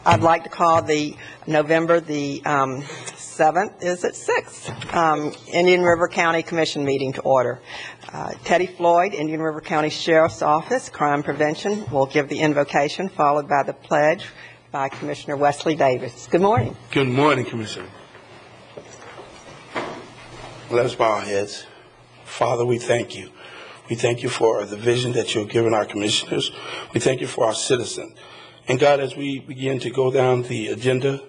I'd like to call the November the 7th, is it 6th, Indian River County Commission meeting to order. Teddy Floyd, Indian River County Sheriff's Office, Crime Prevention, will give the invocation, followed by the pledge by Commissioner Wesley Davis. Good morning. Good morning, Commissioner. Let us bow our heads. Father, we thank you. We thank you for the vision that you've given our commissioners. We thank you for our citizens. And God, as we begin to go down the agenda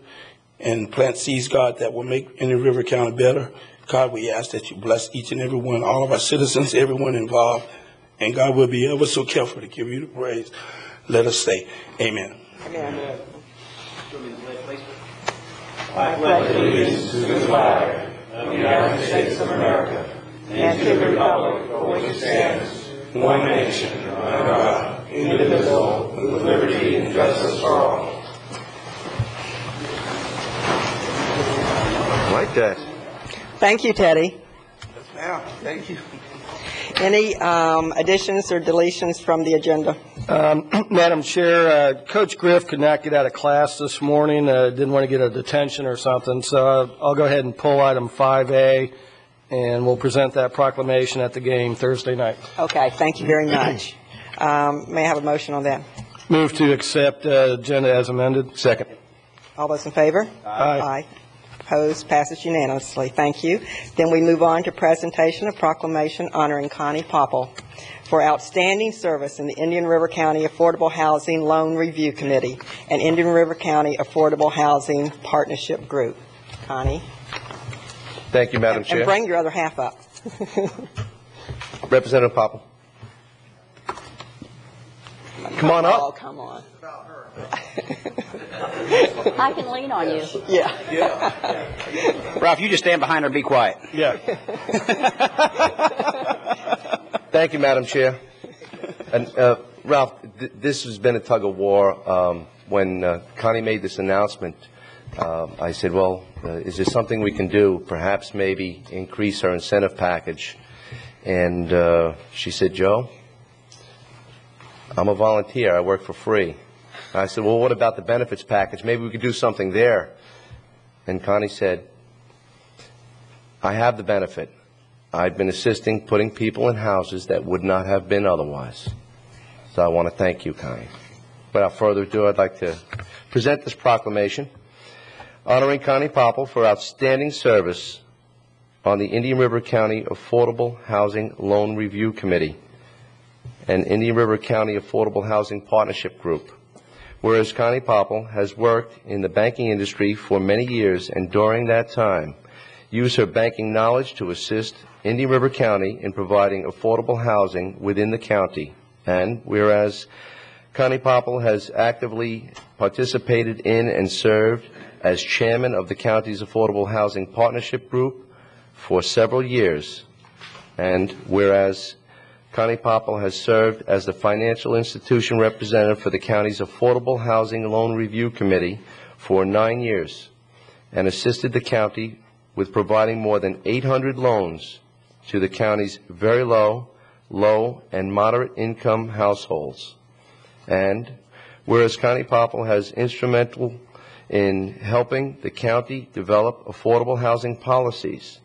and plant seeds, God, that will make Indian River County better, God, we ask that you bless each and every one, all of our citizens, everyone involved. And God, will be ever so careful to give you the praise. Let us say amen. Amen. I pledge allegiance to the flag of the United States of America and to the republic for which it stands, one nation, under God, indivisible, with liberty and justice for all. I like that. Thank you, Teddy. Yes, ma'am. Thank you. Any additions or deletions from the agenda? Madam Chair, Coach Griff could not get out of class this morning, didn't want to get a detention or something, so I'll go ahead and pull item 5A, and we'll present that proclamation at the game Thursday night. Okay, thank you very much. May I have a motion on that? Move to accept agenda as amended. Second. All those in favor? Aye. Opposed? Passes unanimously. Thank you. Then we move on to presentation of proclamation honoring Connie Popple for outstanding service in the Indian River County Affordable Housing Loan Review Committee and Indian River County Affordable Housing Partnership Group. Connie? Thank you, Madam Chair. And bring your other half up. Representative Popple. Come on up. Oh, come on. I can lean on you. Yeah. Ralph, you just stand behind her and be quiet. Yeah. Thank you, Madam Chair. And Ralph, this has been a tug of war. When Connie made this announcement, I said, well, is there something we can do? Perhaps maybe increase her incentive package. And she said, Joe, I'm a volunteer. I work for free. I said, well, what about the benefits package? Maybe we could do something there. And Connie said, I have the benefit. I've been assisting putting people in houses that would not have been otherwise. So I want to thank you, Connie. Without further ado, I'd like to present this proclamation honoring Connie Popple for outstanding service on the Indian River County Affordable Housing Loan Review Committee and Indian River County Affordable Housing Partnership Group. Whereas Connie Popple has worked in the banking industry for many years and during that time used her banking knowledge to assist Indian River County in providing affordable housing within the county. And whereas Connie Popple has actively participated in and served as chairman of the county's Affordable Housing Partnership Group for several years, and whereas Connie Popple has served as the financial institution representative for the county's Affordable Housing Loan Review Committee for 9 years and assisted the county with providing more than 800 loans to the county's very low, and moderate income households. And whereas Connie Popple has instrumental in helping the county develop affordable housing policies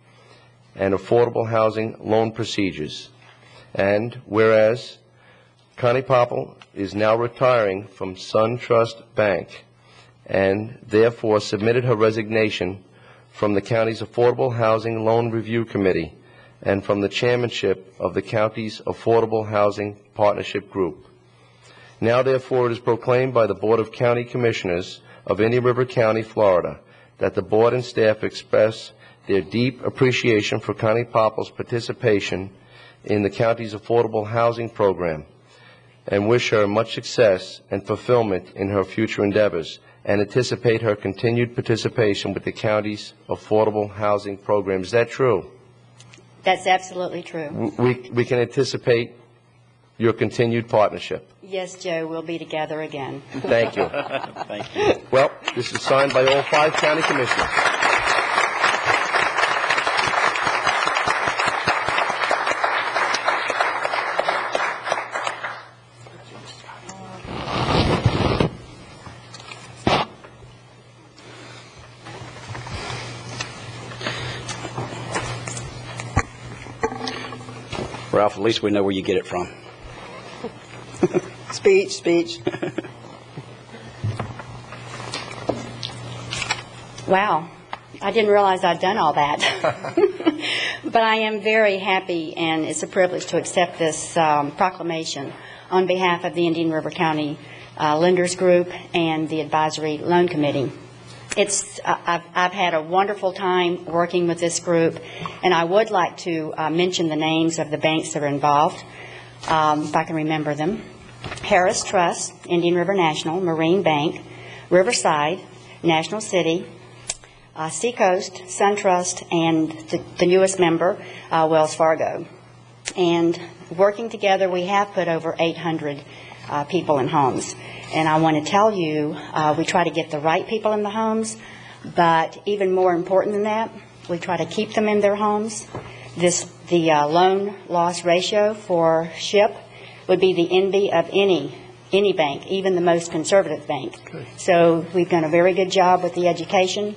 and affordable housing loan procedures. And whereas Connie Popple is now retiring from SunTrust Bank and therefore submitted her resignation from the county's Affordable Housing Loan Review Committee and from the chairmanship of the county's Affordable Housing Partnership Group. Now therefore it is proclaimed by the Board of County Commissioners of Indian River County, Florida, that the board and staff express their deep appreciation for Connie Popple's participation in the county's affordable housing program and wish her much success and fulfillment in her future endeavors and anticipate her continued participation with the county's affordable housing program. Is that true? That's absolutely true. We can anticipate your continued partnership. Yes, Joe, we'll be together again. Thank you. Thank you. Well, this is signed by all 5 county commissioners. Ralph, at least we know where you get it from. Speech. Wow, I didn't realize I'd done all that. But I am very happy, and it's a privilege to accept this proclamation on behalf of the Indian River County Lenders Group and the Advisory Loan Committee. I've had a wonderful time working with this group, and I would like to mention the names of the banks that are involved, if I can remember them. Harris Trust, Indian River National, Marine Bank, Riverside, National City, Seacoast, SunTrust, and the newest member, Wells Fargo. And working together, we have put over 800 people in homes. And I want to tell you, we try to get the right people in the homes, but even more important than that, we try to keep them in their homes. The loan loss ratio for SHIP would be the envy of any bank, even the most conservative bank. Okay. So we've done a very good job with the education.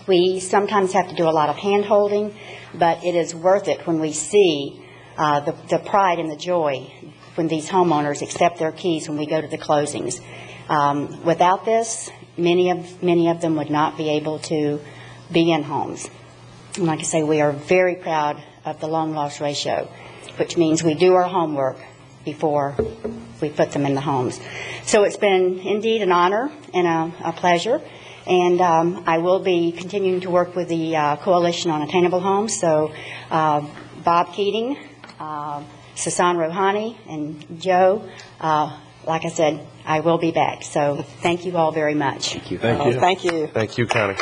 We sometimes have to do a lot of hand-holding, but it is worth it when we see the pride and the joy when these homeowners accept their keys when we go to the closings. Without this, many of them would not be able to be in homes. And like I say, we are very proud of the loan loss ratio, which means we do our homework before we put them in the homes. So it's been indeed an honor and a pleasure. And I will be continuing to work with the Coalition on Attainable Homes. So Bob Keating, Sasan Rohani, and Joe, like I said, I will be back. So thank you all very much. Thank you. Thank you. Thank you. Thank you, Connie.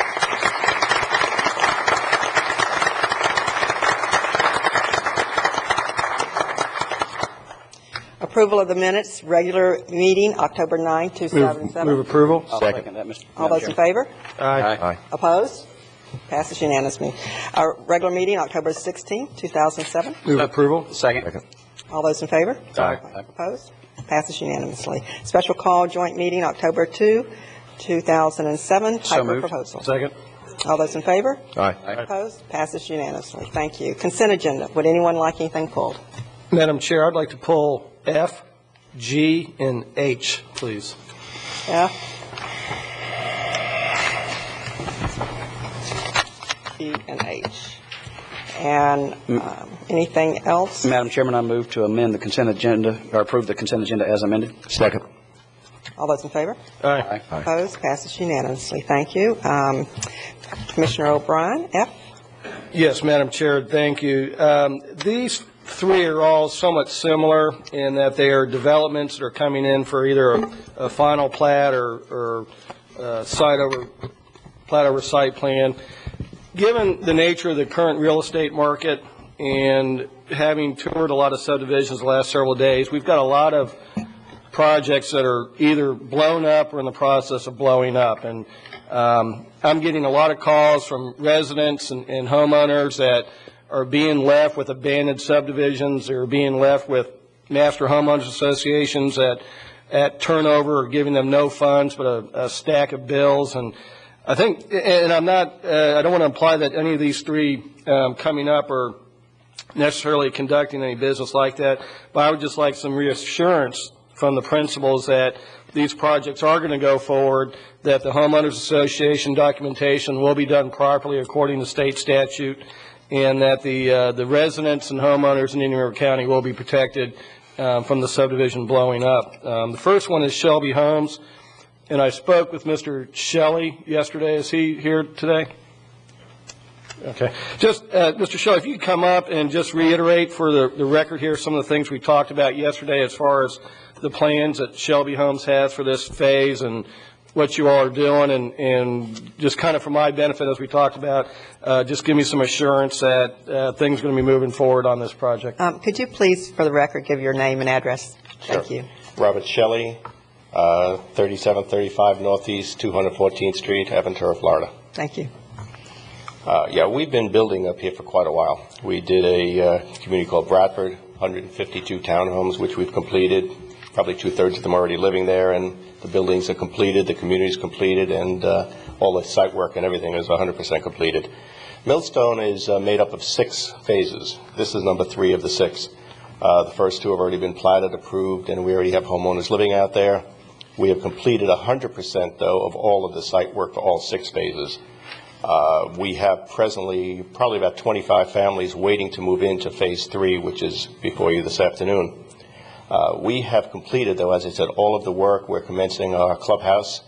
Approval of the minutes, regular meeting, October 9, 2007. Move approval. I'll second that, Mr. All those in favor? Aye. Opposed? Passes unanimously. Our regular meeting, October 16, 2007. Move approval. Second. All those in favor? Aye. Opposed? Passes unanimously. Special call joint meeting, October 2, 2007. So Piper moved. proposal. Second. All those in favor? Aye. Opposed? Passes unanimously. Thank you. Consent agenda. Would anyone like anything pulled? Madam Chair, I'd like to pull F, G, and H, please. F, G, and H. And anything else? Madam Chairman, I move to amend the consent agenda, or approve the consent agenda as amended. Second. All those in favor? Aye. Opposed? Passes unanimously. Thank you. Commissioner O'Brien, F. Yes, Madam Chair, thank you. These three are all somewhat similar in that they are developments that are coming in for either a final plat or plat over site plan. Given the nature of the current real estate market and having toured a lot of subdivisions the last several days, we've got a lot of projects that are either blown up or in the process of blowing up. And I'm getting a lot of calls from residents and homeowners that are being left with abandoned subdivisions. They're being left with master homeowners associations that at turnover are giving them no funds but a stack of bills. And I think, and I'm not, I don't want to imply that any of these three coming up are necessarily conducting any business like that, but I would just like some reassurance from the principals that these projects are going to go forward, that the homeowners association documentation will be done properly according to state statute, and that the residents and homeowners in Indian River County will be protected from the subdivision blowing up. The first one is Shelby Homes, and I spoke with Mr. Shelley yesterday. Is he here today? Okay. Just, Mr. Shelley, if you could come up and just reiterate for the record here some of the things we talked about yesterday as far as the plans that Shelby Homes has for this phase and what you all are doing, and just kind of for my benefit as we talked about, just give me some assurance that things are going to be moving forward on this project. Could you please, for the record, give your name and address? Thank you. Robert Shelley, 3735 Northeast 214th Street, Aventura, Florida. Thank you. Yeah, we've been building up here for quite a while. We did a community called Bradford, 152 townhomes, which we've completed. Probably 2/3 of them already living there, and the buildings are completed, the community is completed, and all the site work and everything is 100% completed. Millstone is made up of 6 phases. This is number 3 of the 6. The first 2 have already been platted, approved, and we already have homeowners living out there. We have completed 100%, though, of all of the site work for all 6 phases. We have presently probably about 25 families waiting to move into phase 3, which is before you this afternoon. We have completed, though, as I said, all of the work. We're commencing our clubhouse.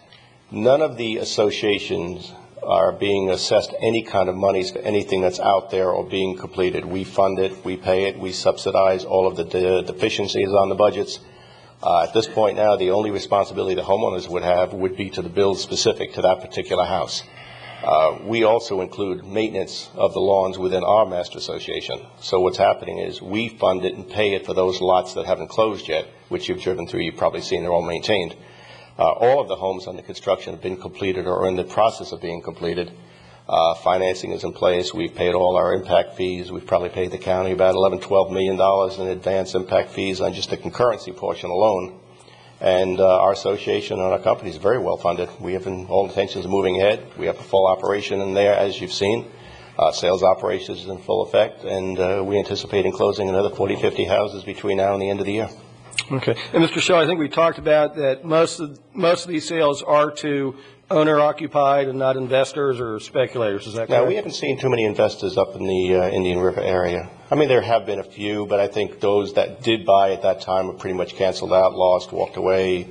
None of the associations are being assessed any kind of monies for anything that's out there or being completed. We fund it, we pay it, we subsidize all of the deficiencies on the budgets. At this point now, the only responsibility the homeowners would have would be to the bills specific to that particular house. We also include maintenance of the lawns within our master association. So what's happening is we fund it and pay it for those lots that haven't closed yet, which you've driven through. You've probably seen they're all maintained. All of the homes under construction have been completed or are in the process of being completed. Financing is in place. We've paid all our impact fees. We've probably paid the county about $11–12 million in advance impact fees on just the concurrency portion alone. And our association and our company is very well funded. We have all intentions of moving ahead. We have a full operation in there, as you've seen. Sales operations is in full effect, and we anticipate closing another 40–50 houses between now and the end of the year. Okay. And Mr. Shaw, I think we talked about that most of these sales are to owner-occupied and not investors or speculators. Is that correct? No, we haven't seen too many investors up in the Indian River area. I mean, there have been a few, but I think those that did buy at that time were pretty much canceled out, lost, walked away,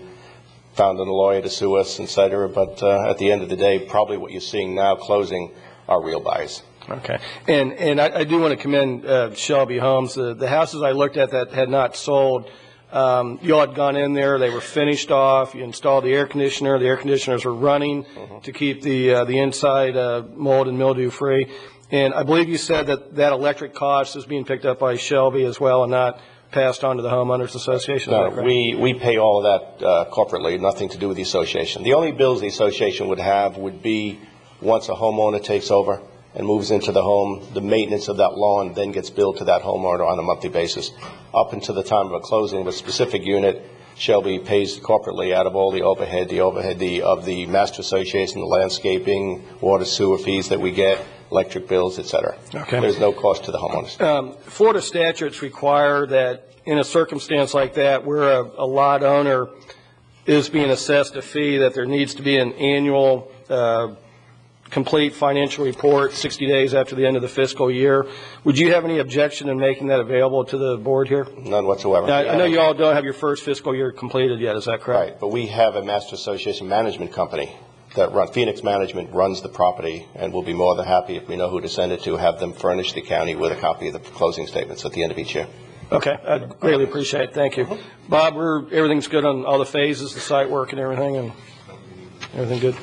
found a lawyer to sue us, et cetera. But at the end of the day, probably what you're seeing now closing are real buyers. Okay. And I do want to commend Shelby Homes. The houses I looked at that had not sold, you all had gone in there, they were finished off, you installed the air conditioner, the air conditioners were running to keep the inside mold and mildew free. And I believe you said that electric cost is being picked up by Shelby as well and not passed on to the homeowners association? No, we pay all of that corporately, nothing to do with the association. The only bills the association would have would be once a homeowner takes over and moves into the home, the maintenance of that lawn then gets billed to that homeowner on a monthly basis. Up until the time of a closing of a specific unit, Shelby pays corporately out of all the overhead of the master association, the landscaping, water, sewer fees that we get, electric bills, et cetera. Okay. There's no cost to the homeowners. Florida statutes require that in a circumstance like that where a lot owner is being assessed a fee, that there needs to be an annual complete financial report 60 days after the end of the fiscal year. Would you have any objection in making that available to the board here? None whatsoever. Now, I know you all don't have your first fiscal year completed yet, is that correct? Right, but we have a master association management company that Phoenix Management runs the property, and we'll be more than happy if we know who to send it to, have them furnish the county with a copy of the closing statements at the end of each year. Okay, I greatly appreciate it. Thank you. Bob, everything's good on all the phases, the site work and everything, and everything good?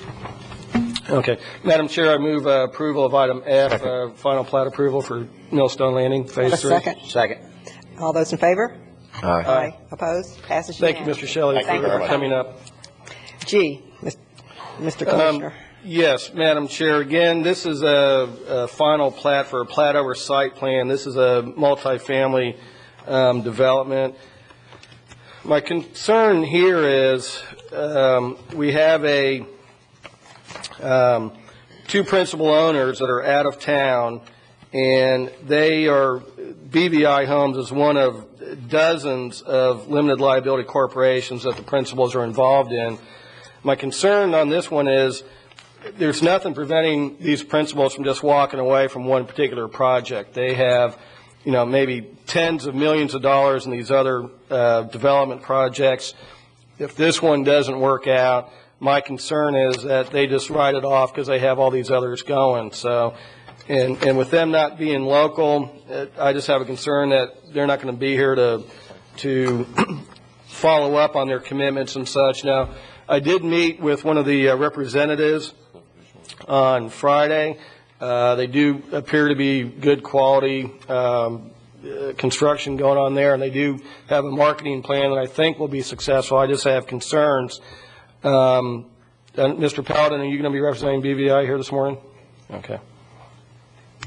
Okay. Madam Chair, I move approval of item F, final plat approval for Millstone Landing, Phase 3. Second. All those in favor? Aye. Aye. Opposed? Passes Thank you, unanimously. Mr. Shelley, Thank you very for much. coming up. G, Mr. Commissioner. Yes, Madam Chair. Again, this is a final plat for a plat over site plan. This is a multifamily development. My concern here is we have two principal owners that are out of town, and they are, BVI Homes is one of dozens of limited liability corporations that the principals are involved in. My concern on this one is there's nothing preventing these principals from just walking away from one particular project. They have, maybe tens of millions of dollars in these other development projects. If this one doesn't work out, my concern is that they just write it off because they have all these others going. So, and with them not being local, I just have a concern that they're not going to be here to follow up on their commitments and such. Now, I did meet with one of the representatives on Friday. They do appear to be good quality construction going on there, and they do have a marketing plan that I think will be successful. I just have concerns. Mr. Paladin, are you going to be representing BVI here this morning? Okay.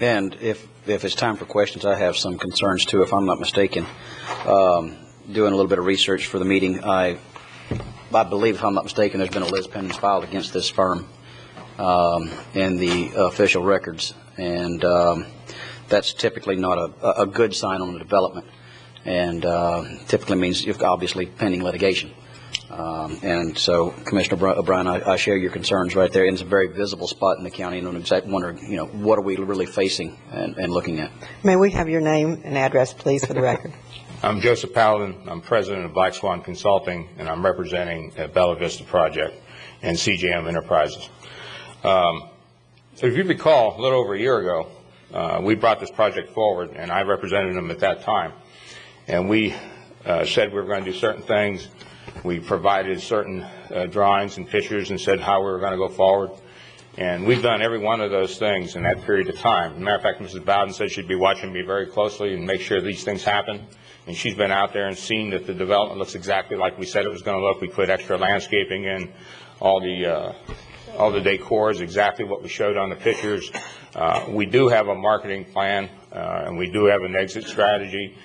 And if it's time for questions, I have some concerns too, if I'm not mistaken. Doing a little bit of research for the meeting, I believe, if I'm not mistaken, there's been a Liz pendants filed against this firm in the official records, and that's typically not a good sign on the development. and typically means obviously pending litigation. And so, Commissioner O'Brien, I share your concerns right there. And it's a very visible spot in the county, and I'm wondering, what are we really facing and looking at? May we have your name and address, please, for the record? I'm Joseph Paladin. I'm president of Black Swan Consulting, and I'm representing Bella Vista Project and CJM Enterprises. If you recall, a little over a year ago, we brought this project forward, and I represented them at that time. And we said we were going to do certain things. We provided certain drawings and pictures and said how we were going to go forward. And we've done every one of those things in that period of time. As a matter of fact, Mrs. Bowden said she'd be watching me very closely and make sure these things happen. And she's been out there and seen that the development looks exactly like we said it was going to look. We put extra landscaping in, all the decor is exactly what we showed on the pictures. We do have a marketing plan, and we do have an exit strategy.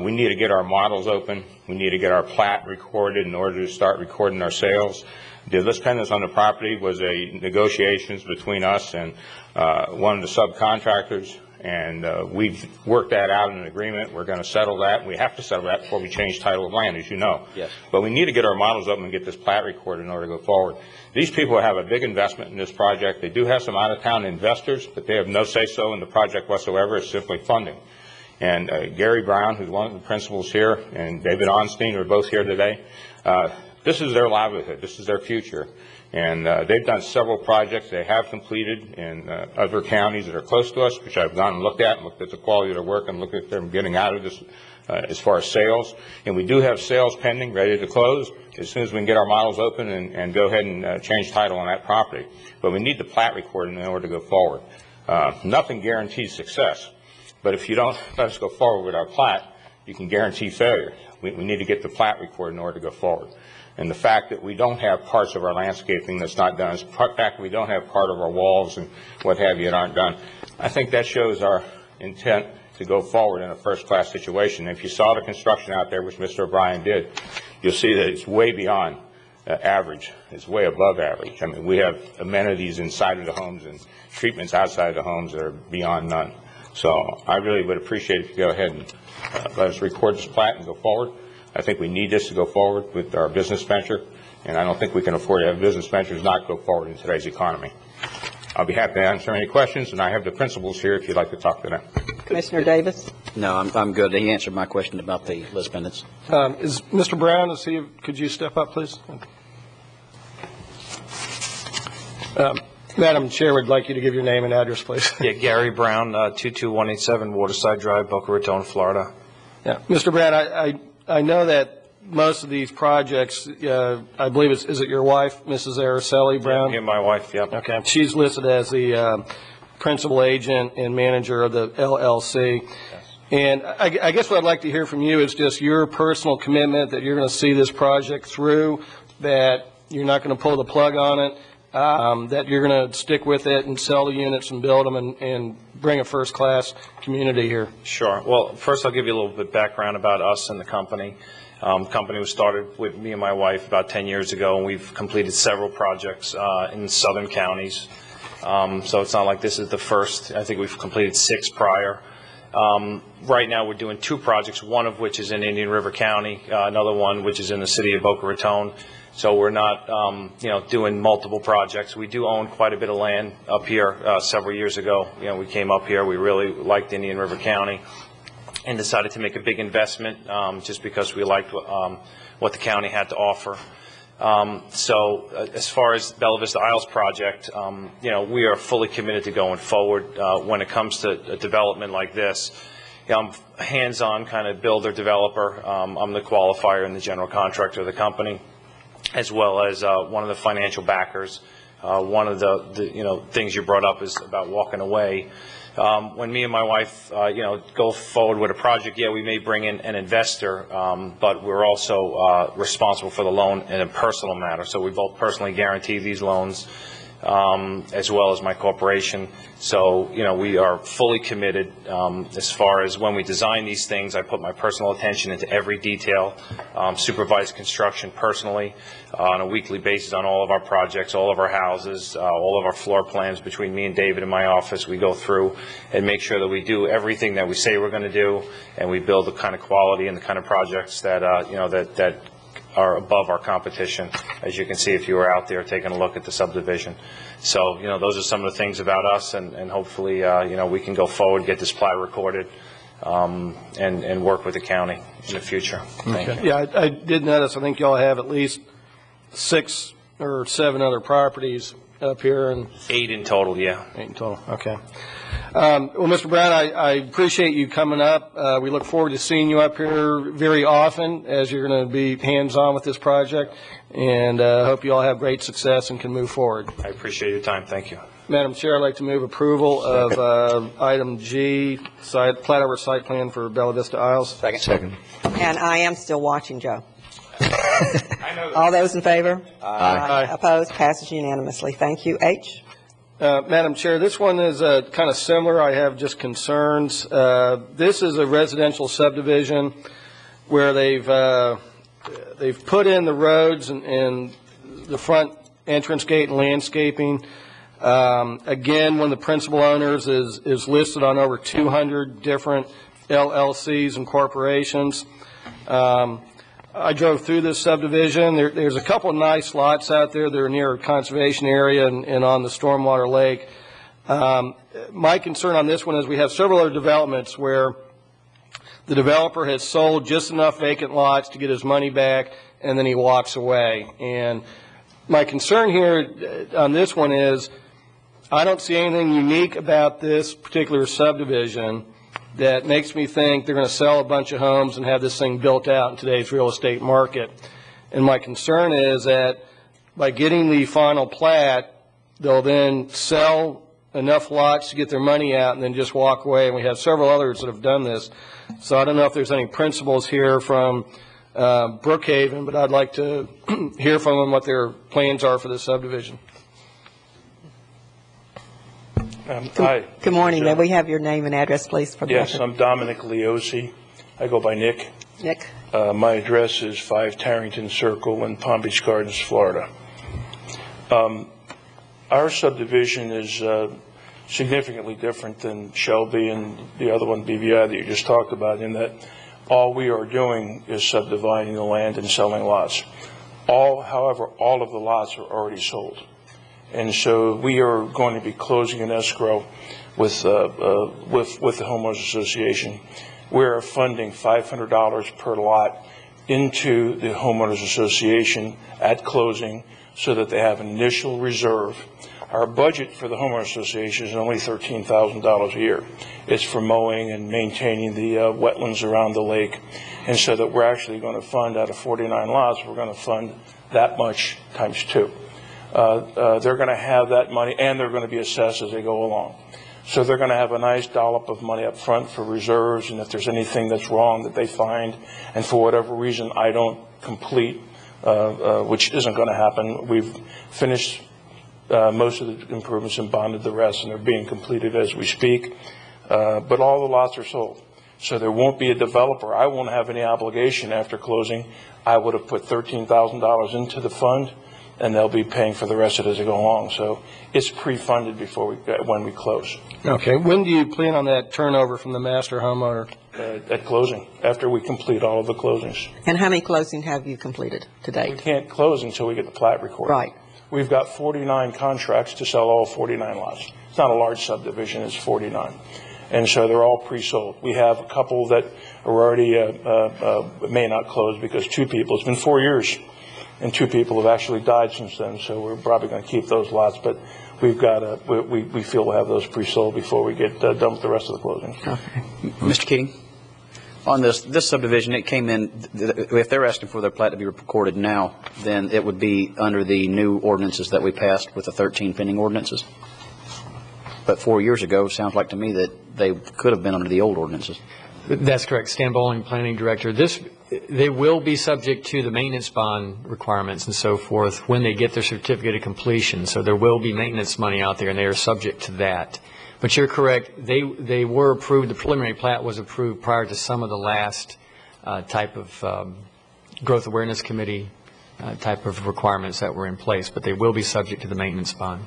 We need to get our models open. We need to get our plat recorded in order to start recording our sales. The list pendants on the property was a negotiations between us and one of the subcontractors, and we've worked that out in an agreement. We're going to settle that. We have to settle that before we change title of land, as you know. Yes. But we need to get our models open and get this plat recorded in order to go forward. These people have a big investment in this project. They do have some out-of-town investors, but they have no say-so in the project whatsoever. It's simply funding. And Gary Brown, who's one of the principals here, and David Onstein are both here today. This is their livelihood. This is their future. And they've done several projects they have completed in other counties that are close to us, which I've gone and looked at the quality of their work and looked at them getting out of this as far as sales. And we do have sales pending, ready to close, as soon as we can get our models open and go ahead and change title on that property. But we need the plat recorded in order to go forward. Nothing guarantees success. But if you don't let us go forward with our plat, you can guarantee failure. We need to get the plat recorded in order to go forward. And the fact that we don't have parts of our landscaping that's not done, the fact that we don't have part of our walls and what have you that aren't done, I think that shows our intent to go forward in a first-class situation. And if you saw the construction out there, which Mr. O'Brien did, you'll see that it's way beyond average. It's way above average. I mean, we have amenities inside of the homes and treatments outside of the homes that are beyond none. So I really would appreciate if you go ahead and let us record this plat and go forward. I think we need this to go forward with our business venture, and I don't think we can afford to have business ventures not go forward in today's economy. I'll be happy to answer any questions, and I have the principals here if you'd like to talk to them. Commissioner Davis? No, I'm good. He answered my question about the list pendants. Is Mr. Brown, could you step up, please? Madam Chair, would like you to give your name and address, please. Yeah, Gary Brown, 22187 Waterside Drive, Boca Raton, Florida. Yeah, Mr. Brown, I know that most of these projects, I believe is it your wife, Mrs. Araceli Brown? Yeah, my wife, yep. Okay, she's listed as the principal agent and manager of the LLC. Yes. And I guess what I'd like to hear from you is just your personal commitment that you're going to see this project through, that you're not going to pull the plug on it, that you're going to stick with it and sell the units and build them and bring a first-class community here. Sure. Well, first I'll give you a little bit of background about us and the company. The company was started with me and my wife about 10 years ago, and we've completed several projects in southern counties. So it's not like this is the first. I think we've completed 6 prior. Right now we're doing 2 projects, one of which is in Indian River County, another one which is in the city of Boca Raton. So we're not, doing multiple projects. We do own quite a bit of land up here. Several years ago, we came up here. We really liked Indian River County and decided to make a big investment just because we liked what the county had to offer. So as far as Bella Vista Isles project, we are fully committed to going forward when it comes to a development like this. I'm hands-on kind of builder developer. I'm the qualifier and the general contractor of the company, as well as one of the financial backers. One of the things you brought up is about walking away. When me and my wife, go forward with a project, we may bring in an investor, but we're also responsible for the loan in a personal matter. So we both personally guarantee these loans. as well as my corporation. So, we are fully committed. As far as when we design these things, I put my personal attention into every detail, supervise construction personally on a weekly basis on all of our projects, all of our houses, all of our floor plans between me and David in my office. We go through and make sure that we do everything that we say we're going to do, and we build the kind of quality and the kind of projects that, that are above our competition, as you can see if you were out there taking a look at the subdivision. So, those are some of the things about us, and hopefully, we can go forward, get this plat recorded, and work with the county in the future. Thank you. Yeah, I did notice, I think y'all have at least 6 or 7 other properties up here. And 8 in total, yeah. 8 in total, okay. Well, Mr. Brown, I appreciate you coming up. We look forward to seeing you up here very often as you're going to be hands-on with this project, and hope you all have great success and can move forward. I appreciate your time. Thank you. Madam Chair, I'd like to move approval of item G, plat over site plan for Bella Vista Isles. Second. And I am still watching, Joe. All those in favor? Aye. Opposed? Passes unanimously. Thank you. H? Madam Chair, this one is kind of similar. I have just concerns. This is a residential subdivision where they've put in the roads and the front entrance gate and landscaping. Again, one of the principal owners is listed on over 200 different LLCs and corporations. I drove through this subdivision. There's a couple of nice lots out there that are near a conservation area and on the stormwater lake. My concern on this one is we have several other developments where the developer has sold just enough vacant lots to get his money back, and then he walks away. And my concern here on this one is I don't see anything unique about this particular subdivision that makes me think they're going to sell a bunch of homes and have this thing built out in today's real estate market. And my concern is that by getting the final plat, they'll then sell enough lots to get their money out and then just walk away. And we have several others that have done this. So I don't know if there's any principals here from Brookhaven, but I'd like to hear from them what their plans are for this subdivision. Hi. Good morning. May we have your name and address, please, for the Yes, record? I'm Dominic Leosi. I go by Nick. Nick? My address is 5 Tarrington Circle in Palm Beach Gardens, Florida. Our subdivision is significantly different than Shelby and the other one, BVI, that you just talked about, in that all we are doing is subdividing the land and selling lots. However, all of the lots are already sold. And so we are going to be closing an escrow with the Homeowners Association. We are funding $500 per lot into the Homeowners Association at closing so that they have an initial reserve. Our budget for the Homeowners Association is only $13,000 a year. It's for mowing and maintaining the wetlands around the lake. And so that we're actually going to fund, out of 49 lots, we're going to fund that much times 2. They're going to have that money, and they're going to be assessed as they go along. So they're going to have a nice dollop of money up front for reserves, and if there's anything that's wrong that they find, and for whatever reason I don't complete, which isn't going to happen, we've finished most of the improvements and bonded the rest, and they're being completed as we speak. But all the lots are sold. So there won't be a developer. I won't have any obligation after closing. I would have put $13,000 into the fund, and they'll be paying for the rest of it as they go along. So it's pre-funded when we close. Okay. When do you plan on that turnover from the master homeowner? At closing, after we complete all of the closings. And how many closings have you completed to date? We can't close until we get the plat recorded. Right. We've got 49 contracts to sell all 49 lots. It's not a large subdivision, it's 49. And so they're all pre-sold. We have a couple that are already may not close because 2 people, it's been 4 years, and 2 people have actually died since then, so we're probably going to keep those lots. But we've got we feel we'll have those pre-sold before we get done with the rest of the closings. Okay. Mr. Keating, on this subdivision, it came in, if they're asking for their plat to be recorded now, then it would be under the new ordinances that we passed with the 13 pending ordinances. But 4 years ago, sounds like to me that they could have been under the old ordinances. That's correct. Stan Bowling, Planning Director. They will be subject to the maintenance bond requirements and so forth when they get their certificate of completion. So there will be maintenance money out there, and they are subject to that. But you're correct. They were approved. The preliminary plat was approved prior to some of the last type of Growth Awareness Committee type of requirements that were in place, but they will be subject to the maintenance bond.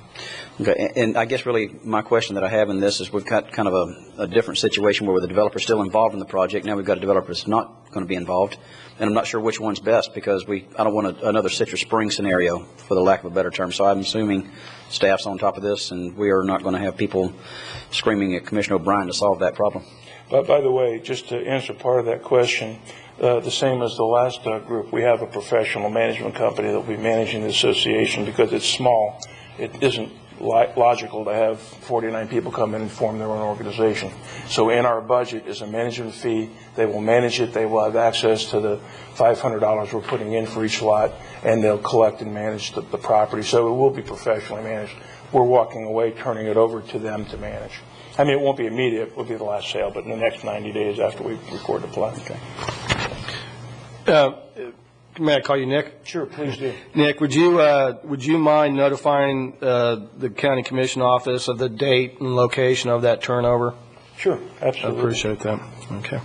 Okay, and I guess really my question that I have in this is we've got kind of a different situation where the developer's still involved in the project. Now we've got a developer that's not going to be involved, and I'm not sure which one's best because I don't want another Citrus Springs scenario, for the lack of a better term. So I'm assuming staff's on top of this, and we are not going to have people screaming at Commissioner O'Brien to solve that problem. But by the way, just to answer part of that question, the same as the last group, we have a professional management company that will be managing the association because it's small. It isn't logical to have 49 people come in and form their own organization. So in our budget is a management fee. They will manage it. They will have access to the $500 we're putting in for each lot, and they'll collect and manage the property. So it will be professionally managed. We're walking away, turning it over to them to manage. I mean, it won't be immediate. It will be the last sale, but in the next 90 days after we record the plan. Okay. May I call you Nick? Sure, please do. Nick, would you mind notifying the county commission office of the date and location of that turnover? Sure, absolutely. I appreciate that. Okay.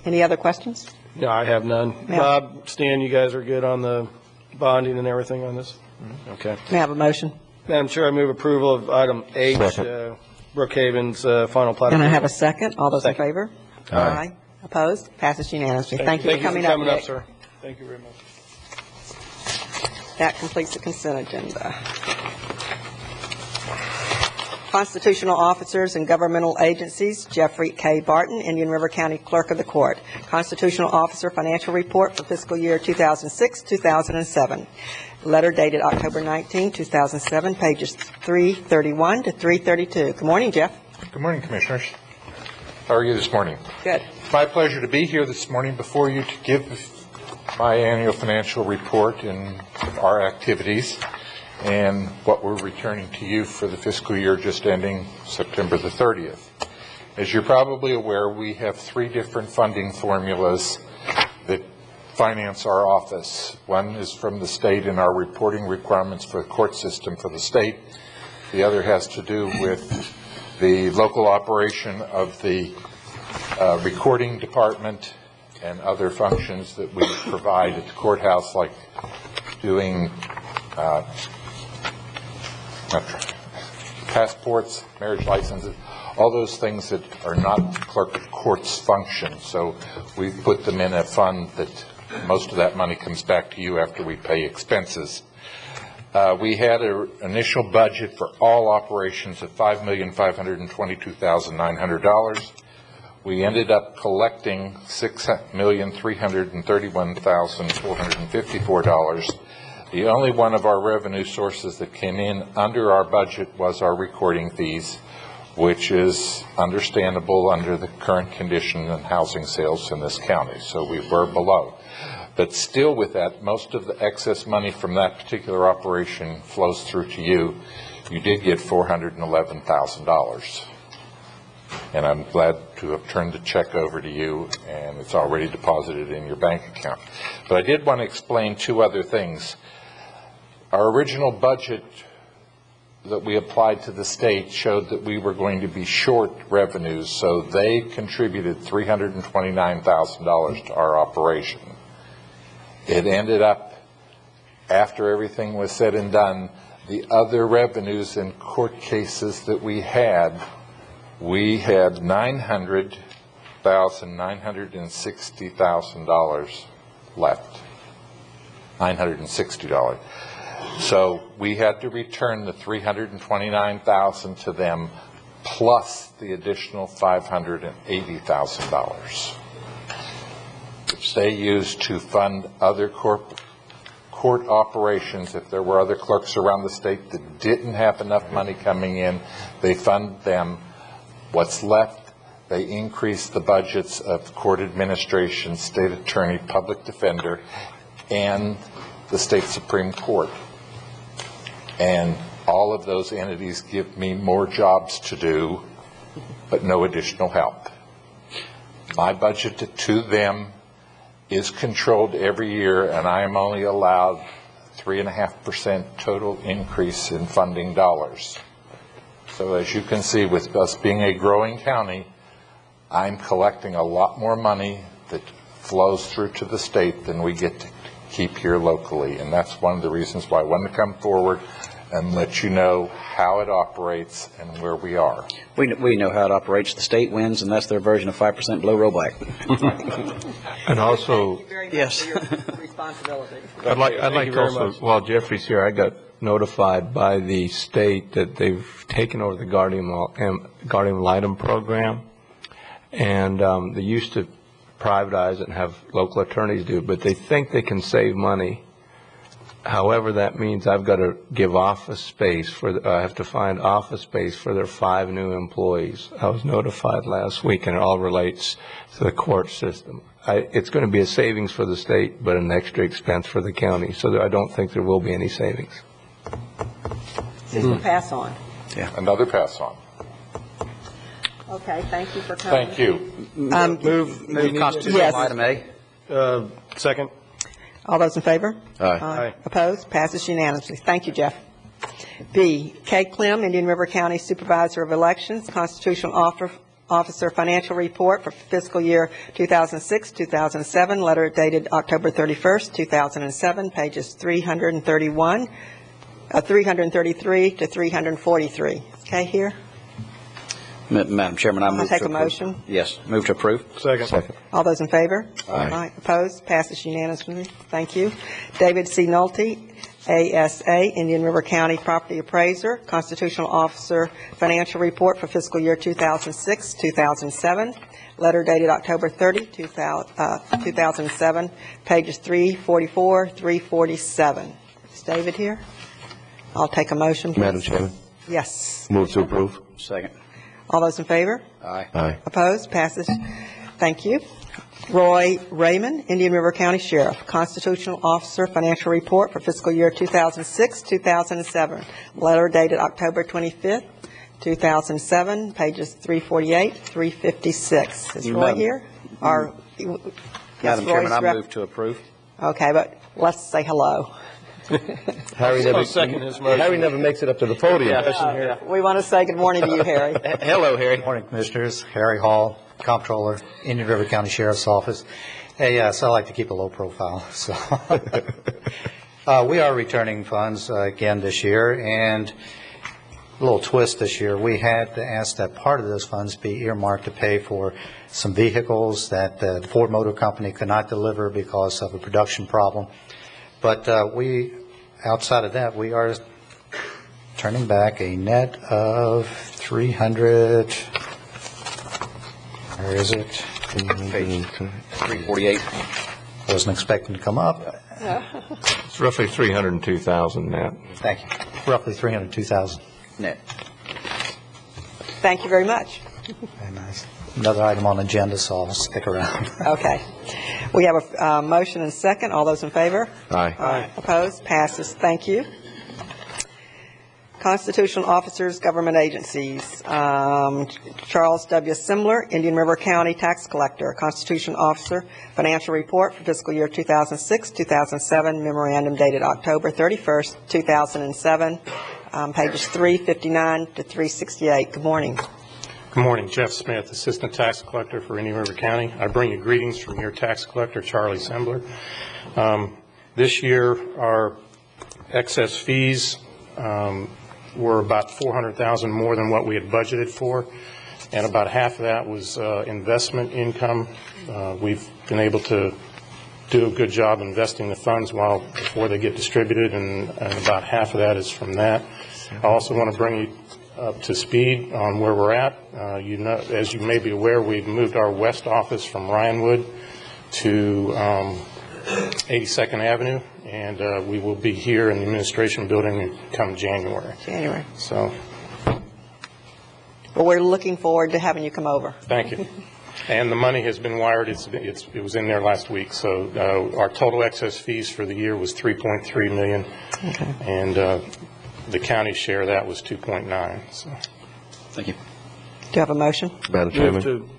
Any other questions? No, I have none. Yeah. Bob, Stan, you guys are good on the bonding and everything on this? Okay. May I have a motion? Madam Chair, I move approval of item H, Brookhaven's final plat. Can I have a second? All those in Second. favor? Aye. Opposed? Passes unanimously. Thank you for coming up, Nick. sir. Thank you very much. That completes the consent agenda. Constitutional officers and governmental agencies, Jeffrey K. Barton, Indian River County Clerk of the Court. Constitutional Officer Financial Report for fiscal year 2006-2007. Letter dated October 19, 2007, pages 331 to 332. Good morning, Jeff. Good morning, Commissioners. How are you this morning? Good. It's my pleasure to be here this morning before you to give my annual financial report and our activities and what we're returning to you for the fiscal year just ending September the 30th. As you're probably aware, we have 3 different funding formulas that finance our office. One is from the state and our reporting requirements for the court system for the state. The other has to do with the local operation of the recording department and other functions that we provide at the courthouse, like doing passports, marriage licenses, all those things that are not clerk of court's function. So we've put them in a fund that most of that money comes back to you after we pay expenses. We had an initial budget for all operations of $5,522,900. We ended up collecting $6,331,454. The only one of our revenue sources that came in under our budget was our recording fees, which is understandable under the current condition in housing sales in this county. So we were below. But still with that, most of the excess money from that particular operation flows through to you. You did get $411,000. And I'm glad to have turned the check over to you, and it's already deposited in your bank account. But I did want to explain 2 other things. Our original budget that we applied to the state showed that we were going to be short revenues, so they contributed $329,000 to our operation. It ended up, after everything was said and done, the other revenues in court cases that we had $960,000 left. $960. So we had to return the $329,000 to them, plus the additional $580,000, which they used to fund other court operations. If there were other clerks around the state that didn't have enough money coming in, they fund them. What's left, they increase the budgets of court administration, state attorney, public defender, and the state Supreme Court. And all of those entities give me more jobs to do, but no additional help. My budget to them is controlled every year, and I am only allowed 3.5% total increase in funding dollars. So as you can see, with us being a growing county, I'm collecting a lot more money that flows through to the state than we get to keep here locally. And that's one of the reasons why I wanted to come forward and let you know how it operates and where we are. We know how it operates. The state wins, and that's their version of 5% below rollback. And also, Thank you very much Yes. for your responsibility. I'd like to also, while Jeffrey's here, I got notified by the state that they've taken over the Guardian ad litem program, and they used to privatize it and have local attorneys do it, but they think they can save money. However, that means I've got to give office space I have to find office space for their 5 new employees. I was notified last week, and it all relates to the court system. It's going to be a savings for the state, but an extra expense for the county, so I don't think there will be any savings. This is a pass on. Yeah. Another pass on. Okay, thank you for coming. Thank you. Move constitutional Yes. item A. Second. All those in favor? Aye. Opposed? Passes unanimously. Thank you, Jeff. B, Kay Clem, Indian River County Supervisor of Elections, Constitutional Officer Financial Report for fiscal year 2006-2007, letter dated October 31st, 2007, pages 333 to 343. Kay here? Madam Chairman, I move to take a approve. motion. Yes, move to approve. Second. All those in favor? Aye. Opposed? Passes unanimously. Thank you. David C. Nolte, ASA, Indian River County Property Appraiser, Constitutional Officer Financial Report for fiscal year 2006-2007, letter dated October 30, 2007, pages 344, 347. Is David here? I'll take a motion, please. Madam Chairman, Yes. move to approve. Second. All those in favor? Aye. Aye. Opposed? Passes. Thank you. Roy Raymond, Indian River County Sheriff, Constitutional Officer Financial Report for fiscal year 2006-2007, letter dated October 25th, 2007, pages 348, 356. Is Roy here? Or, Madam Chairman, I move to approve. Okay, but let's say hello. Harry never makes it up to the podium. We want to say good morning to you, Harry. Hello, Harry. Good morning, Commissioners. Harry Hall, Comptroller, Indian River County Sheriff's Office. Hey, yes, I like to keep a low profile. So, we are returning funds again this year, and a little twist this year. We had to ask that part of those funds be earmarked to pay for some vehicles that the Ford Motor Company could not deliver because of a production problem. But outside of that, we are turning back a net of 300. Where is it? 348. Wasn't expecting to come up. It's roughly 302,000 net. Thank you. Roughly 302,000 net. Thank you very much. Very nice. Another item on the agenda, so I'll stick around. Okay. We have a motion and second. All those in favor? Aye. Opposed? Passes. Thank you. Constitutional Officers, Government Agencies. Charles W. Simler, Indian River County Tax Collector, Constitutional Officer, Financial Report for fiscal year 2006-2007, memorandum dated October 31st, 2007, pages 359 to 368. Good morning. Good morning. Jeff Smith, Assistant Tax Collector for Indian River County. I bring you greetings from your Tax Collector, Charlie Sembler. This year, our excess fees were about $400,000 more than what we had budgeted for, and about half of that was investment income. We've been able to do a good job investing the funds before they get distributed, and about half of that is from that. I also want to bring you up to speed on where we're at. As you may be aware, we've moved our west office from Ryanwood to 82nd Avenue, and we will be here in the administration building come January. So, well, we're looking forward to having you come over. Thank you. And the money has been wired. It was in there last week. So our total excess fees for the year was $3.3 million, and the county share of that was 2.9. So, thank you. Do you have a motion? Madam Chairman.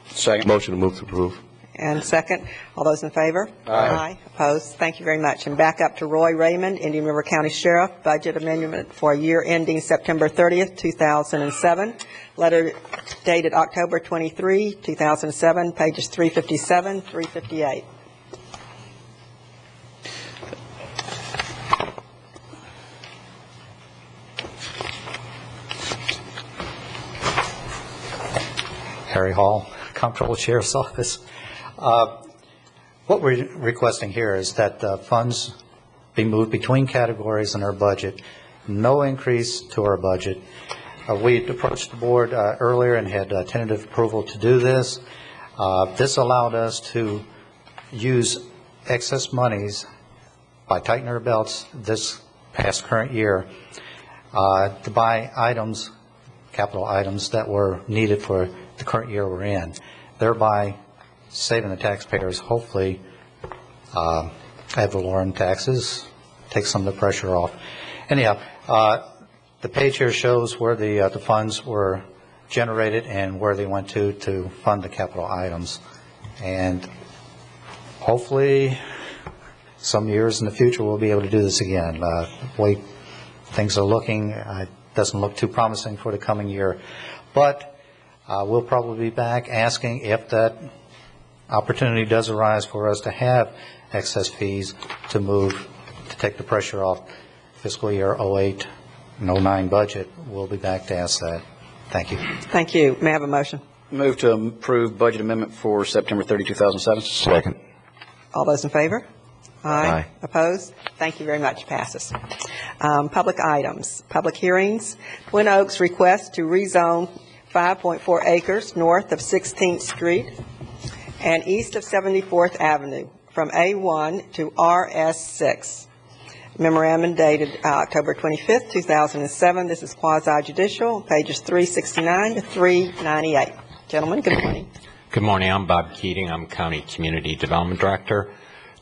Second. Motion to move to approve. And second, all those in favor? Aye. Opposed? Thank you very much. And back up to Roy Raymond, Indian River County Sheriff, budget amendment for a year ending September 30th, 2007. Letter dated October 23, 2007, pages 357, 358. Harry Hall, Comptroller Sheriff's Office. What we're requesting here is that funds be moved between categories in our budget. No increase to our budget. We approached the board earlier and had tentative approval to do this. This allowed us to use excess monies by tightening our belts this past current year to buy items, capital items that were needed for the current year we're in, thereby saving the taxpayers, hopefully, ad valorem taxes, take some of the pressure off. Anyhow, the page here shows where the funds were generated and where they went to fund the capital items. And hopefully, some years in the future, we'll be able to do this again. The way things are looking, doesn't look too promising for the coming year. But we'll probably be back asking if that opportunity does arise for us to have excess fees to move, to take the pressure off fiscal year 08 and 09 budget. We'll be back to ask that. Thank you. Thank you. May I have a motion? Move to approve budget amendment for September 30, 2007. Second. All those in favor? Aye. Opposed? Thank you very much. Passes. Public items. Public hearings. Twin Oaks request to rezone 5.4 acres north of 16th Street and east of 74th Avenue from A1 to RS6. Memorandum dated October 25th, 2007. This is quasi-judicial, pages 369 to 398. Gentlemen, good morning. Good morning. I'm Bob Keating. I'm County Community Development Director.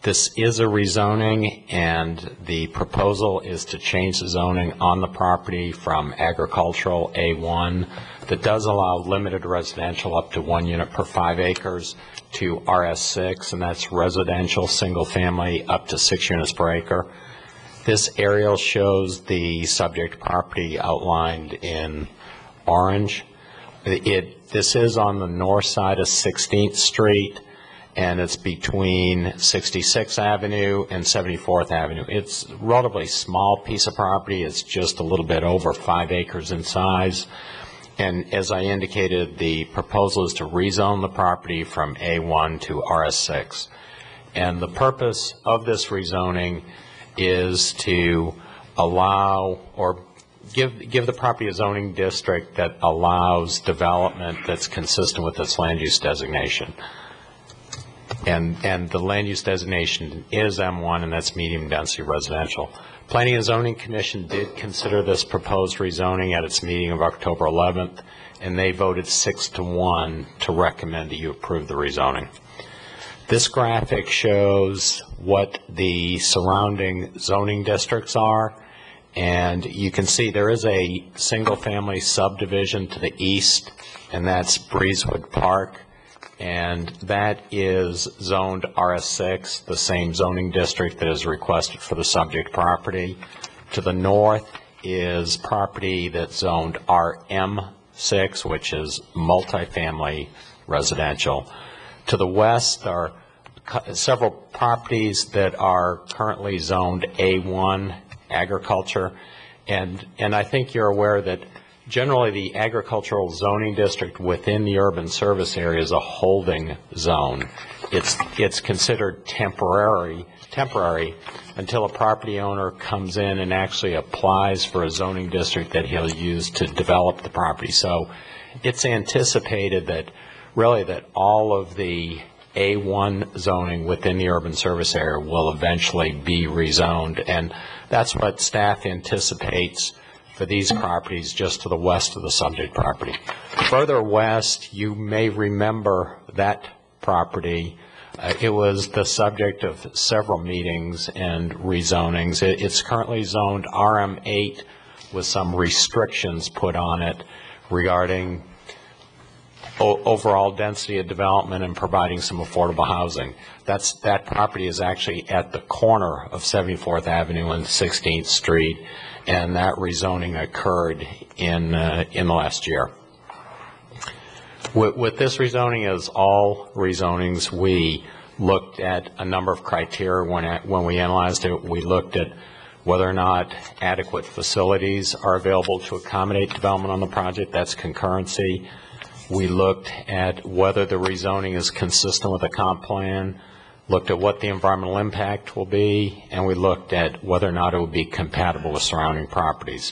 This is a rezoning, and the proposal is to change the zoning on the property from agricultural A1 that does allow limited residential up to 1 unit per 5 acres to RS6, and that's residential single family up to 6 units per acre. This aerial shows the subject property outlined in orange. This is on the north side of 16th Street, and it's between 66th Avenue and 74th Avenue. It's a relatively small piece of property. It's just a little bit over 5 acres in size. And as I indicated, the proposal is to rezone the property from A1 to RS6. And the purpose of this rezoning is to allow or give the property a zoning district that allows development that's consistent with its land use designation. And the land use designation is M1, and that's medium density residential. Planning and Zoning Commission did consider this proposed rezoning at its meeting of October 11th, and they voted 6-1 to recommend that you approve the rezoning. This graphic shows what the surrounding zoning districts are, and you can see there is a single-family subdivision to the east, and that's Breezewood Park, and that is zoned RS6, the same zoning district that is requested for the subject property. To the north is property that's zoned RM6, which is multifamily residential. To the west are several properties that are currently zoned A1 agriculture, and I think you're aware that generally the agricultural zoning district within the urban service area is a holding zone. It's considered temporary until a property owner comes in and actually applies for a zoning district that he'll use to develop the property. So it's anticipated that really that all of the A1 zoning within the urban service area will eventually be rezoned, and that's what staff anticipates for these properties just to the west of the subject property. Further west, you may remember that property. It was the subject of several meetings and rezonings. It's currently zoned RM8 with some restrictions put on it regarding overall density of development and providing some affordable housing. That property is actually at the corner of 74th Avenue and 16th Street, and that rezoning occurred in the last year. With this rezoning, as all rezonings, we looked at a number of criteria when we analyzed it. We looked at whether or not adequate facilities are available to accommodate development on the project. That's concurrency. We looked at whether the rezoning is consistent with the comp plan, looked at what the environmental impact will be, and we looked at whether or not it would be compatible with surrounding properties.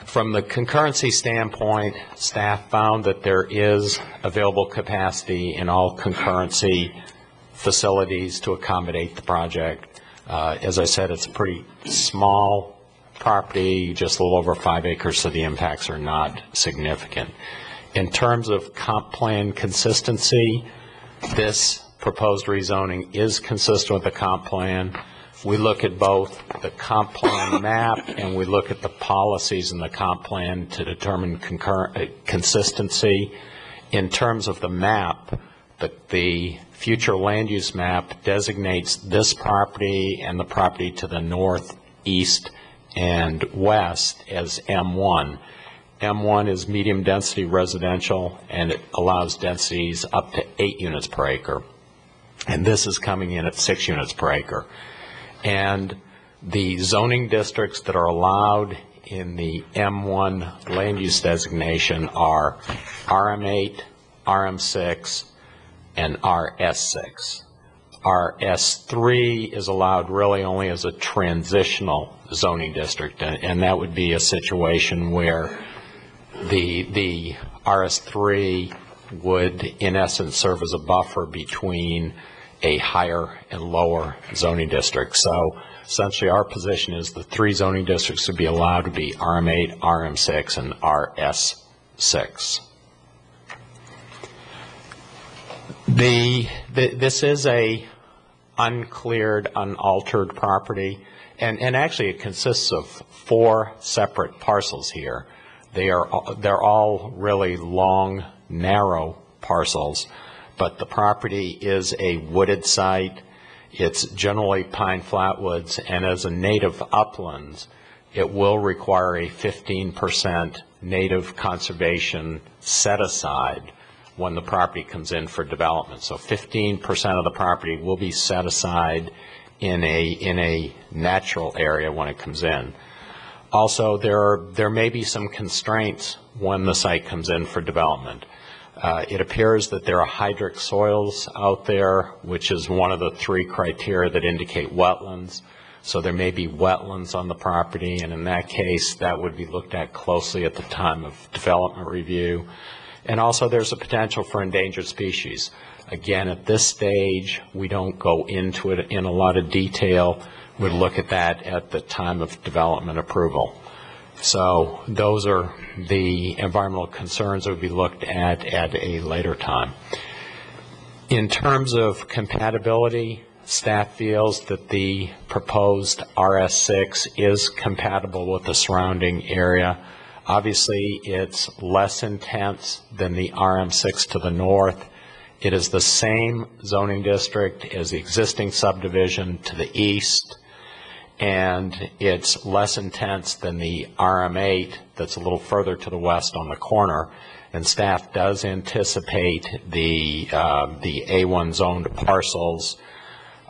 From the concurrency standpoint, staff found that there is available capacity in all concurrency facilities to accommodate the project. As I said, it's a pretty small property, just a little over 5 acres, so the impacts are not significant. In terms of comp plan consistency, this proposed rezoning is consistent with the comp plan. We look at both the comp plan map and we look at the policies in the comp plan to determine consistency. In terms of the map, the future land use map designates this property and the property to the north, east, and west as M1. M1 is medium density residential, and it allows densities up to 8 units per acre. And this is coming in at 6 units per acre. And the zoning districts that are allowed in the M1 land use designation are RM8, RM6, and RS6. RS3 is allowed really only as a transitional zoning district, and that would be a situation where the RS3 would, in essence, serve as a buffer between a higher and lower zoning district. So essentially our position is the 3 zoning districts would be allowed to be RM8, RM6, and RS6. This is a uncleared, unaltered property, and actually it consists of 4 separate parcels here. They're all really long, narrow parcels, but the property is a wooded site. It's generally pine flatwoods, and as a native uplands, it will require a 15% native conservation set aside when the property comes in for development. So 15% of the property will be set aside in a natural area when it comes in. Also, there may be some constraints when the site comes in for development. It appears that there are hydric soils out there, which is one of the 3 criteria that indicate wetlands. So there may be wetlands on the property, and in that case, that would be looked at closely at the time of development review. And also, there's a potential for endangered species. Again, at this stage, we don't go into it in a lot of detail. We'd look at that at the time of development approval. So those are the environmental concerns that would be looked at a later time. In terms of compatibility, staff feels that the proposed RS6 is compatible with the surrounding area. Obviously, it's less intense than the RM6 to the north. It is the same zoning district as the existing subdivision to the east, and it's less intense than the RM8 that's a little further to the west on the corner. And staff does anticipate the A1 zoned parcels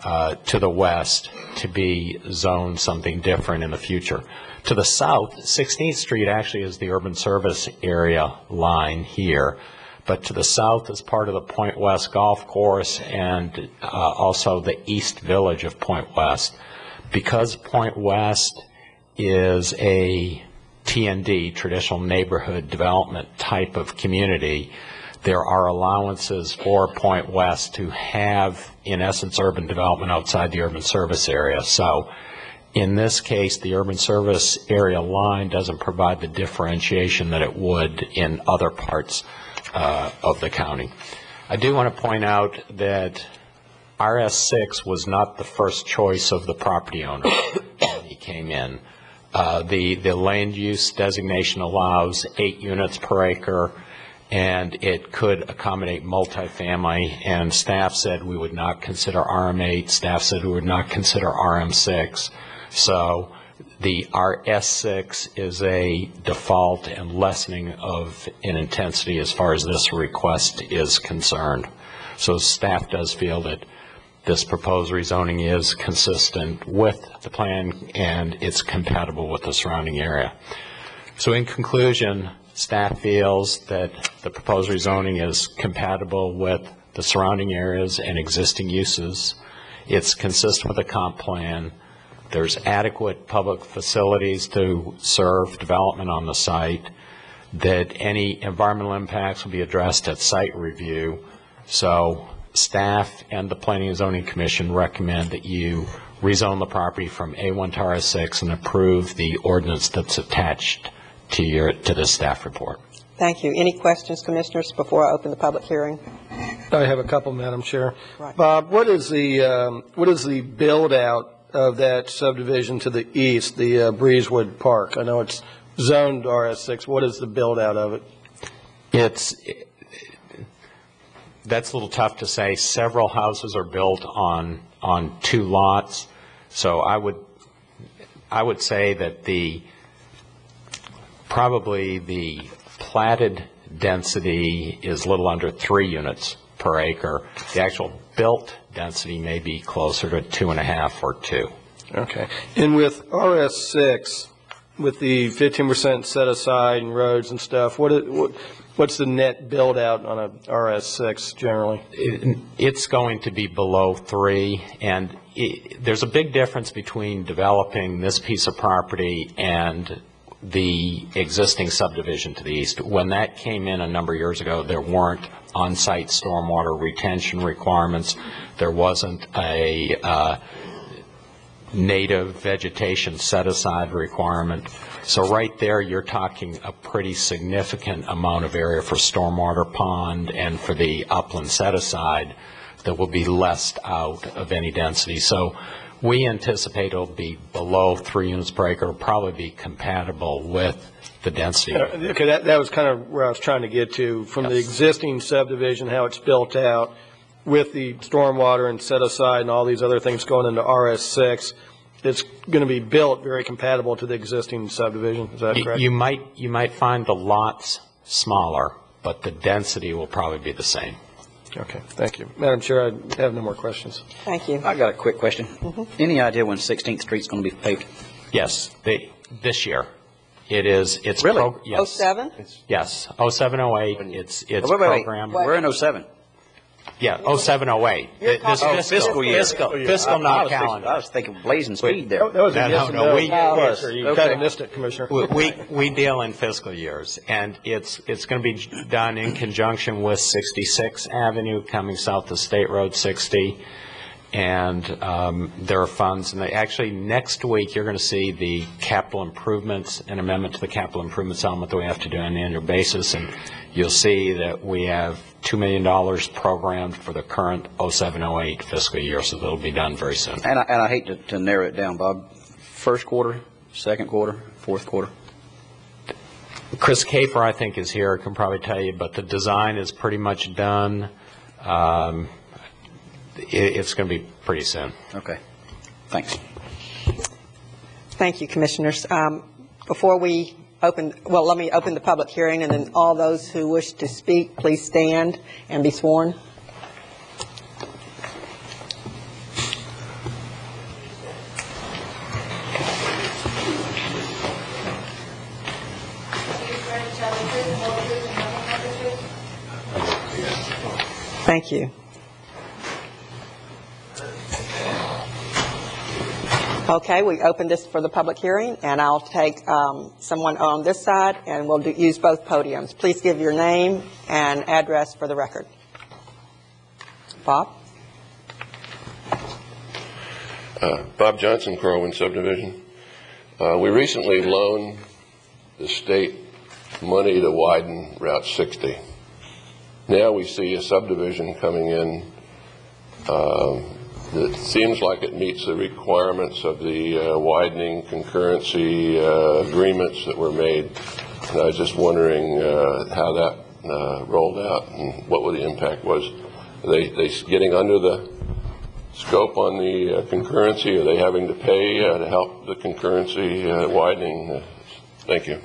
to the west to be zoned something different in the future. To the south, 16th Street actually is the urban service area line here, but to the south is part of the Point West Golf Course and also the East Village of Point West. Because Point West is a TND, traditional neighborhood development type of community, there are allowances for Point West to have, in essence, urban development outside the urban service area. So in this case, the urban service area line doesn't provide the differentiation that it would in other parts of the county. I do want to point out that RS6 was not the first choice of the property owner when he came in. The land use designation allows 8 units per acre, and it could accommodate multifamily, and staff said we would not consider RM8, staff said we would not consider RM6. So the RS6 is a default and lessening of in intensity as far as this request is concerned. So staff does feel that this proposed rezoning is consistent with the plan and it's compatible with the surrounding area. So in conclusion, staff feels that the proposed rezoning is compatible with the surrounding areas and existing uses. It's consistent with the comp plan. There's adequate public facilities to serve development on the site, that any environmental impacts will be addressed at site review. So staff and the Planning and Zoning Commission recommend that you rezone the property from A1 to RS6 and approve the ordinance that's attached to the staff report. Thank you. Any questions, Commissioners, before I open the public hearing? I have a couple, Madam Chair. Right. Bob, what is the build out of that subdivision to the east, the Breezewood Park? I know it's zoned RS6. What is the build out of it? That's a little tough to say. Several houses are built on 2 lots, so I would say that probably the platted density is a little under 3 units per acre. The actual built density may be closer to 2.5 or 2. Okay. And with RS6, with the 15% set aside and roads and stuff, what's the net build out on a RS6 generally? It's going to be below 3, and there's a big difference between developing this piece of property and the existing subdivision to the east. When that came in a number of years ago, there weren't on-site stormwater retention requirements. There wasn't a native vegetation set-aside requirement. So right there, you're talking a pretty significant amount of area for stormwater pond and for the upland set-aside that will be lessed out of any density. So we anticipate it'll be below 3 units per acre. It'll probably be compatible with the density. Okay, that was kind of where I was trying to get to. From the existing subdivision, how it's built out, with the stormwater and set aside and all these other things going into RS6, it's going to be built very compatible to the existing subdivision. Is that correct? You might find the lots smaller, but the density will probably be the same. Okay, thank you. Madam Chair, I have no more questions. Thank you. I got a quick question. Any idea when 16th Street's going to be paved? Yes, this year. It's really? Yes. 07? Yes, 0708. It's wait. programmed. We're in 07. Yeah, 0708. This fiscal year. Fiscal, not calendar. I was thinking blazing speed there. That was a yes and no. You kind of missed it, Commissioner. We deal in fiscal years, and it's going to be done in conjunction with 66 Avenue coming south to State Road 60, and there are funds. And actually, next week you're going to see the capital improvements, an amendment to the capital improvements element that we have to do on an annual basis, and you'll see that we have $2 million programmed for the current 0708 fiscal year, so that'll be done very soon. And I hate to narrow it down, Bob. First quarter, second quarter, fourth quarter? Chris Kafer, I think, is here, can probably tell you, but the design is pretty much done. It's going to be pretty soon. Okay. Thanks. Thank you, Commissioners. Before we let me open the public hearing, and then all those who wish to speak, please stand and be sworn. Thank you. Okay, we open this for the public hearing, and I'll take someone on this side, and we'll use both podiums. Please give your name and address for the record. Bob? Bob Johnson, Corwin Subdivision. We recently loaned the state money to widen Route 60. Now we see a subdivision coming in that seems like it meets the requirements of the widening concurrency agreements that were made. And I was just wondering how that rolled out, and what the impact was. Are they getting under the scope on the concurrency? Are they having to pay to help the concurrency widening? Thank you.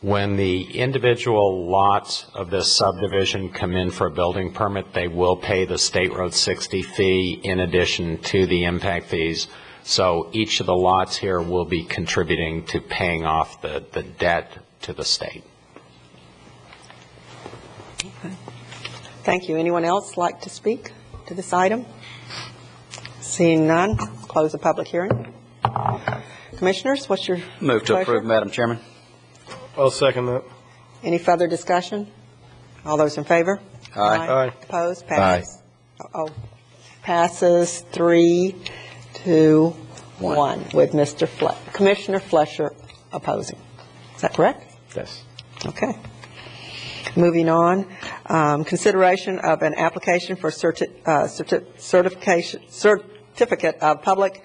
When the individual lots of this subdivision come in for a building permit, they will pay the State Road 60 fee in addition to the impact fees. So each of the lots here will be contributing to paying off the debt to the state. Okay. Thank you. Anyone else like to speak to this item? Seeing none, close the public hearing. Commissioners, what's your Move to pleasure? approve, Madam Chairman. I'll second that. Any further discussion? All those in favor? Aye. Aye. Opposed? Passes. Passes 3-1 with Commissioner Fletcher opposing. Is that correct? Yes. Okay. Moving on, consideration of an application for certificate of public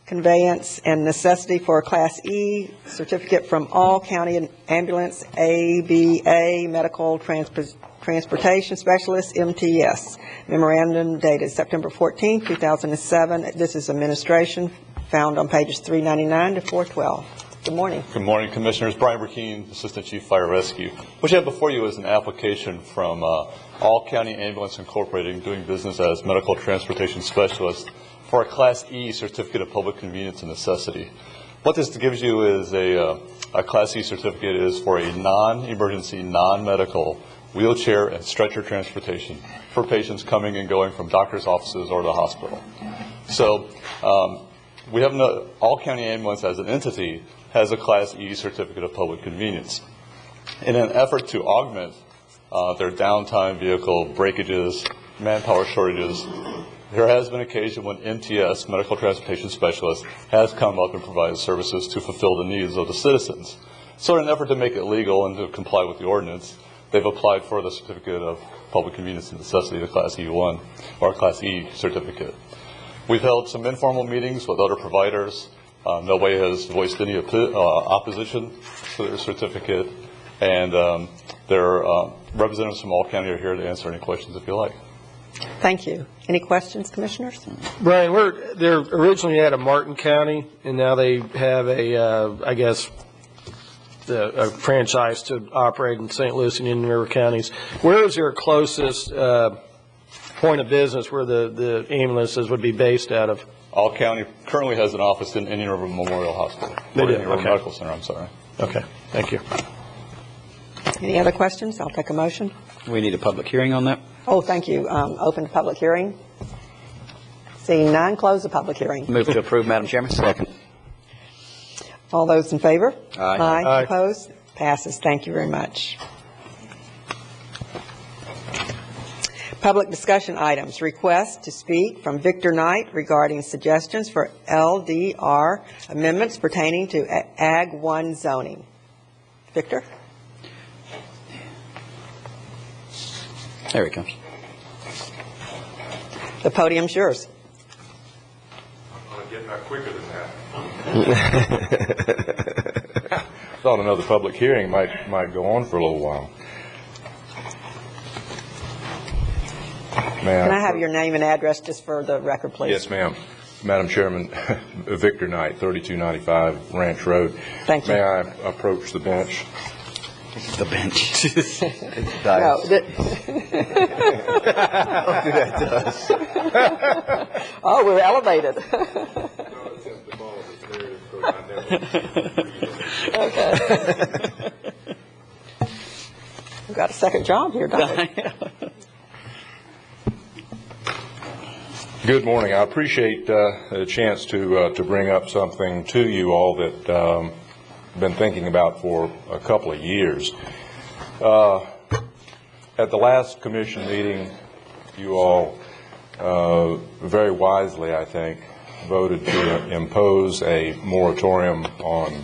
conveyance and necessity for a Class E certificate from All County Ambulance ABA Medical Transportation Specialist, MTS. Memorandum dated September 14, 2007. This is administration found on pages 399 to 412. Good morning. Good morning, Commissioners. Brian Burkeen, Assistant Chief Fire Rescue. What you have before you is an application from All County Ambulance Incorporated, doing business as Medical Transportation Specialist, for a Class E Certificate of Public Convenience and Necessity. What this gives you is a Class E certificate is for a non-emergency, non-medical wheelchair and stretcher transportation for patients coming and going from doctor's offices or the hospital. So we have All County Ambulance as an entity has a Class E Certificate of Public Convenience. In an effort to augment their downtime vehicle breakages, manpower shortages, there has been occasion when MTS, Medical Transportation Specialist, has come up and provided services to fulfill the needs of the citizens. So in an effort to make it legal and to comply with the ordinance, they've applied for the Certificate of Public Convenience and Necessity, the Class E1, or Class E certificate. We've held some informal meetings with other providers. Nobody has voiced any opposition to their certificate, and their representatives from All County are here to answer any questions if you like. Thank you. Any questions, Commissioners? Brian, they're originally out of Martin County, and now they have a franchise to operate in St. Louis and Indian River counties. Where is their closest point of business where the ambulances would be based out of? All County currently has an office in Indian River Memorial Hospital. Indian River Medical Center, I'm sorry. Okay, thank you. Any other questions? I'll take a motion. We need a public hearing on that. Oh, thank you. Open the public hearing. Seeing none, close the public hearing. Move to approve, Madam Chairman. Second. All those in favor? Aye. Aye. Opposed? Passes. Thank you very much. Public discussion items. Request to speak from Victor Knight regarding suggestions for LDR amendments pertaining to Ag 1 zoning. Victor? There he comes. The podium's yours. I'm going to get back quicker than that. Thought another public hearing might go on for a little while. Can I have your name and address just for the record, please? Yes, ma'am. Madam Chairman, Victor Knight, 3295 Ranch Road. Thank you. May I approach the bench? The bench. No, Don't do that to us. Oh, we're elevated. Okay. We've got a second job here, don't we? Good morning. I appreciate the chance to bring up something to you all that I've been thinking about for a couple of years. At the last commission meeting, you all very wisely, I think, voted to impose a moratorium on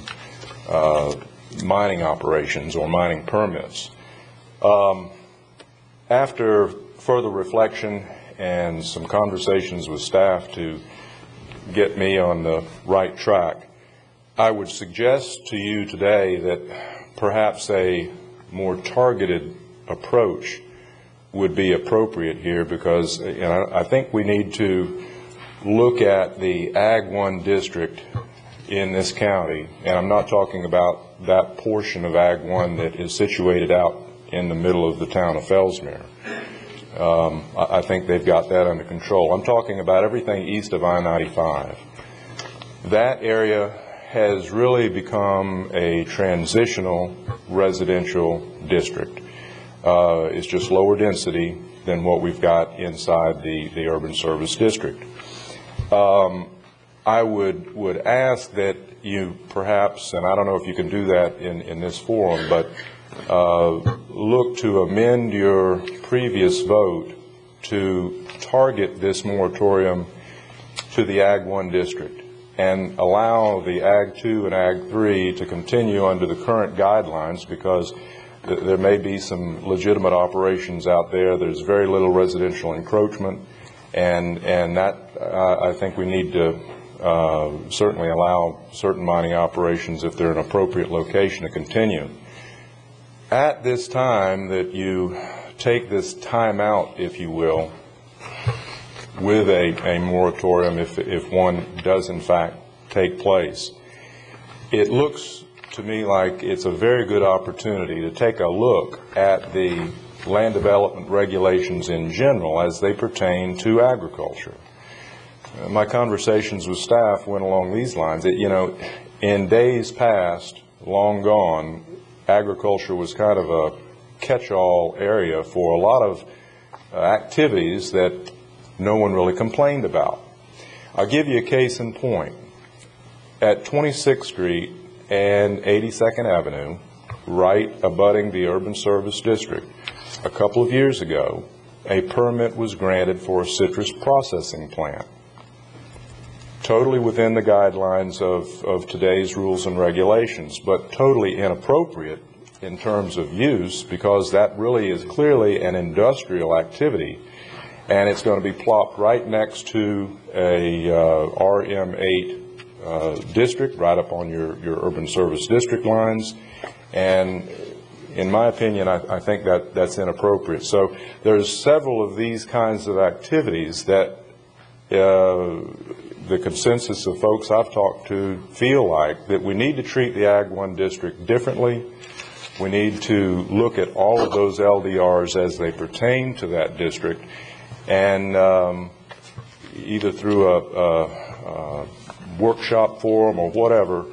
mining operations or mining permits. After further reflection and some conversations with staff to get me on the right track, I would suggest to you today that perhaps a more targeted approach would be appropriate here, because I think we need to look at the Ag 1 district in this county, and I'm not talking about that portion of Ag 1 that is situated out in the middle of the town of Fellsmere. I think they've got that under control. I'm talking about everything east of I-95. That area has really become a transitional residential district. It's just lower density than what we've got inside the urban service district. I would ask that you perhaps, and I don't know if you can do that in this forum, but look to amend your previous vote to target this moratorium to the Ag 1 district and allow the Ag 2 and Ag 3 to continue under the current guidelines, because there may be some legitimate operations out there. There's very little residential encroachment, and that I think we need to certainly allow certain mining operations, if they're in an appropriate location, to continue. At this time that you take this time out, if you will, with a moratorium, if one does in fact take place, it looks to me like it's a very good opportunity to take a look at the land development regulations in general as they pertain to agriculture. My conversations with staff went along these lines. In days past, long gone, agriculture was kind of a catch-all area for a lot of activities that no one really complained about. I'll give you a case in point. At 26th Street and 82nd Avenue, right abutting the urban service district, a couple of years ago, a permit was granted for a citrus processing plant. Totally within the guidelines of today's rules and regulations, but totally inappropriate in terms of use, because that really is clearly an industrial activity, and it's going to be plopped right next to a RM8 district, right up on your urban service district lines. And in my opinion, I think that's inappropriate. So there's several of these kinds of activities that the consensus of folks I've talked to feel like that we need to treat the Ag 1 district differently. We need to look at all of those LDRs as they pertain to that district, and either through a workshop forum or whatever,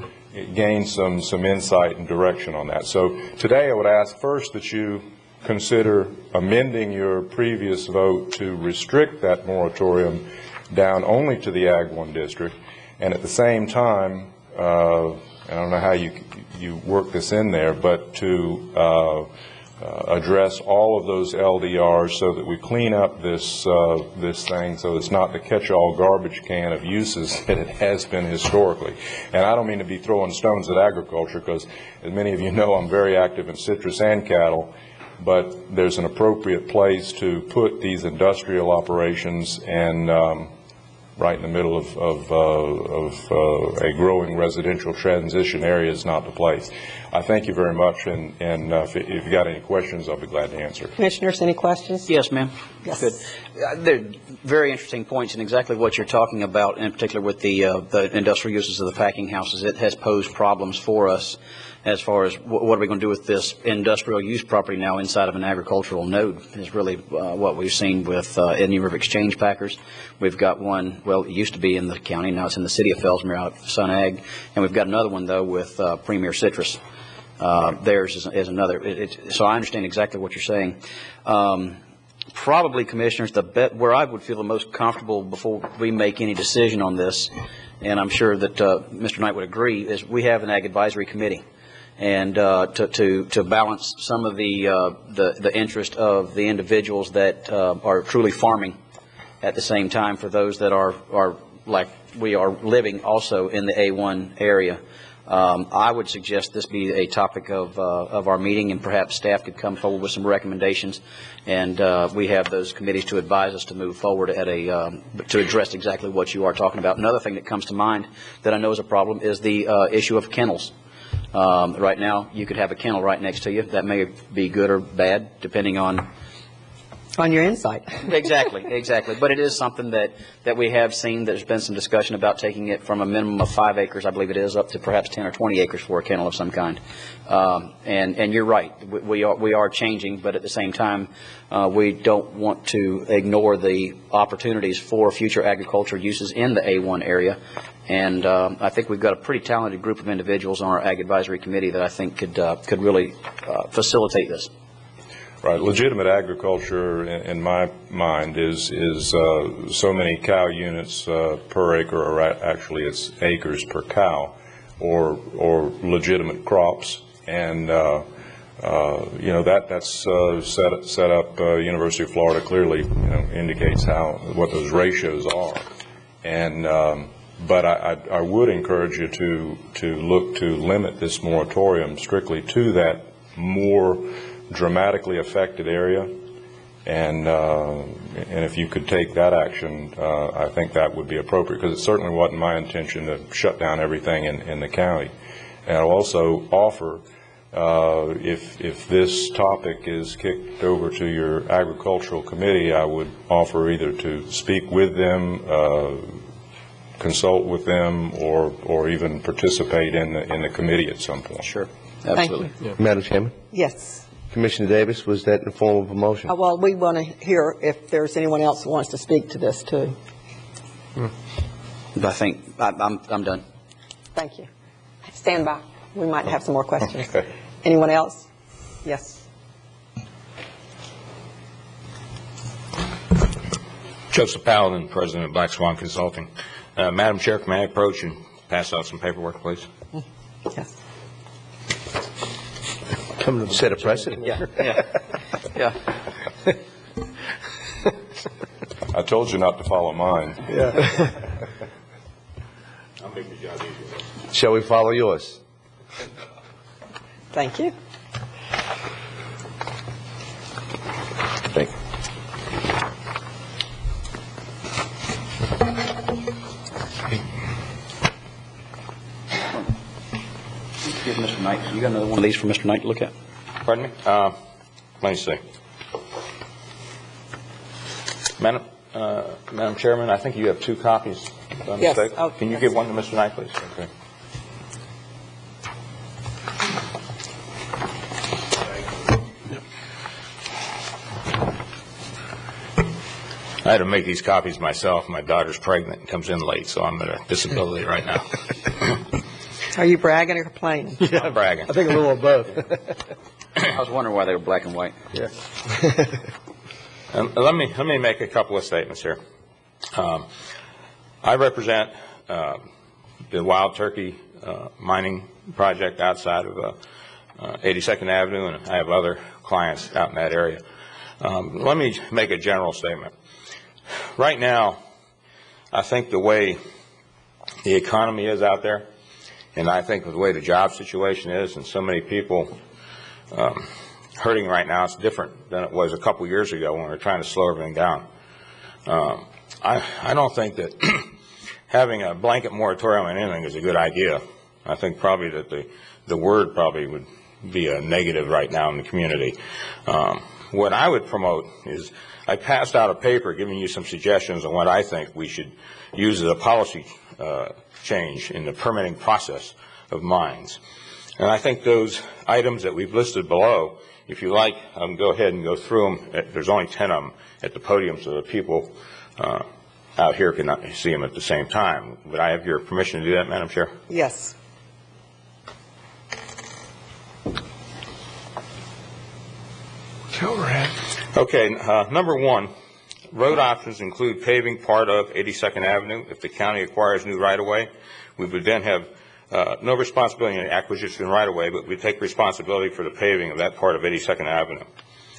gain some insight and direction on that. So today I would ask first that you consider amending your previous vote to restrict that moratorium down only to the Ag 1 district, and at the same time, I don't know how you work this in there, but to address all of those LDRs so that we clean up this thing, so it's not the catch-all garbage can of uses that it has been historically. And I don't mean to be throwing stones at agriculture, because as many of you know, I'm very active in citrus and cattle, but there's an appropriate place to put these industrial operations, and right in the middle of a growing residential transition area is not the place. I thank you very much, and if you've got any questions, I'll be glad to answer. Commissioners, any questions? Yes, ma'am. Yes. Good. They're very interesting points, and exactly what you're talking about, in particular with the industrial uses of the packing houses. It has posed problems for us as far as what are we going to do with this industrial use property now inside of an agricultural node is really what we've seen with Indian River Exchange Packers. We've got one, well, it used to be in the county, now it's in the city of Fellsmere out of Sun Ag, and we've got another one, though, with Premier Citrus. Theirs is another. So I understand exactly what you're saying. Probably, Commissioners, where I would feel the most comfortable before we make any decision on this, and I'm sure that Mr. Knight would agree, is we have an Ag Advisory Committee. And to balance some of the interest of the individuals that are truly farming at the same time for those that are like we are living also in the A1 area. I would suggest this be a topic of our meeting, and perhaps staff could come forward with some recommendations, and we have those committees to advise us to move forward at to address exactly what you are talking about. Another thing that comes to mind that I know is a problem is the issue of kennels. Right now, you could have a kennel right next to you. That may be good or bad, depending on your insight. Exactly. But it is something that we have seen. There's been some discussion about taking it from a minimum of 5 acres, I believe it is, up to perhaps 10 or 20 acres for a kennel of some kind. And you're right. We are changing, but at the same time, we don't want to ignore the opportunities for future agriculture uses in the A1 area. And I think we've got a pretty talented group of individuals on our Ag Advisory Committee that I think could really facilitate this. Right. Legitimate agriculture, in my mind, is so many cow units per acre, or actually it's acres per cow, or legitimate crops, and that's set up. University of Florida clearly indicates what those ratios are, and but I would encourage you to look to limit this moratorium strictly to that more dramatically affected area, and if you could take that action, I think that would be appropriate, because it certainly wasn't my intention to shut down everything in the county. And I'll also offer, if this topic is kicked over to your agricultural committee, I would offer either to speak with them, consult with them, or even participate in the committee at some point. Sure, absolutely. Thank you. Madam Chairman? Yes. Commissioner Davis, was that in the form of a motion? Well, we want to hear if there's anyone else who wants to speak to this, too. I think I'm done. Thank you. Stand by. We might have some more questions. Okay. Anyone else? Yes. Joseph Paladin, President of Black Swan Consulting. Madam Chair, may I approach and pass out some paperwork, please? Yes. Come to set a precedent. Yeah. I told you not to follow mine. Yeah. I'll make the job easier. Shall we follow yours? Thank you. Thank you. Give Mr. Knight. You got another one of these for Mr. Knight to look at? Pardon me? Let me see. Madam Chairman, I think you have 2 copies. If I'm Yes. mistaken. Oh, Can you yes. give one to Mr. Knight, please? Okay. I had to make these copies myself. My daughter's pregnant and comes in late, so I'm at a disability right now. Are you bragging or complaining? I'm bragging. I think a little of both. I was wondering why they were black and white. Yeah. Let me make a couple of statements here. I represent the Wild Turkey mining project outside of 82nd Avenue, and I have other clients out in that area. Let me make a general statement. Right now, I think the way the economy is out there, and I think the way the job situation is, and so many people hurting right now, it's different than it was a couple years ago when we were trying to slow everything down. I don't think that having a blanket moratorium on anything is a good idea. I think probably that the word probably would be a negative right now in the community. What I would promote is, I passed out a paper giving you some suggestions on what I think we should use as a policy change in the permitting process of mines. And I think those items that we've listed below, if you like, I can go ahead and go through them. There's only 10 of them at the podium, so the people out here cannot see them at the same time. Would I have your permission to do that, Madam Chair? Yes. Go ahead. Okay, number 1, road options include paving part of 82nd Avenue. If the county acquires new right-of-way, we would then have no responsibility in the acquisition right-of-way, but we take responsibility for the paving of that part of 82nd Avenue,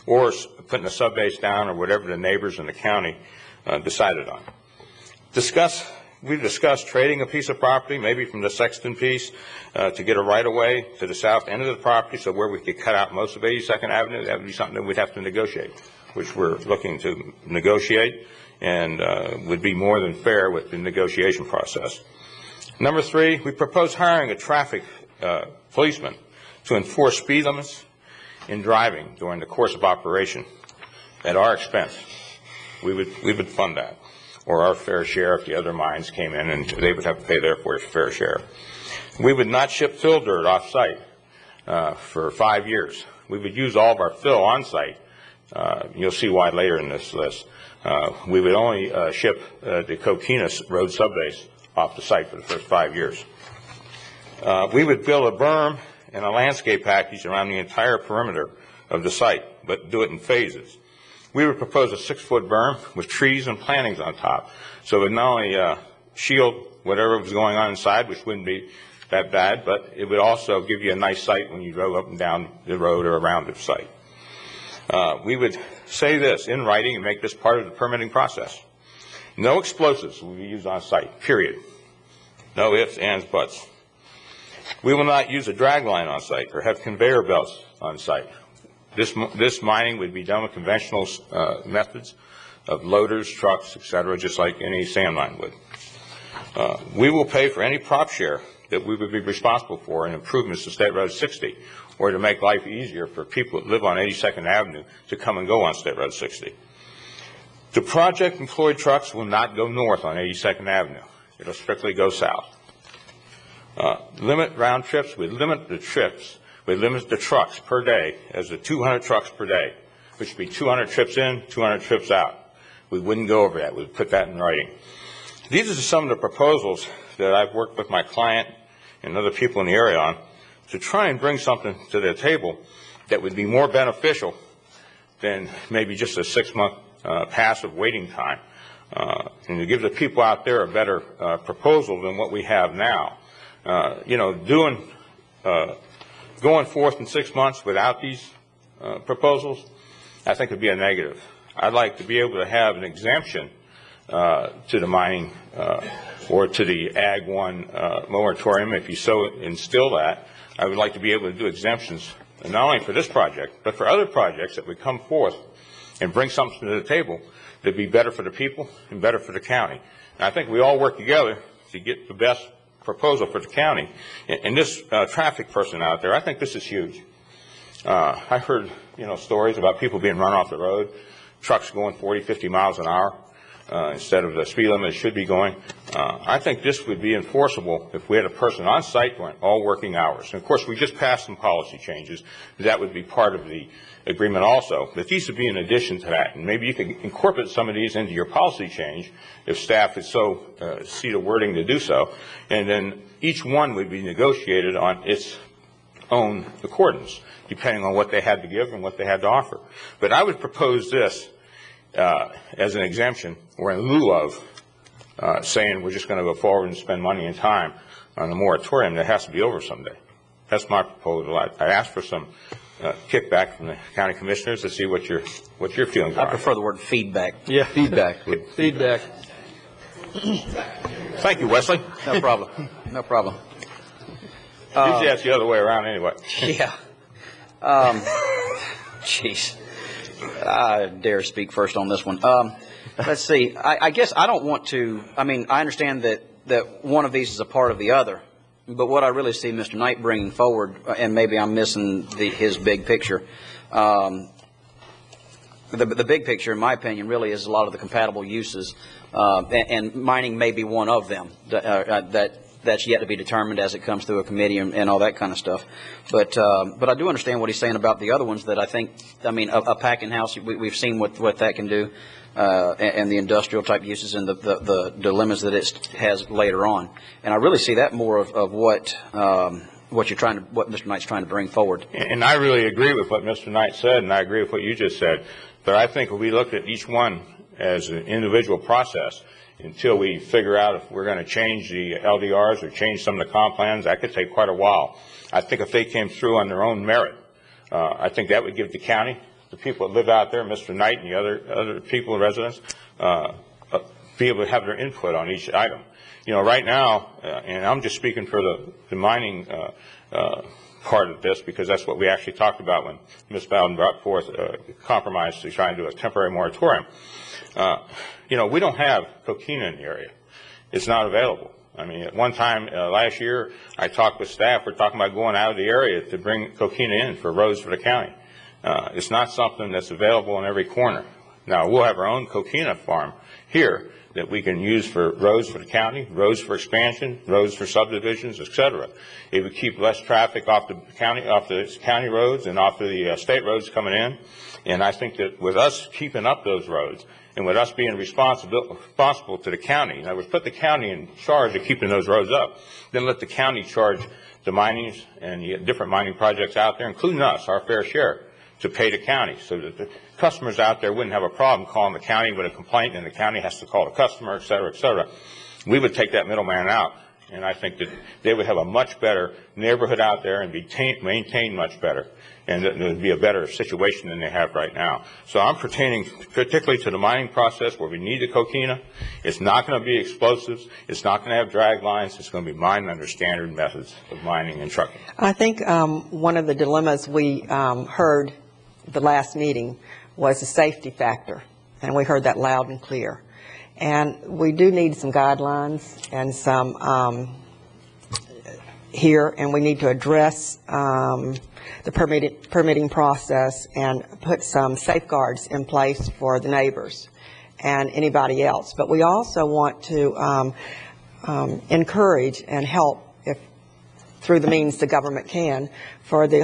or putting a subbase down, or whatever the neighbors in the county decided on. Discuss We've discussed trading a piece of property, maybe from the Sexton piece, to get a right-of-way to the south end of the property, so where we could cut out most of 82nd Avenue. That would be something that we'd have to negotiate, which we're looking to negotiate, and would be more than fair with the negotiation process. Number 3, we propose hiring a traffic policeman to enforce speed limits in driving during the course of operation at our expense. We would fund that, or our fair share if the other mines came in, and they would have to pay their fair share. We would not ship fill dirt off-site for 5 years. We would use all of our fill on-site. You'll see why later in this list. We would only ship the Coquina Road subbase off the site for the first 5 years. We would build a berm and a landscape package around the entire perimeter of the site, but do it in phases. We would propose a 6-foot berm with trees and plantings on top, so it would not only shield whatever was going on inside, which wouldn't be that bad, but it would also give you a nice sight when you drove up and down the road or around the site. We would say this in writing and make this part of the permitting process. No explosives will be used on site, period. No ifs, ands, buts. We will not use a drag line on site or have conveyor belts on site. This mining would be done with conventional methods of loaders, trucks, etc., just like any sand mine would. We will pay for any prop share that we would be responsible for in improvements to State Road 60, or to make life easier for people that live on 82nd Avenue to come and go on State Road 60. The project employed trucks will not go north on 82nd Avenue. It'll strictly go south. Limit round trips. We limit the trips. We limit the trucks per day as to 200 trucks per day, which would be 200 trips in, 200 trips out. We wouldn't go over that. We'd put that in writing. These are some of the proposals that I've worked with my client and other people in the area on to try and bring something to the table that would be more beneficial than maybe just a 6-month passive waiting time, and to give the people out there a better proposal than what we have now. Going forth in 6 months without these proposals, I think would be a negative. I'd like to be able to have an exemption to the mining or to the Ag 1 moratorium, if you so instill that. I would like to be able to do exemptions, not only for this project, but for other projects that would come forth and bring something to the table that would be better for the people and better for the county. And I think we all work together to get the best proposal for the county. And this traffic person out there, I think this is huge. I heard, stories about people being run off the road, trucks going 40, 50 miles an hour instead of the speed limit it should be going. I think this would be enforceable if we had a person on site during all working hours. And of course, we just passed some policy changes. That would be part of the agreement also. But these would be in addition to that. And maybe you could incorporate some of these into your policy change if staff is so see the wording to do so. And then each one would be negotiated on its own accordance, depending on what they had to give and what they had to offer. But I would propose this as an exemption, or in lieu of saying we're just going to go forward and spend money and time on a moratorium that has to be over someday. That's my proposal. I asked for some kickback from the county commissioners to see what your feelings are. I prefer the word feedback. Yeah, feedback. Feedback. Thank you, Wesley. No problem. No problem. Usually that's the other way around anyway. Yeah. Jeez. I dare speak first on this one. Let's see. I guess I don't want to. I mean, I understand that one of these is a part of the other. But what I really see Mr. Knight bringing forward, and maybe I'm missing his big picture, the big picture, in my opinion, really is a lot of the compatible uses, and mining may be one of them that's yet to be determined as it comes through a committee and all that kind of stuff. But I do understand what he's saying about the other ones that I think, a packing house, we've seen what that can do, and the industrial type uses and the dilemmas that it has later on. And I really see that more of what Mr. Knight's trying to bring forward. And I really agree with what Mr. Knight said, and I agree with what you just said. But I think if we looked at each one as an individual process, until we figure out if we're going to change the LDRs or change some of the comp plans, that could take quite a while. I think if they came through on their own merit, I think that would give the county, the people that live out there, Mr. Knight and the other people, residents, be able to have their input on each item. right now, and I'm just speaking for the mining part of this, because that's what we actually talked about when Ms. Bowden brought forth a compromise to try and do a temporary moratorium. We don't have coquina in the area. It's not available. I mean, at one time last year, I talked with staff. We're talking about going out of the area to bring coquina in for roads for the county. It's not something that's available in every corner. Now, we'll have our own coquina farm here that we can use for roads for the county, roads for expansion, roads for subdivisions, etc. It would keep less traffic off the county roads and off the state roads coming in. And I think that with us keeping up those roads and with us being responsible to the county, in other words, put the county in charge of keeping those roads up, then let the county charge the minings and the different mining projects out there, including us, our fair share, to pay the county, so that the customers out there wouldn't have a problem calling the county with a complaint and the county has to call the customer, et cetera, et cetera. We would take that middleman out, and I think that they would have a much better neighborhood out there and be maintained much better, and it would be a better situation than they have right now. So I'm pertaining particularly to the mining process where we need the coquina. It's not going to be explosives. It's not going to have drag lines. It's going to be mined under standard methods of mining and trucking. I think one of the dilemmas we heard the last meeting was the safety factor, and we heard that loud and clear. And we do need some guidelines and some here, and we need to address the permitting process and put some safeguards in place for the neighbors and anybody else. But we also want to encourage and help, if through the means the government can, for the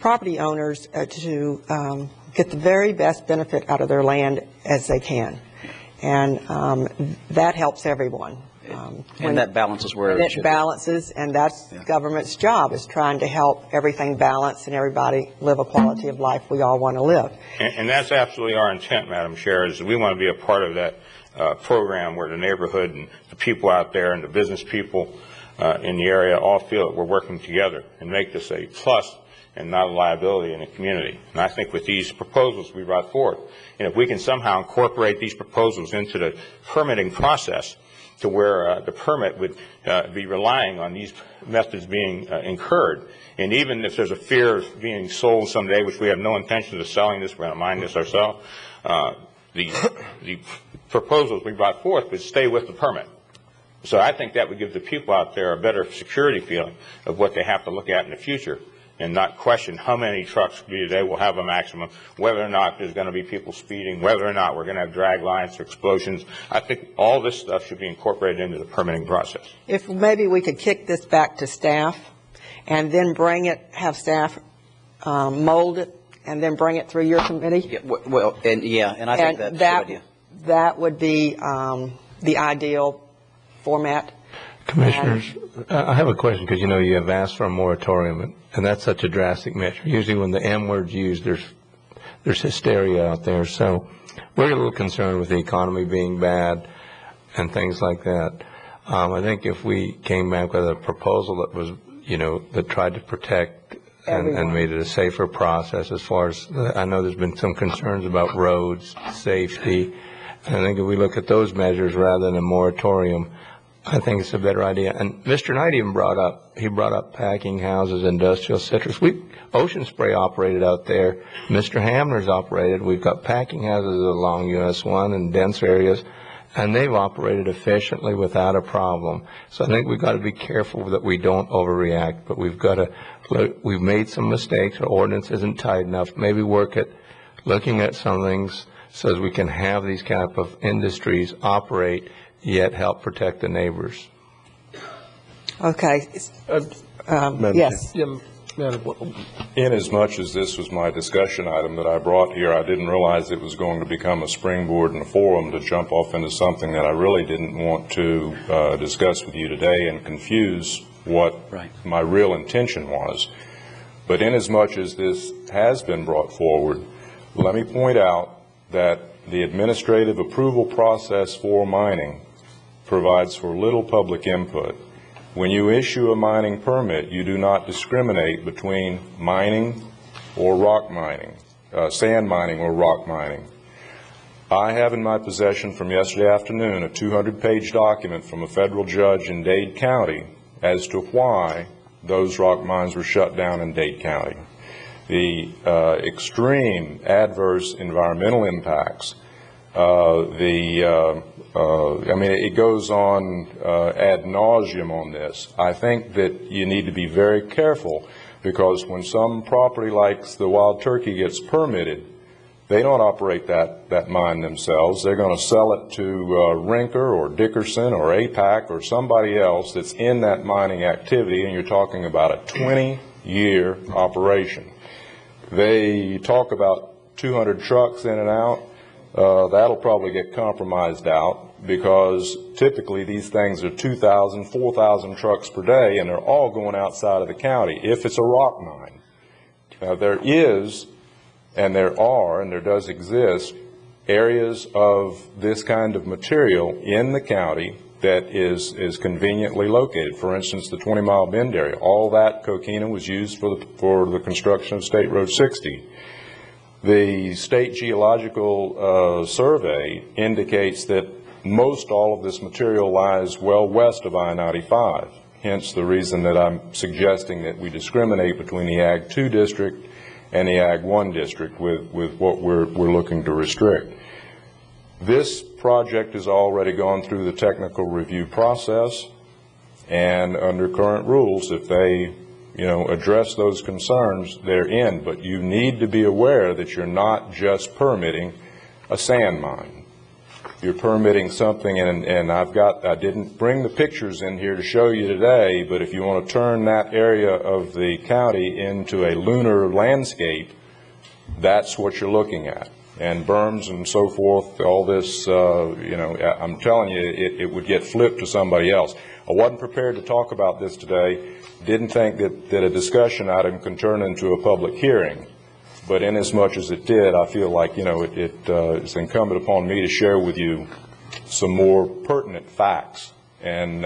property owners to get the very best benefit out of their land as they can. And that helps everyone. And that balances where it should be. Balances, and that's government's job, is trying to help everything balance and everybody live a quality of life we all want to live. And that's absolutely our intent, Madam Chair, is we want to be a part of that program where the neighborhood and the people out there and the business people in the area all feel that we're working together and make this a plus and not a liability in the community. And I think with these proposals we brought forth, and if we can somehow incorporate these proposals into the permitting process to where the permit would be relying on these methods being incurred, and even if there's a fear of being sold someday, which we have no intention of selling this, we're going to mine this ourselves, the proposals we brought forth would stay with the permit. So I think that would give the people out there a better security feeling of what they have to look at in the future, and not question how many trucks they will have a maximum, whether or not there's going to be people speeding, whether or not we're going to have drag lines or explosions. I think all this stuff should be incorporated into the permitting process. If maybe we could kick this back to staff and then bring it, have staff mold it, and then bring it through your committee? Yeah, and I think that's a good idea. That would be the ideal format. Commissioners, I have a question, because you have asked for a moratorium, and that's such a drastic measure. Usually when the M word's used, there's hysteria out there. So we're a little concerned with the economy being bad and things like that. I think if we came back with a proposal that was, that tried to protect and made it a safer process, as far as, I know there's been some concerns about roads, safety, and I think if we look at those measures rather than a moratorium, I think it's a better idea. And Mr. Knight even brought up packing houses, industrial citrus. Ocean Spray operated out there. Mr. Hamner's operated. We've got packing houses along US 1 and dense areas, and they've operated efficiently without a problem. So I think we've got to be careful that we don't overreact, but we've made some mistakes. Our ordinance isn't tight enough. Maybe work at looking at some things so that we can have these kind of industries operate, yet help protect the neighbors. Okay. Yes. In as much as this was my discussion item that I brought here, I didn't realize it was going to become a springboard and a forum to jump off into something that I really didn't want to discuss with you today and confuse what my real intention was. But in as much as this has been brought forward, let me point out that the administrative approval process for mining provides for little public input. When you issue a mining permit, you do not discriminate between mining or rock mining, sand mining or rock mining. I have in my possession from yesterday afternoon a 200-page document from a federal judge in Dade County as to why those rock mines were shut down in Dade County. The extreme adverse environmental impacts, it goes on ad nauseum on this. I think that you need to be very careful, because when some property like the Wild Turkey gets permitted, they don't operate that mine themselves. They're going to sell it to Rinker or Dickerson or APAC or somebody else that's in that mining activity, and you're talking about a 20-year operation. They talk about 200 trucks in and out. That'll probably get compromised out, because typically these things are 2,000, 4,000 trucks per day, and they're all going outside of the county if it's a rock mine. There is, and there are, and there does exist, areas of this kind of material in the county that is conveniently located. For instance, the 20-mile bend area. All that coquina was used for the construction of State Road 60. The State Geological Survey indicates that most all of this material lies well west of I-95, hence the reason that I'm suggesting that we discriminate between the Ag 2 district and the Ag 1 district with what we're looking to restrict. This project has already gone through the technical review process, and under current rules, if they address those concerns, they're in. But you need to be aware that you're not just permitting a sand mine. You're permitting something, and I didn't bring the pictures in here to show you today, but if you want to turn that area of the county into a lunar landscape, that's what you're looking at. And berms and so forth, all this, I'm telling you, it would get flipped to somebody else. I wasn't prepared to talk about this today. Didn't think that a discussion item can turn into a public hearing. But in as much as it did, I feel like, it's incumbent upon me to share with you some more pertinent facts and,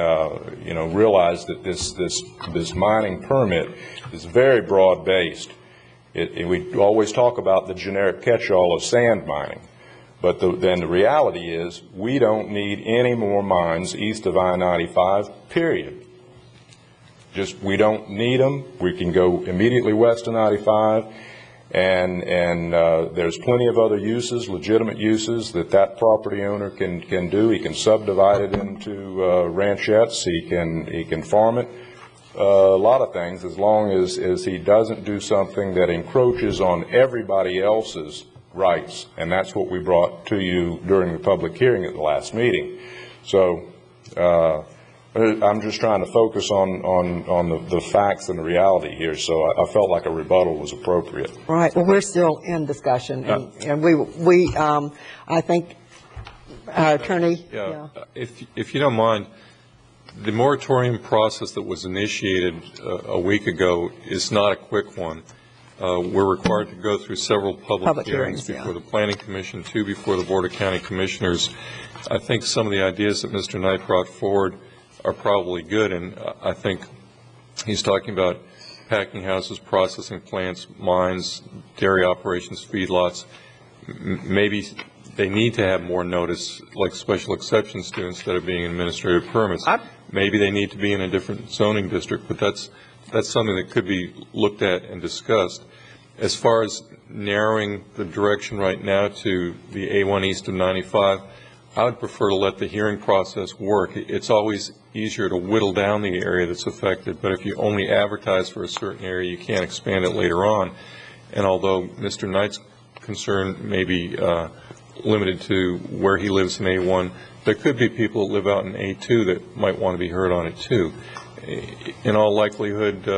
realize that this mining permit is very broad-based. We always talk about the generic catch-all of sand mining. But then the reality is we don't need any more mines east of I-95, period. We don't need them. We can go immediately west of 95. And there's plenty of other uses, legitimate uses, that property owner can do. He can subdivide it into ranchettes. He can farm it. A lot of things, as long as he doesn't do something that encroaches on everybody else's rights. And that's what we brought to you during the public hearing at the last meeting. So I'm just trying to focus on the facts and the reality here, so I felt like a rebuttal was appropriate. Right. Well, we're still in discussion, and we I think, Attorney. Yeah. If you don't mind, the moratorium process that was initiated a week ago is not a quick one. We're required to go through several public hearings before the Planning Commission, 2 before the Board of County Commissioners. I think some of the ideas that Mr. Knight brought forward are probably good, and I think he's talking about packing houses, processing plants, mines, dairy operations, feedlots. Maybe they need to have more notice, like special exceptions do, instead of being administrative permits. Maybe they need to be in a different zoning district, but that's something that could be looked at and discussed. As far as narrowing the direction right now to the A1 east of 95, I would prefer to let the hearing process work. It's always easier to whittle down the area that's affected, but if you only advertise for a certain area, you can't expand it later on. And although Mr. Knight's concern may be limited to where he lives in A1, there could be people that live out in A2 that might want to be heard on it too. In all likelihood,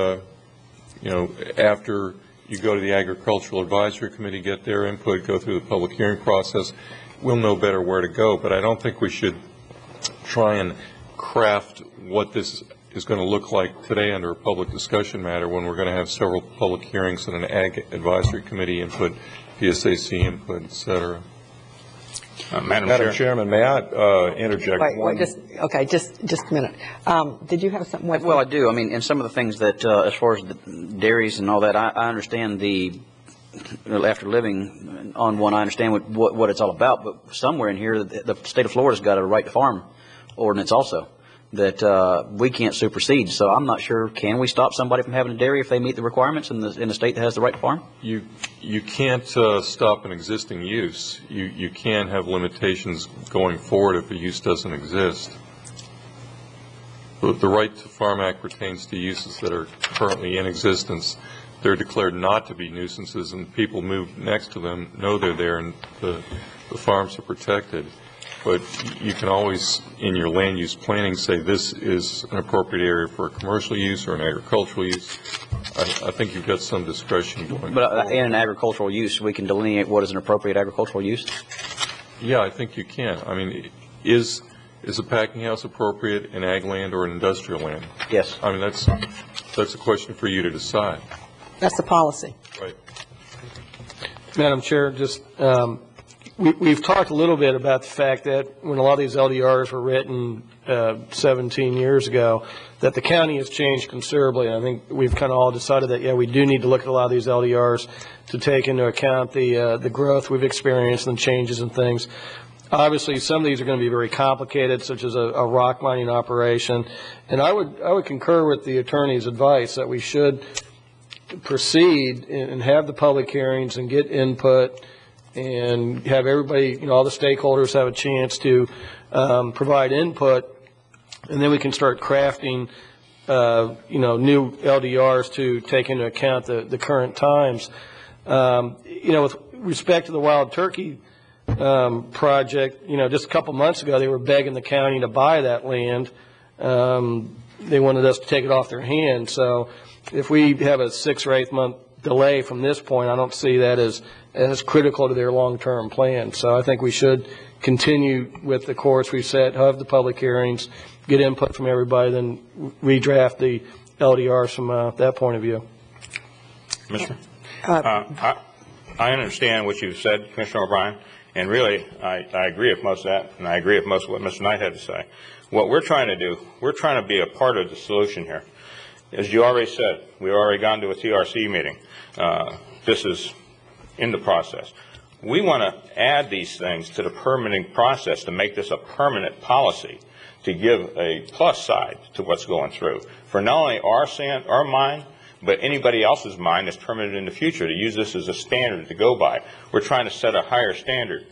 after you go to the Agricultural Advisory Committee, get their input, go through the public hearing process, we'll know better where to go. But I don't think we should try and craft what this is going to look like today under a public discussion matter when we're going to have several public hearings and an Ag Advisory Committee input, PSAC input, et cetera. Madam Chairman, may I interject? Just a minute. Did you have something? Well, I do. I mean, and some of the things that, as far as the dairies and all that, I understand the after living on one, I understand what it's all about, but somewhere in here, the state of Florida's got a right to farm ordinance also that we can't supersede. So I'm not sure, can we stop somebody from having a dairy if they meet the requirements in the state that has the right to farm? You can't stop an existing use. You can have limitations going forward if a use doesn't exist. The Right to Farm Act pertains to uses that are currently in existence. They're declared not to be nuisances, and people move next to them know they're there, and the farms are protected. But you can always, in your land use planning, say this is an appropriate area for a commercial use or an agricultural use. I think you've got some discretion going. But in an agricultural use, we can delineate what is an appropriate agricultural use? Yeah, I think you can. I mean, is a packing house appropriate in ag land or in industrial land? Yes. I mean, that's a question for you to decide. That's the policy. Right. Madam Chair, just we've talked a little bit about the fact that when a lot of these LDRs were written 17 years ago, that the county has changed considerably. And I think we've kind of all decided that, yeah, we do need to look at a lot of these LDRs to take into account the growth we've experienced and changes and things. Obviously, some of these are going to be very complicated, such as a rock mining operation. And I would concur with the attorney's advice that we should proceed and have the public hearings and get input and have everybody, all the stakeholders have a chance to provide input, and then we can start crafting, new LDRs to take into account the current times. With respect to the wild turkey project, just a couple months ago, they were begging the county to buy that land. They wanted us to take it off their hands. So if we have a 6 or 8 month delay from this point, I don't see that as critical to their long-term plan. So I think we should continue with the course we've set, have the public hearings, get input from everybody, then redraft the LDRs from that point of view. Commissioner? I understand what you've said, Commissioner O'Brien, and really I agree with most of that, and I agree with most of what Mr. Knight had to say. What we're trying to do, we're trying to be a part of the solution here. As you already said, we've already gone to a TRC meeting. This is in the process. We want to add these things to the permitting process to make this a permanent policy, to give a plus side to what's going through for not only our mine, but anybody else's mine that's permitted in the future, to use this as a standard to go by. We're trying to set a higher standard.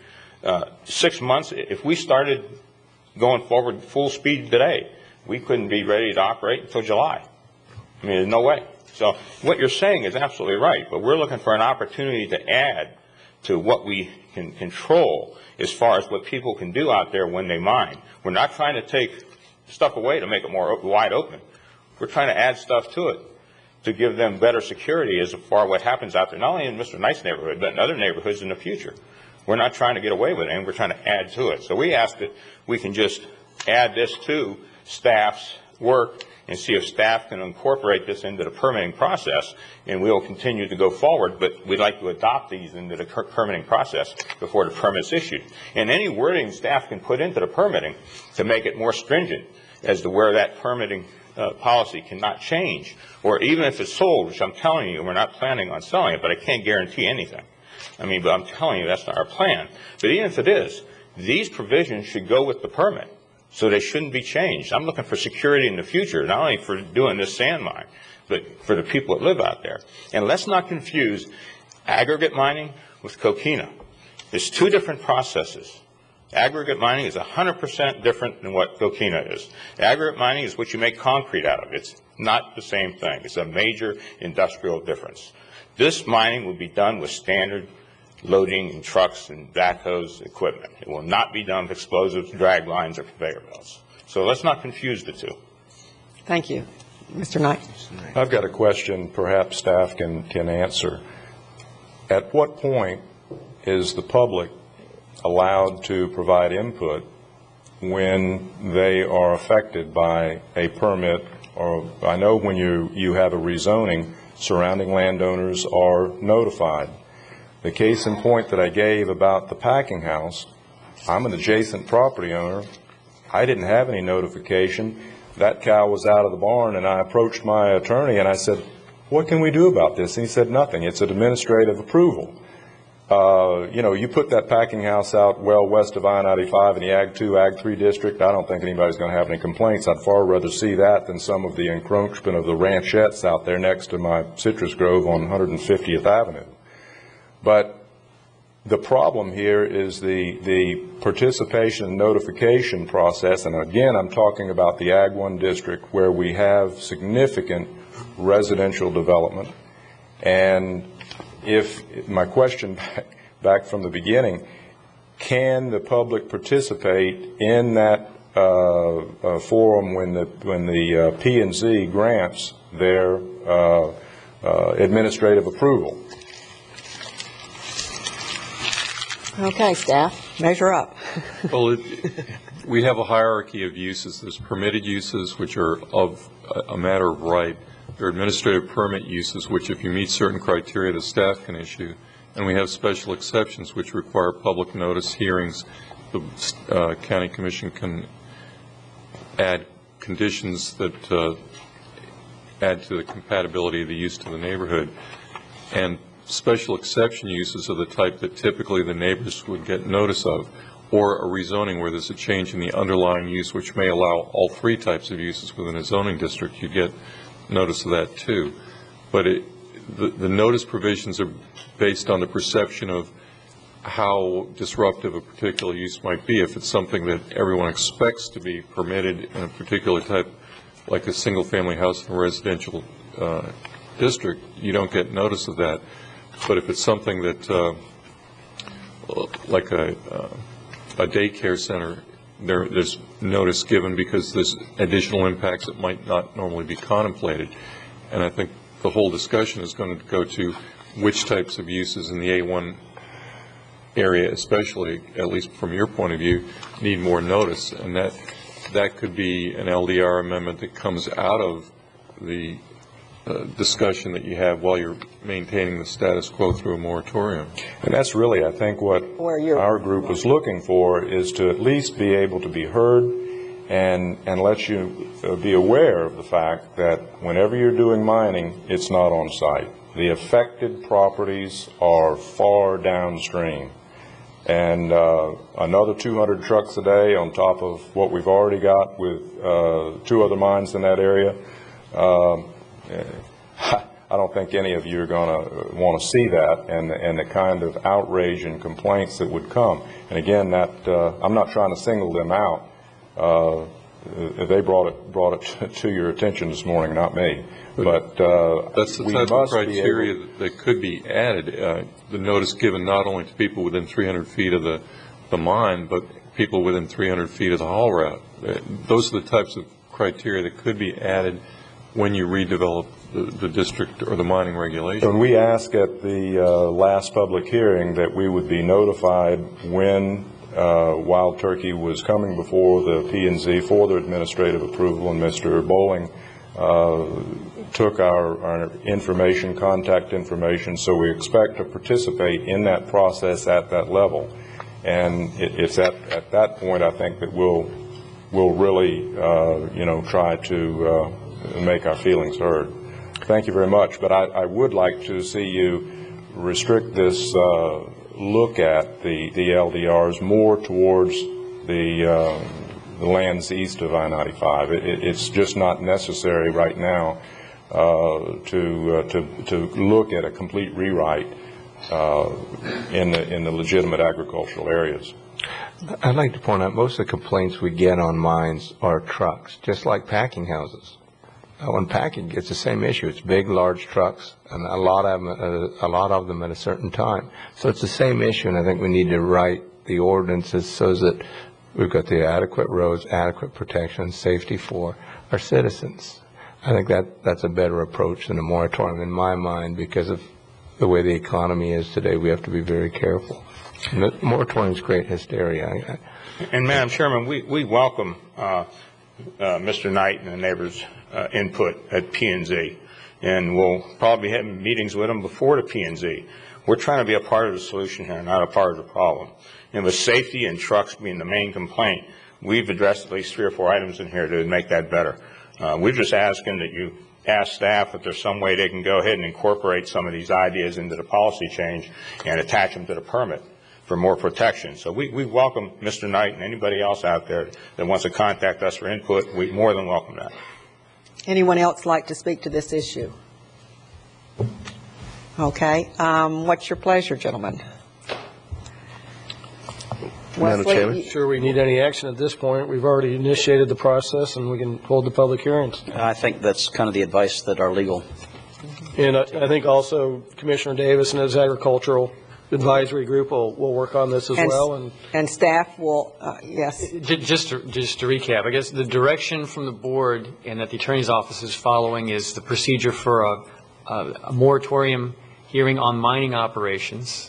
6 months, if we started going forward full speed today, we couldn't be ready to operate until July. I mean, there's no way. So what you're saying is absolutely right, but we're looking for an opportunity to add to what we can control as far as what people can do out there when they mine. We're not trying to take stuff away to make it more wide open. We're trying to add stuff to it to give them better security as far as what happens out there, not only in Mr. Knight's neighborhood, but in other neighborhoods in the future. We're not trying to get away with it, and we're trying to add to it. So we ask that we can just add this to staff's work and see if staff can incorporate this into the permitting process, and we'll continue to go forward, but we'd like to adopt these into the permitting process before the permit's issued. And any wording staff can put into the permitting to make it more stringent as to where that permitting policy cannot change, or even if it's sold, which I'm telling you, we're not planning on selling it, but I can't guarantee anything. I mean, but I'm telling you that's not our plan. But even if it is, these provisions should go with the permit. So they shouldn't be changed. I'm looking for security in the future, not only for doing this sand mine, but for the people that live out there. And let's not confuse aggregate mining with coquina. There's two different processes. Aggregate mining is 100% different than what coquina is. Aggregate mining is what you make concrete out of. It's not the same thing. It's a major industrial difference. This mining will be done with standard loading in trucks and backhoes equipment. It will not be done with explosives, drag lines, or conveyor belts. So let's not confuse the two. Thank you. Mr. Knight. I've got a question perhaps staff can answer. At what point is the public allowed to provide input when they are affected by a permit? Or I know when you have a rezoning, surrounding landowners are notified. The case in point that I gave about the packing house, I'm an adjacent property owner. I didn't have any notification. That cow was out of the barn, and I approached my attorney and I said, what can we do about this? And he said, nothing. It's an administrative approval. You put that packing house out well west of I-95 in the Ag 2, Ag 3 district, I don't think anybody's going to have any complaints. I'd far rather see that than some of the encroachment of the ranchettes out there next to my citrus grove on 150th Avenue. But the problem here is the participation and notification process, and again, I'm talking about the Ag 1 district where we have significant residential development. And if my question back from the beginning, can the public participate in that forum when the P&Z grants their administrative approval? Okay, staff, measure up. Well, we have a hierarchy of uses. There's permitted uses, which are of a matter of right. There are administrative permit uses, which if you meet certain criteria, the staff can issue. And we have special exceptions, which require public notice hearings. The county commission can add conditions that add to the compatibility of the use to the neighborhood. And special exception uses are the type that typically the neighbors would get notice of, or a rezoning where there's a change in the underlying use, which may allow all three types of uses within a zoning district. You get notice of that too. But the notice provisions are based on the perception of how disruptive a particular use might be. If it's something that everyone expects to be permitted in a particular type, like a single family house in a residential district, you don't get notice of that. But if it's something that like a daycare center, there's notice given because there's additional impacts that might not normally be contemplated. And I think the whole discussion is going to go to which types of uses in the A1 area, especially, at least from your point of view, need more notice. And that could be an LDR amendment that comes out of the discussion that you have while you're maintaining the status quo through a moratorium. And that's really, I think, what our group was looking for, is to at least be able to be heard and let you be aware of the fact that whenever you're doing mining, it's not on site. The affected properties are far downstream. And another 200 trucks a day on top of what we've already got with two other mines in that area. I don't think any of you are going to want to see that and the kind of outrage and complaints that would come. And again, that I'm not trying to single them out. They brought it to your attention this morning, not me. But that's the type of criteria that could be added. The notice given not only to people within 300 feet of the mine, but people within 300 feet of the haul route. Those are the types of criteria that could be added when you redevelop the district or the mining regulation. When we asked at the last public hearing that we would be notified when Wild Turkey was coming before the P&Z for their administrative approval, and Mr. Bowling took our information, contact information, so we expect to participate in that process at that level. And it's at that point, I think, that we'll really try to make our feelings heard. Thank you very much. But I would like to see you restrict this look at the LDRs more towards the lands east of I-95. It's just not necessary right now to look at a complete rewrite in the legitimate agricultural areas. I'd like to point out most of the complaints we get on mines are trucks, just like packing houses. When packing, it's the same issue. It's big, large trucks, and a lot of them at a certain time. So it's the same issue, and I think we need to write the ordinances so that we've got the adequate roads, adequate protection, safety for our citizens. I think that's a better approach than a moratorium in my mind, because of the way the economy is today. We have to be very careful. And the moratorium is great hysteria. And Madam Chairman, we welcome Mr. Knight and the neighbors' input at P&Z, and we'll probably have meetings with them before the P&Z. We're trying to be a part of the solution here, not a part of the problem. And with safety and trucks being the main complaint, we've addressed at least 3 or 4 items in here to make that better. We're just asking that you ask staff if there's some way they can go ahead and incorporate some of these ideas into the policy change and attach them to the permit for more protection. So we welcome Mr. Knight and anybody else out there that wants to contact us for input. We more than welcome that. Anyone else like to speak to this issue? Okay. What's your pleasure, gentlemen? Madam Chairman? Sure we need any action at this point. We've already initiated the process, and we can hold the public hearings. I think that's kind of the advice that our legal. And I think also Commissioner Davis and his agricultural advisory group will work on this as well. And staff will, yes. Just to recap, I guess the direction from the board and that the attorney's office is following is the procedure for a moratorium hearing on mining operations.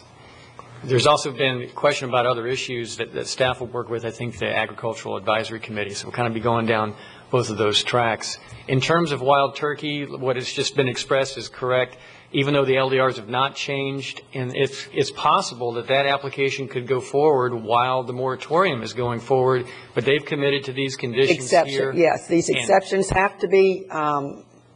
There's also been a question about other issues that staff will work with, I think, the Agricultural Advisory Committee. So we'll kind of be going down both of those tracks. In terms of wild turkey, what has just been expressed is correct, even though the LDRs have not changed. And it's possible that that application could go forward while the moratorium is going forward, but they've committed to these conditions here. Yes, these exceptions have to be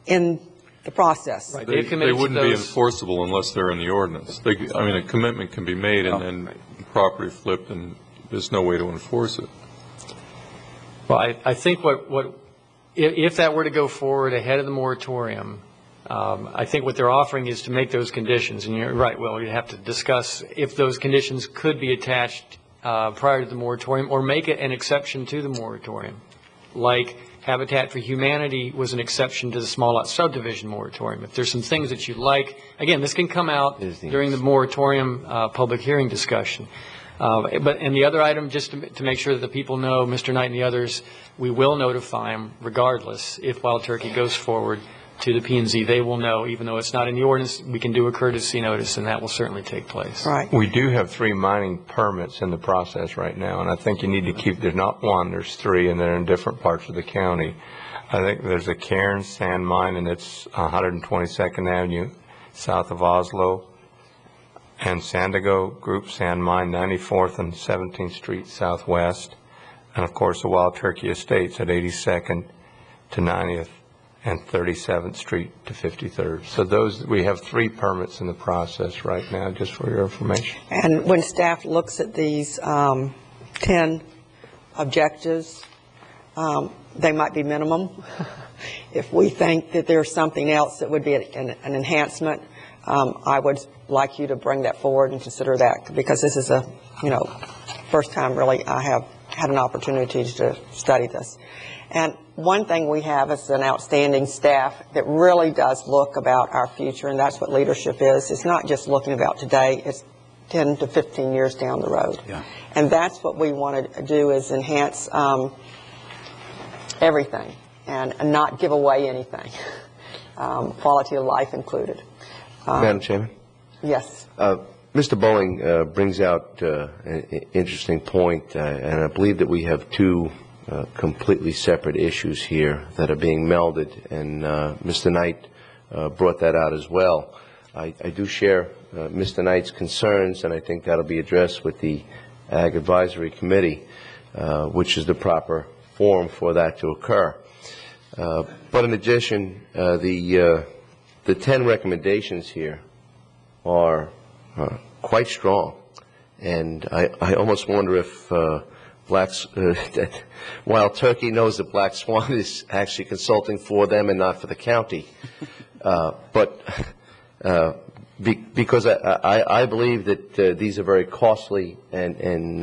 in the process. Right. They wouldn't be enforceable unless they're in the ordinance. I mean, a commitment can be made and then property flipped, and there's no way to enforce it. Well, I think if that were to go forward ahead of the moratorium, I think what they're offering is to make those conditions, and you're right, Will, you have to discuss if those conditions could be attached prior to the moratorium or make it an exception to the moratorium, like Habitat for Humanity was an exception to the small lot subdivision moratorium. If there's some things that you like, again, this can come out during the moratorium public hearing discussion. And the other item, just to make sure that the people know, Mr. Knight and the others, we will notify them regardless if wild turkey goes forward to the P&Z. They will know, even though it's not in the ordinance, we can do a courtesy notice, and that will certainly take place. Right. We do have 3 mining permits in the process right now, and I think you need to keep, there's not one, there's 3, and they're in different parts of the county. I think there's a Cairns sand mine, and it's 122nd Avenue, south of Oslo, and Sandigo Group sand mine, 94th and 17th Street, southwest, and of course the Wild Turkey Estates at 82nd to 90th. And 37th Street to 53rd. So we have 3 permits in the process right now, just for your information. And when staff looks at these 10 objectives, they might be minimum. If we think that there's something else that would be an enhancement, I would like you to bring that forward and consider that, because this is first time really I have had an opportunity to study this. And one thing we have is an outstanding staff that really does look about our future, and that's what leadership is. It's not just looking about today, it's 10 to 15 years down the road. Yeah. And that's what we want to do, is enhance everything and not give away anything, quality of life included. Madam Chairman? Yes. Mr. Bowling brings out an interesting point, and I believe that we have 2 completely separate issues here that are being melded, and Mr. Knight brought that out as well. I do share Mr. Knight's concerns, and I think that'll be addressed with the Ag Advisory Committee, which is the proper forum for that to occur. But in addition, the 10 recommendations here are quite strong, and I almost wonder if Wild Turkey knows that Black Swan is actually consulting for them and not for the county. Because I believe that these are very costly and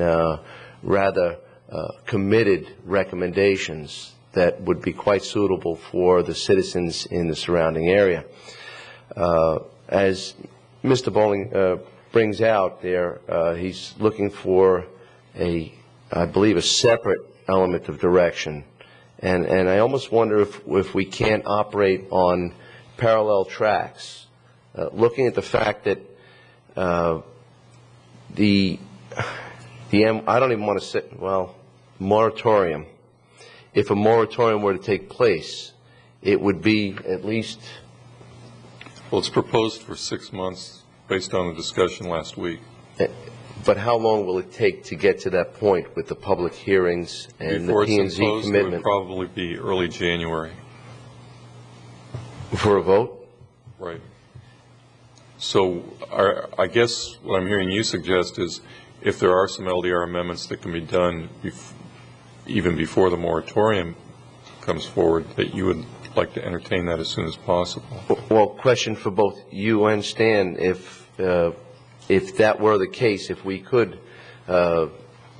rather committed recommendations that would be quite suitable for the citizens in the surrounding area. As Mr. Bowling brings out there, he's looking for I believe, a separate element of direction. And I almost wonder if we can't operate on parallel tracks, looking at the fact that I don't even want to say, moratorium. If a moratorium were to take place, it would be at least... Well, it's proposed for 6 months based on the discussion last week. But how long will it take to get to that point with the public hearings and the P&Z commitment? It would probably be early January. For a vote? Right. So I guess what I'm hearing you suggest is if there are some LDR amendments that can be done even before the moratorium comes forward, that you would like to entertain that as soon as possible. Well, question for both you and Stan, if that were the case, if we could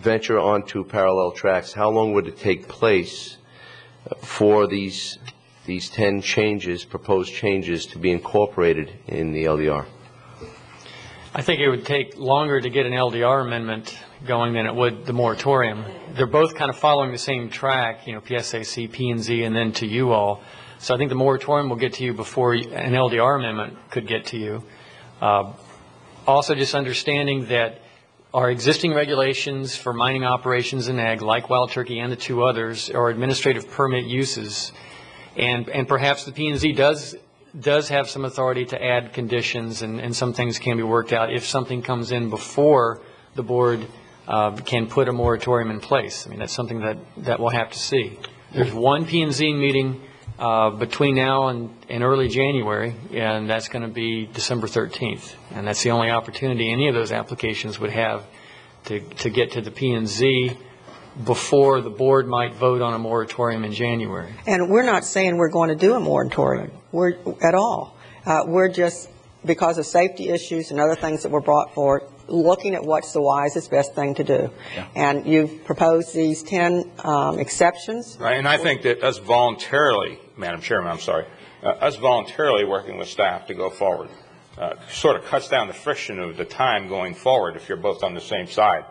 venture onto parallel tracks, how long would it take place for these 10 changes, proposed changes, to be incorporated in the LDR? I think it would take longer to get an LDR amendment going than it would the moratorium. They're both kind of following the same track, PSAC, P&Z, and then to you all. So I think the moratorium will get to you before an LDR amendment could get to you. Also, just understanding that our existing regulations for mining operations in ag, like wild turkey and the two others, are administrative permit uses. And perhaps the P&Z does have some authority to add conditions, and some things can be worked out if something comes in before the board can put a moratorium in place. I mean, that's something that we'll have to see. There's one P&Z meeting between now and early January, and that's going to be December 13th. And that's the only opportunity any of those applications would have to get to the P&Z before the board might vote on a moratorium in January. And we're not saying we're going to do a moratorium at all. We're just, because of safety issues and other things that were brought forward, looking at what's the wisest, best thing to do. Yeah. And you've proposed these 10 exceptions. Right, and I think that us voluntarily, Madam Chairman, I'm sorry, us voluntarily working with staff to go forward sort of cuts down the friction of the time going forward if you're both on the same side.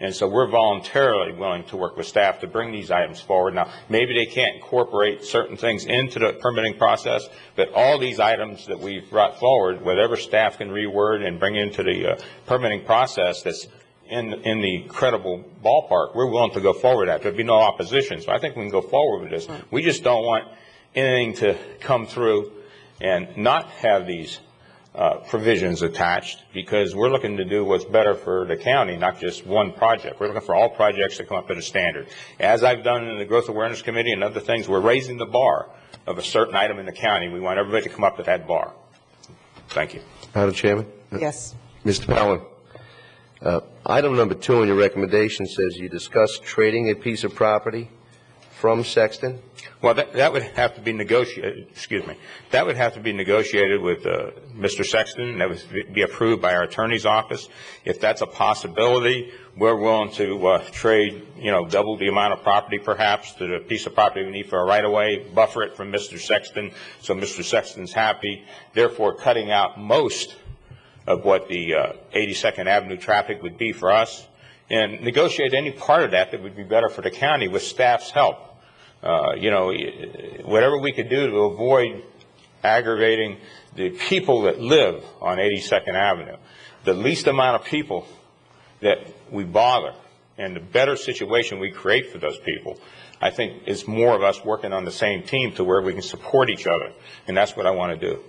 And so we're voluntarily willing to work with staff to bring these items forward. Now, maybe they can't incorporate certain things into the permitting process, but all these items that we've brought forward, whatever staff can reword and bring into the permitting process that's in the credible ballpark, we're willing to go forward at. There'd be no opposition. So I think we can go forward with this. We just don't want anything to come through and not have these provisions attached, because we're looking to do what's better for the county, not just one project. We're looking for all projects to come up to the standard. As I've done in the Growth Awareness Committee and other things, we're raising the bar of a certain item in the county. We want everybody to come up to that bar. Thank you. Madam Chairman? Yes. Mr. Powell, item number 2 in your recommendation says you discuss trading a piece of property from Sexton. Well, that would have to be negotiated. Excuse me. That would have to be negotiated with Mr. Sexton. That would be approved by our attorney's office. If that's a possibility, we're willing to trade, double the amount of property, perhaps, to the piece of property we need for a right-of-way, buffer it from Mr. Sexton, so Mr. Sexton's happy, therefore cutting out most of what the 82nd Avenue traffic would be for us, and negotiate any part of that that would be better for the county with staff's help. Whatever we could do to avoid aggravating the people that live on 82nd Avenue. The least amount of people that we bother and the better situation we create for those people, I think it's more of us working on the same team to where we can support each other. And that's what I want to do.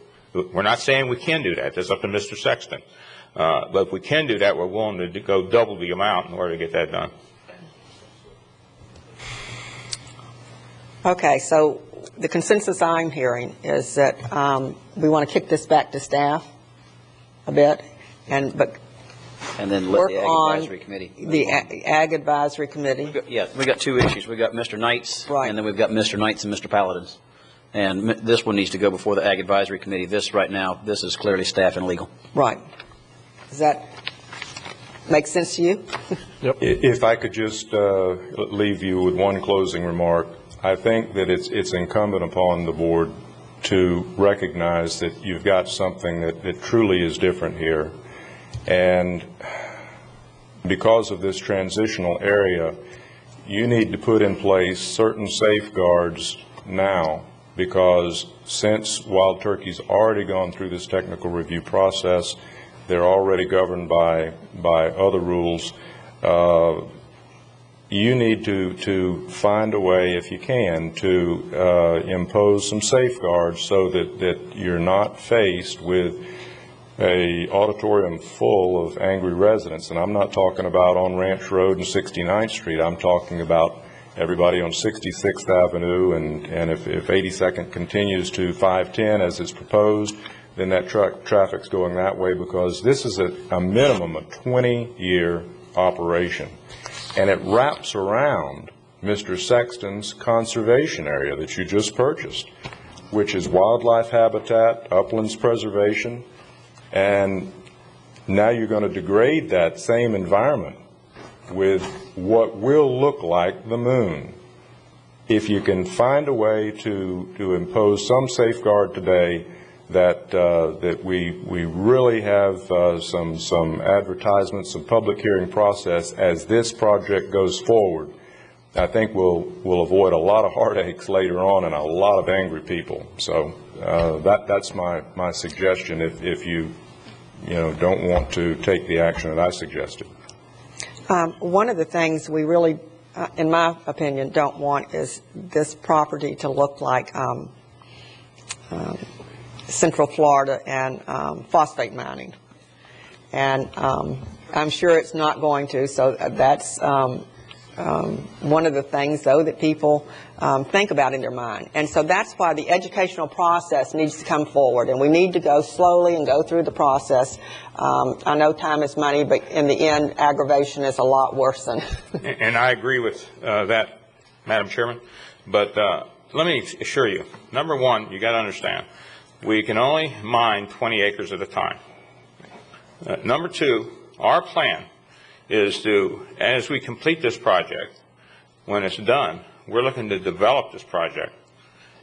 We're not saying we can do that. That's up to Mr. Sexton. But if we can do that, we're willing to go double the amount in order to get that done. Okay, so the consensus I'm hearing is that we want to kick this back to staff a bit, and then work let the Ag on Advisory Committee. The Ag Advisory Committee. We got two issues. We've got Mr. Knight's, and then we've got Mr. Knight's and Mr. Paladin's. And this one needs to go before the Ag Advisory Committee. This right now, this is clearly staff and legal. Right. Does that make sense to you? Yep. If I could just leave you with one closing remark. I think that it's incumbent upon the board to recognize that you've got something that truly is different here. And because of this transitional area, you need to put in place certain safeguards now, because since wild turkey's already gone through this technical review process, they're already governed by other rules. You need to find a way, if you can, to impose some safeguards so that you're not faced with a auditorium full of angry residents. And I'm not talking about on Ranch Road and 69th Street. I'm talking about everybody on 66th Avenue, and if 82nd continues to 510 as is proposed, then that traffic's going that way, because this is a minimum of 20-year operation. And it wraps around Mr. Sexton's conservation area that you just purchased, which is wildlife habitat, uplands preservation, and now you're going to degrade that same environment with what will look like the moon. If you can find a way to impose some safeguard today that we really have some advertisements, some public hearing process as this project goes forward, I think we'll avoid a lot of heartaches later on and a lot of angry people. So that's my suggestion if you don't want to take the action that I suggested. One of the things we really, in my opinion, don't want is this property to look like Central Florida and phosphate mining. And I'm sure it's not going to, so that's one of the things, though, that people think about in their mind. And so that's why the educational process needs to come forward, and we need to go slowly and go through the process. I know time is money, but in the end, aggravation is a lot worse than... And I agree with that, Madam Chairman, but let me assure you, number one, you got to understand, we can only mine 20 acres at a time. Number two, our plan is to, as we complete this project, when it's done, we're looking to develop this project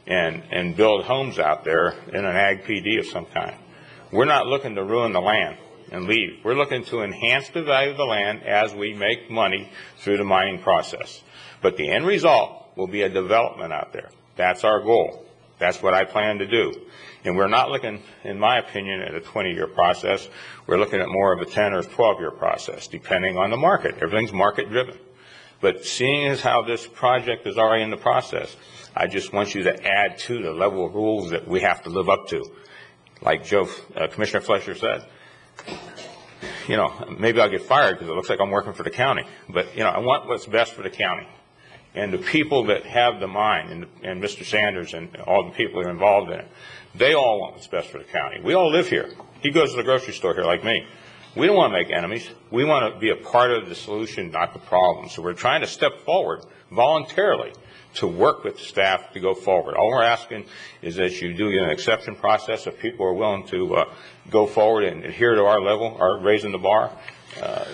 and build homes out there in an ag PD of some kind. We're not looking to ruin the land and leave. We're looking to enhance the value of the land as we make money through the mining process. But the end result will be a development out there. That's our goal. That's what I plan to do. And we're not looking, in my opinion, at a 20-year process. We're looking at more of a 10 or 12-year process, depending on the market. Everything's market-driven. But seeing as how this project is already in the process, I just want you to add to the level of rules that we have to live up to. Like Commissioner Fletcher said, maybe I'll get fired because it looks like I'm working for the county. But, I want what's best for the county. And the people that have the mine, and Mr. Sanders and all the people that are involved in it, they all want what's best for the county. We all live here. He goes to the grocery store here like me. We don't want to make enemies. We want to be a part of the solution, not the problem. So we're trying to step forward voluntarily to work with the staff to go forward. All we're asking is that you do an exception process. If people are willing to go forward and adhere to our level, our raising the bar,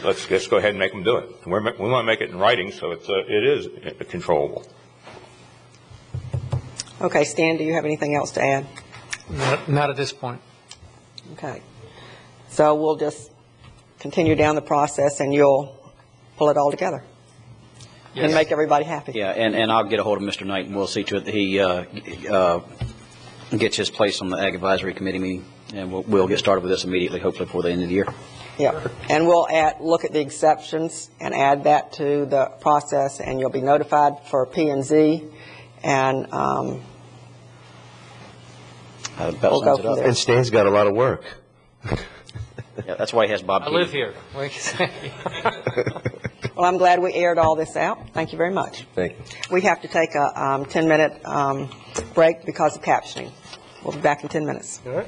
let's go ahead and make them do it. We want to make it in writing so it is controllable. Okay, Stan, do you have anything else to add? Not at this point. Okay. So we'll just continue down the process and you'll pull it all together. Yes. And make everybody happy. Yeah, and I'll get a hold of Mr. Knight and we'll see to it that he gets his place on the Ag Advisory Committee meeting, and we'll get started with this immediately, hopefully before the end of the year. Yeah, and we'll look at the exceptions and add that to the process, and you'll be notified for P&Z, and we'll go from there. And Stan's got a lot of work. Yeah, that's why he has Bob. I live here. Well, I'm glad we aired all this out. Thank you very much. Thank you. We have to take a 10-minute break because of captioning. We'll be back in 10 minutes. All right.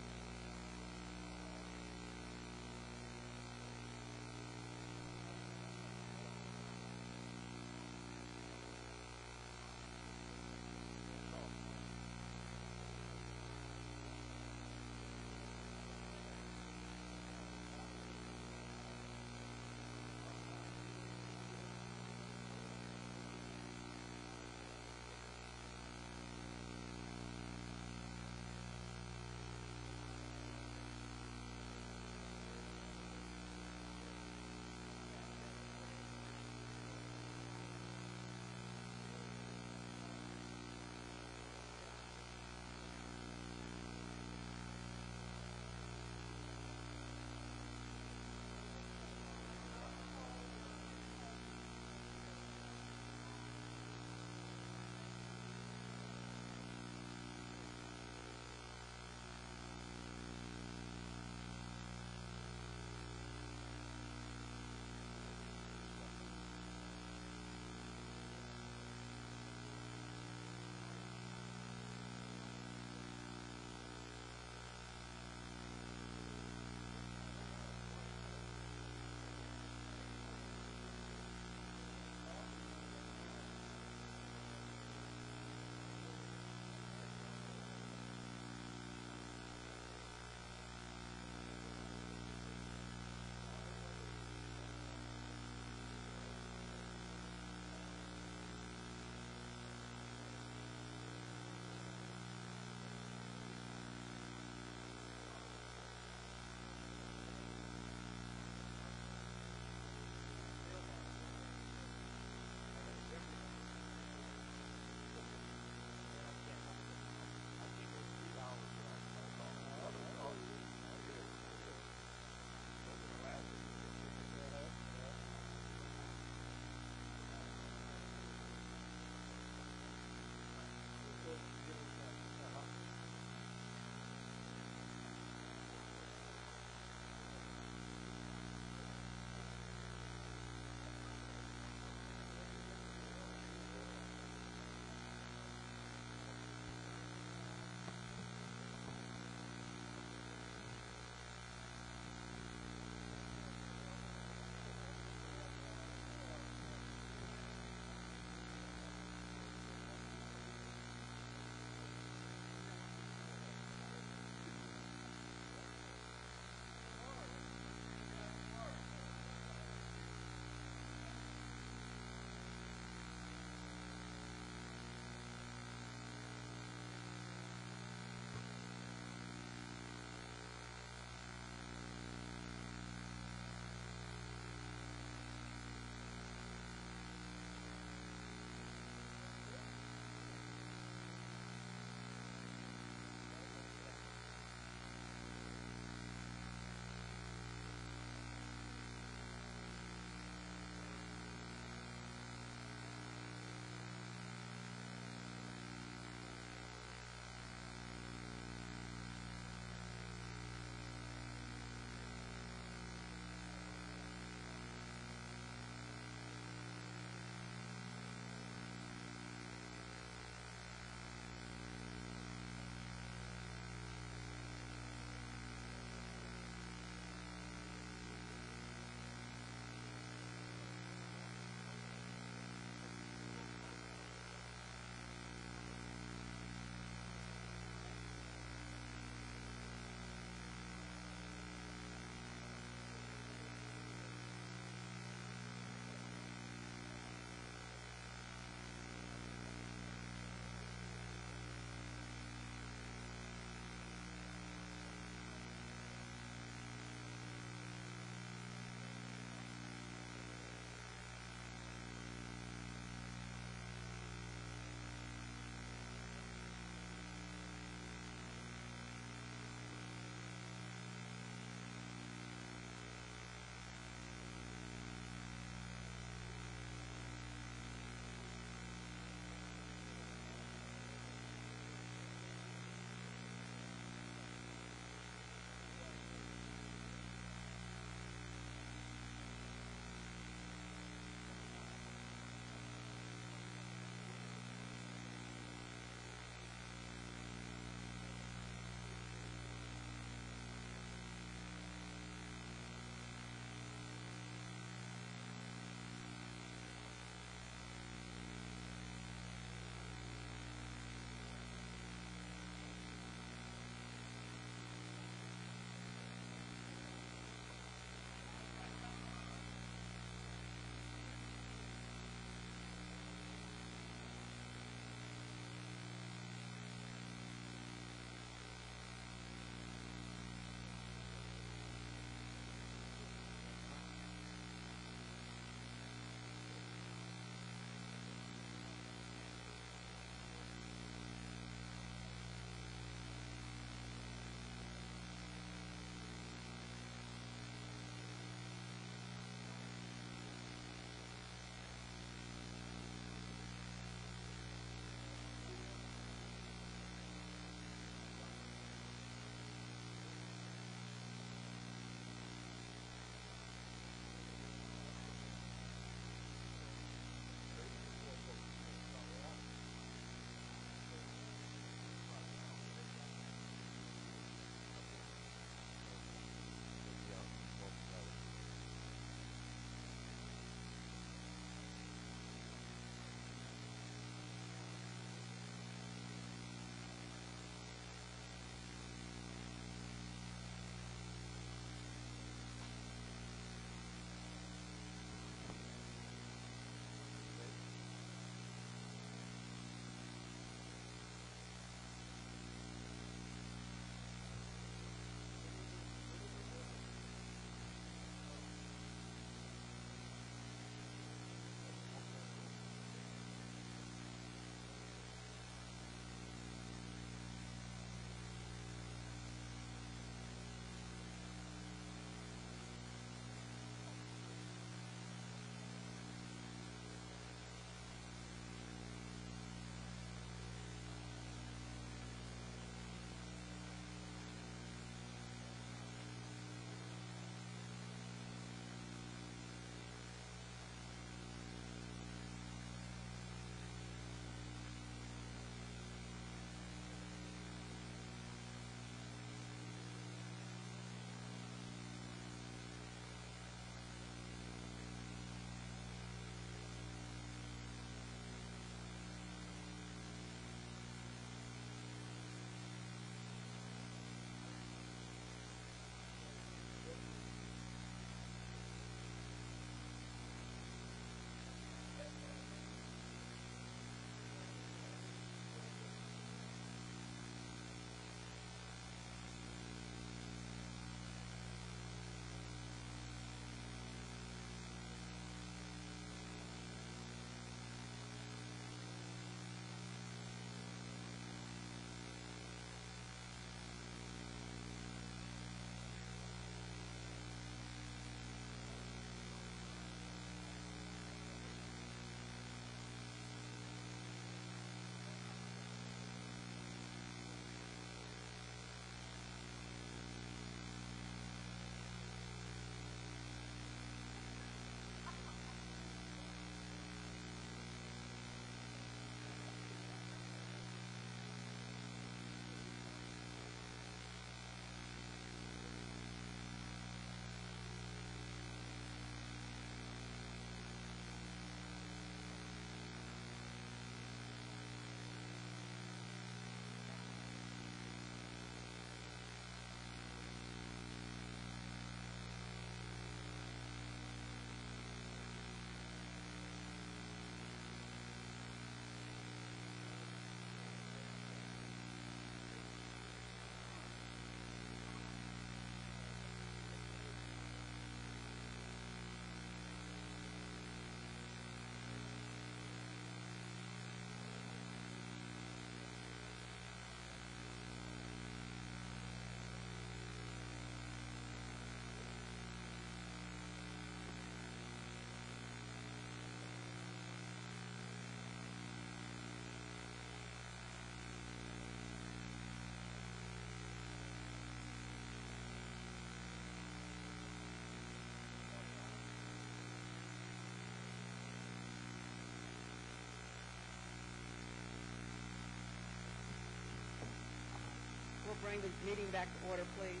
the meeting back to order, please.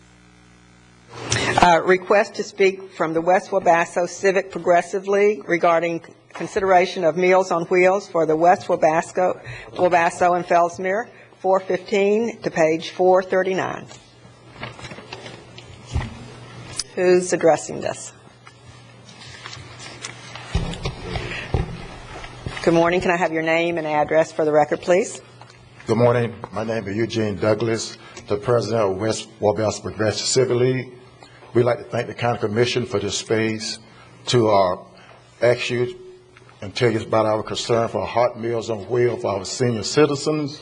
Request to speak from the West Wabasso Civic Progressive League regarding consideration of Meals on Wheels for the West Wabasso and Fellsmere, 415 to page 439. Who's addressing this? Good morning. Can I have your name and address for the record, please? Good morning. My name is Eugene Douglas, the president of West Wabasso Progressive Civic League. We'd like to thank the county commission for this space to ask you and tell you about our concern for hot meals on wheels for our senior citizens.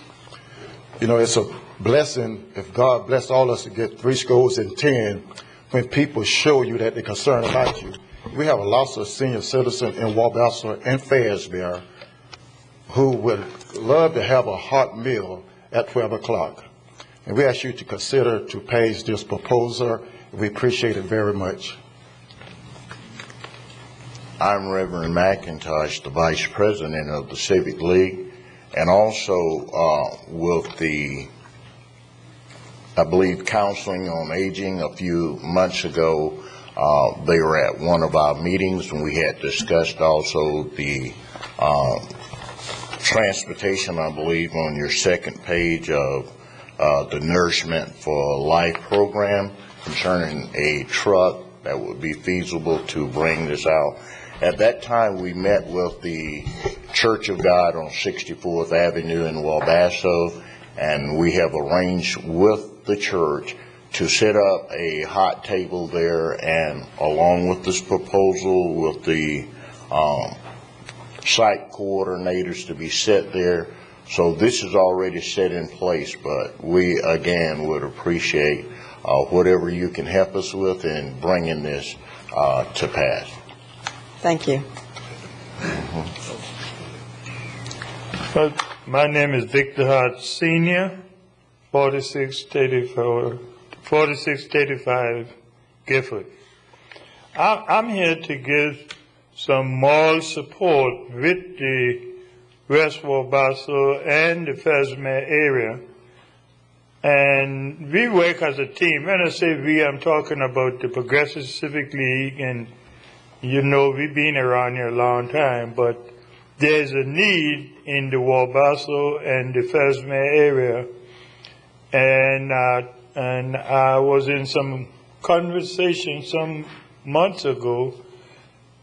You know, it's a blessing if God bless all of us to get 10 when people show you that they're concerned about you. We have a lot of senior citizens in Wabasso and Fazbear who would love to have a hot meal at 12 o'clock. And we ask you to consider to pass this proposal. We appreciate it very much. I'm Reverend McIntosh, the Vice President of the Civic League, and also with the, I believe, Counseling on Aging a few months ago. They were at one of our meetings, and we had discussed also the transportation, I believe, on your second page of the Nourishment for Life program concerning a truck that would be feasible to bring this out. At that time, we met with the Church of God on 64th Avenue in Wabasso, and we have arranged with the church to set up a hot table there, and along with this proposal with the site coordinators to be set there. So this is already set in place, but we again would appreciate whatever you can help us with in bringing this to pass. Thank you. My name is Victor Hart Sr., 4635 Gifford. I'm here to give some moral support with the West Wabasso and the Fellsmere area. And we work as a team. When I say we, I'm talking about the Progressive Civic League, and you know we've been around here a long time, but there's a need in the Wabasso and the Fellsmere area. And I was in some conversation some months ago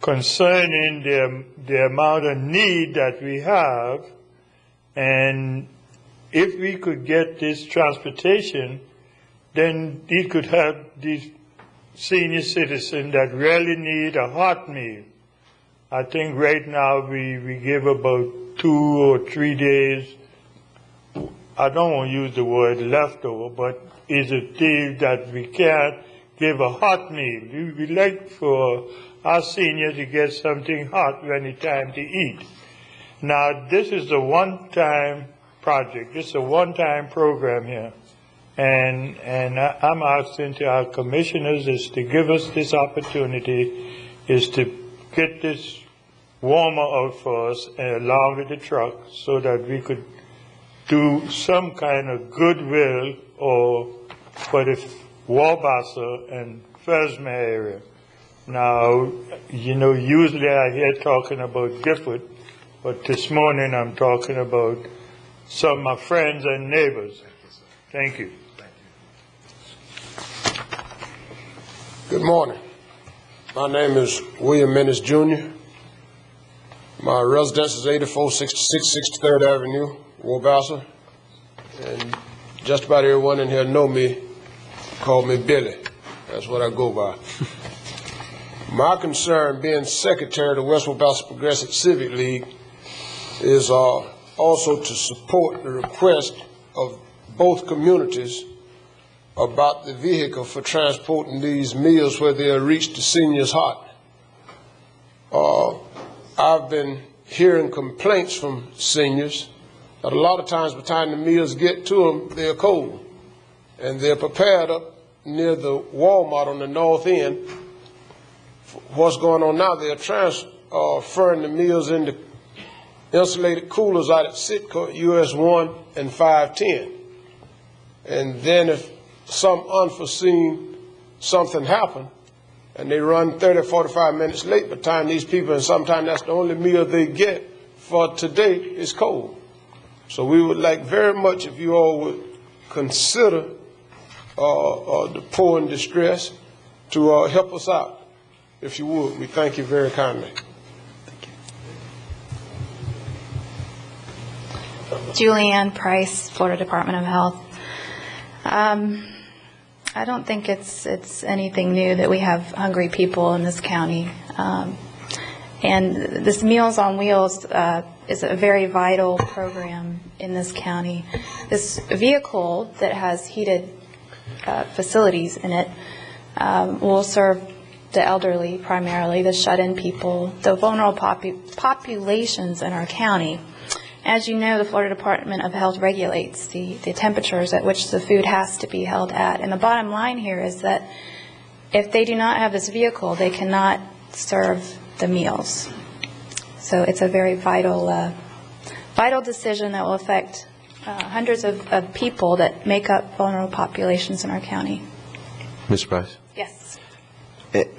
concerning the amount of need that we have, and if we could get this transportation, then it could help these senior citizens that really need a hot meal. I think right now we give about 2 or 3 days. I don't want to use the word leftover, but it's a day that we can't give a hot meal. We like for our seniors to get something hot when it's time to eat. Now, this is a one-time project. It's a one-time program here. And I'm asking to our commissioners is to give us this opportunity, is to get this warmer out for us and along with the truck so that we could do some kind of goodwill or for the Wabasso and Fellsmere area. Now, you know, usually I hear talking about Gifford, but this morning I'm talking about some of my friends and neighbors. Thank you. Good morning. My name is William Menace Jr. My residence is 8466 63rd Avenue, Wabasso. And just about everyone in here know me, call me Billy. That's what I go by. My concern, being secretary of the West Wabasso Progressive Civic League, is also to support the request of both communities about the vehicle for transporting these meals where they'll reach the seniors hot. I've been hearing complaints from seniors that a lot of times by the time the meals get to them, they're cold. And they're prepared up near the Walmart on the north end. What's going on now, they're transferring the meals into insulated coolers out at Sitco, US 1 and 510. And then if some unforeseen something happen, and they run 30, 45 minutes late by the time these people, and sometimes that's the only meal they get for today is cold. So we would like very much if you all would consider the poor in distress to help us out. If you would, we thank you very kindly. Julianne Price, Florida Department of Health. I don't think it's anything new that we have hungry people in this county. And this Meals on Wheels is a very vital program in this county. This vehicle that has heated facilities in it will serve the elderly primarily, the shut-in people, the vulnerable populations in our county. As you know, the Florida Department of Health regulates the temperatures at which the food has to be held at. And the bottom line here is that if they do not have this vehicle, they cannot serve the meals. So it's a very vital decision that will affect hundreds of people that make up vulnerable populations in our county. Ms. Price? Yes.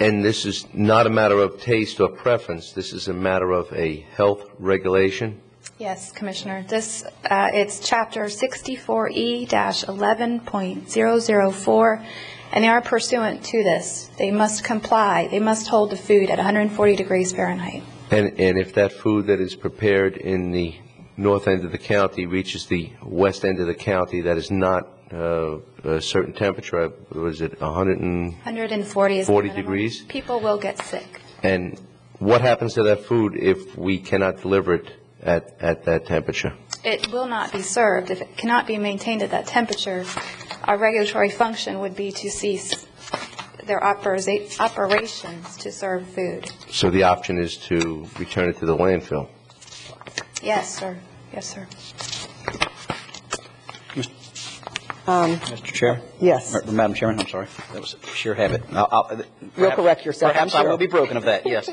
And this is not a matter of taste or preference. This is a matter of a health regulation. Yes, Commissioner. This it's Chapter 64E-11.004, and they are pursuant to this. They must comply. They must hold the food at 140 degrees Fahrenheit. And if that food that is prepared in the north end of the county reaches the west end of the county, that is not a certain temperature. Was it 140 is 40 the minimum. degrees? People will get sick. And what happens to that food if we cannot deliver it at that temperature? It will not be served. If it cannot be maintained at that temperature, our regulatory function would be to cease their operations to serve food. So the option is to return it to the landfill? Yes, sir. Yes, sir. Mr. Chair? Yes. Madam Chairman, I'm sorry. That was a sheer habit. You'll correct yourself, Perhaps I'm sure. I will be broken of that, yes.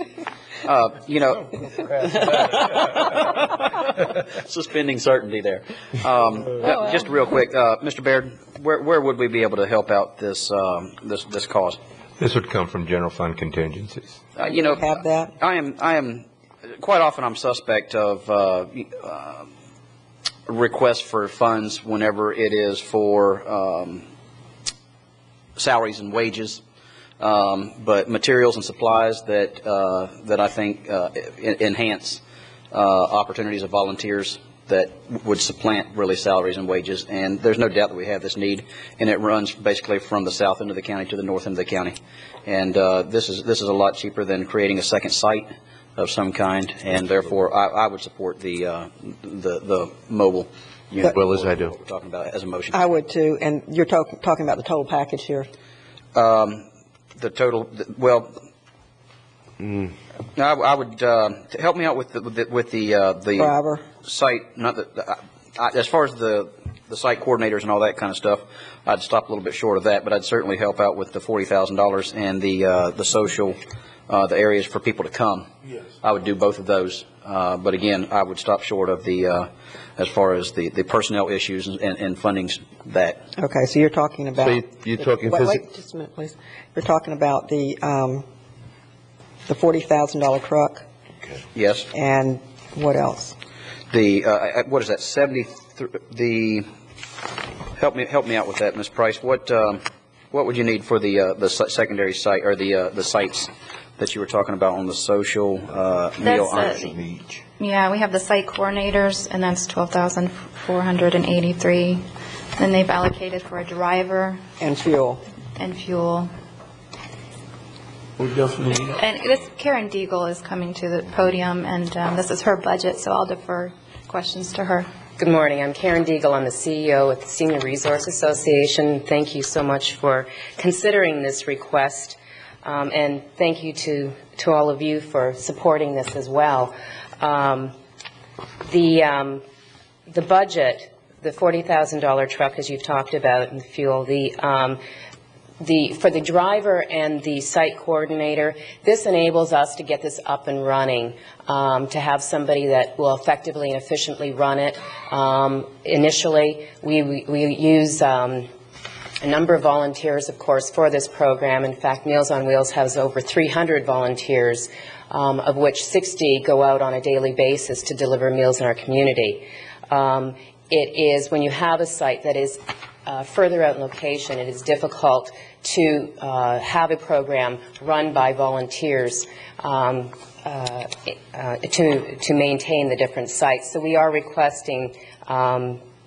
Suspending certainty there. Just real quick, Mr. Baird, where would we be able to help out this cause? This would come from general fund contingencies. Have that? I am quite often I'm suspect of requests for funds whenever it is for salaries and wages, but materials and supplies that I think enhance opportunities of volunteers that would supplant really salaries and wages. And there's no doubt that we have this need, and it runs basically from the south end of the county to the north end of the county. And this is a lot cheaper than creating a second site of some kind, and therefore I would support the mobile unit. Well, as I do. We're talking about as a motion. I would too, and you're talking about the total package here. The total, well, I would help me out with the driver site. Not as far as the site coordinators and all that kind of stuff, I'd stop a little bit short of that, but I'd certainly help out with the $40,000 and the social, the areas for people to come. Yes. I would do both of those, but again, I would stop short of the as far as the personnel issues and fundings that. Okay, so you're talking about. So you're talking wait, just a minute, please. You're talking about the $40,000 truck. Okay. Yes. And what else? The what is that? 73. Help me out with that, Ms. Price. What would you need for the secondary site or the sites that you were talking about on the social meal option? Yeah, we have the site coordinators, and that's $12,483. Then they've allocated for a driver and fuel. We definitely need that. And Karen Deagle is coming to the podium, and this is her budget, so I'll defer questions to her. Good morning. I'm Karen Deagle. I'm the CEO at the Senior Resource Association. Thank you so much for considering this request, and thank you to all of you for supporting this as well. The budget, the $40,000 truck, as you've talked about, and the fuel, for the driver and the site coordinator, this enables us to get this up and running, to have somebody that will effectively and efficiently run it. Initially, we use a number of volunteers, of course, for this program. In fact, Meals on Wheels has over 300 volunteers, of which 60 go out on a daily basis to deliver meals in our community. It is, when you have a site that is further out in location, it is difficult to have a program run by volunteers to maintain the different sites. So we are requesting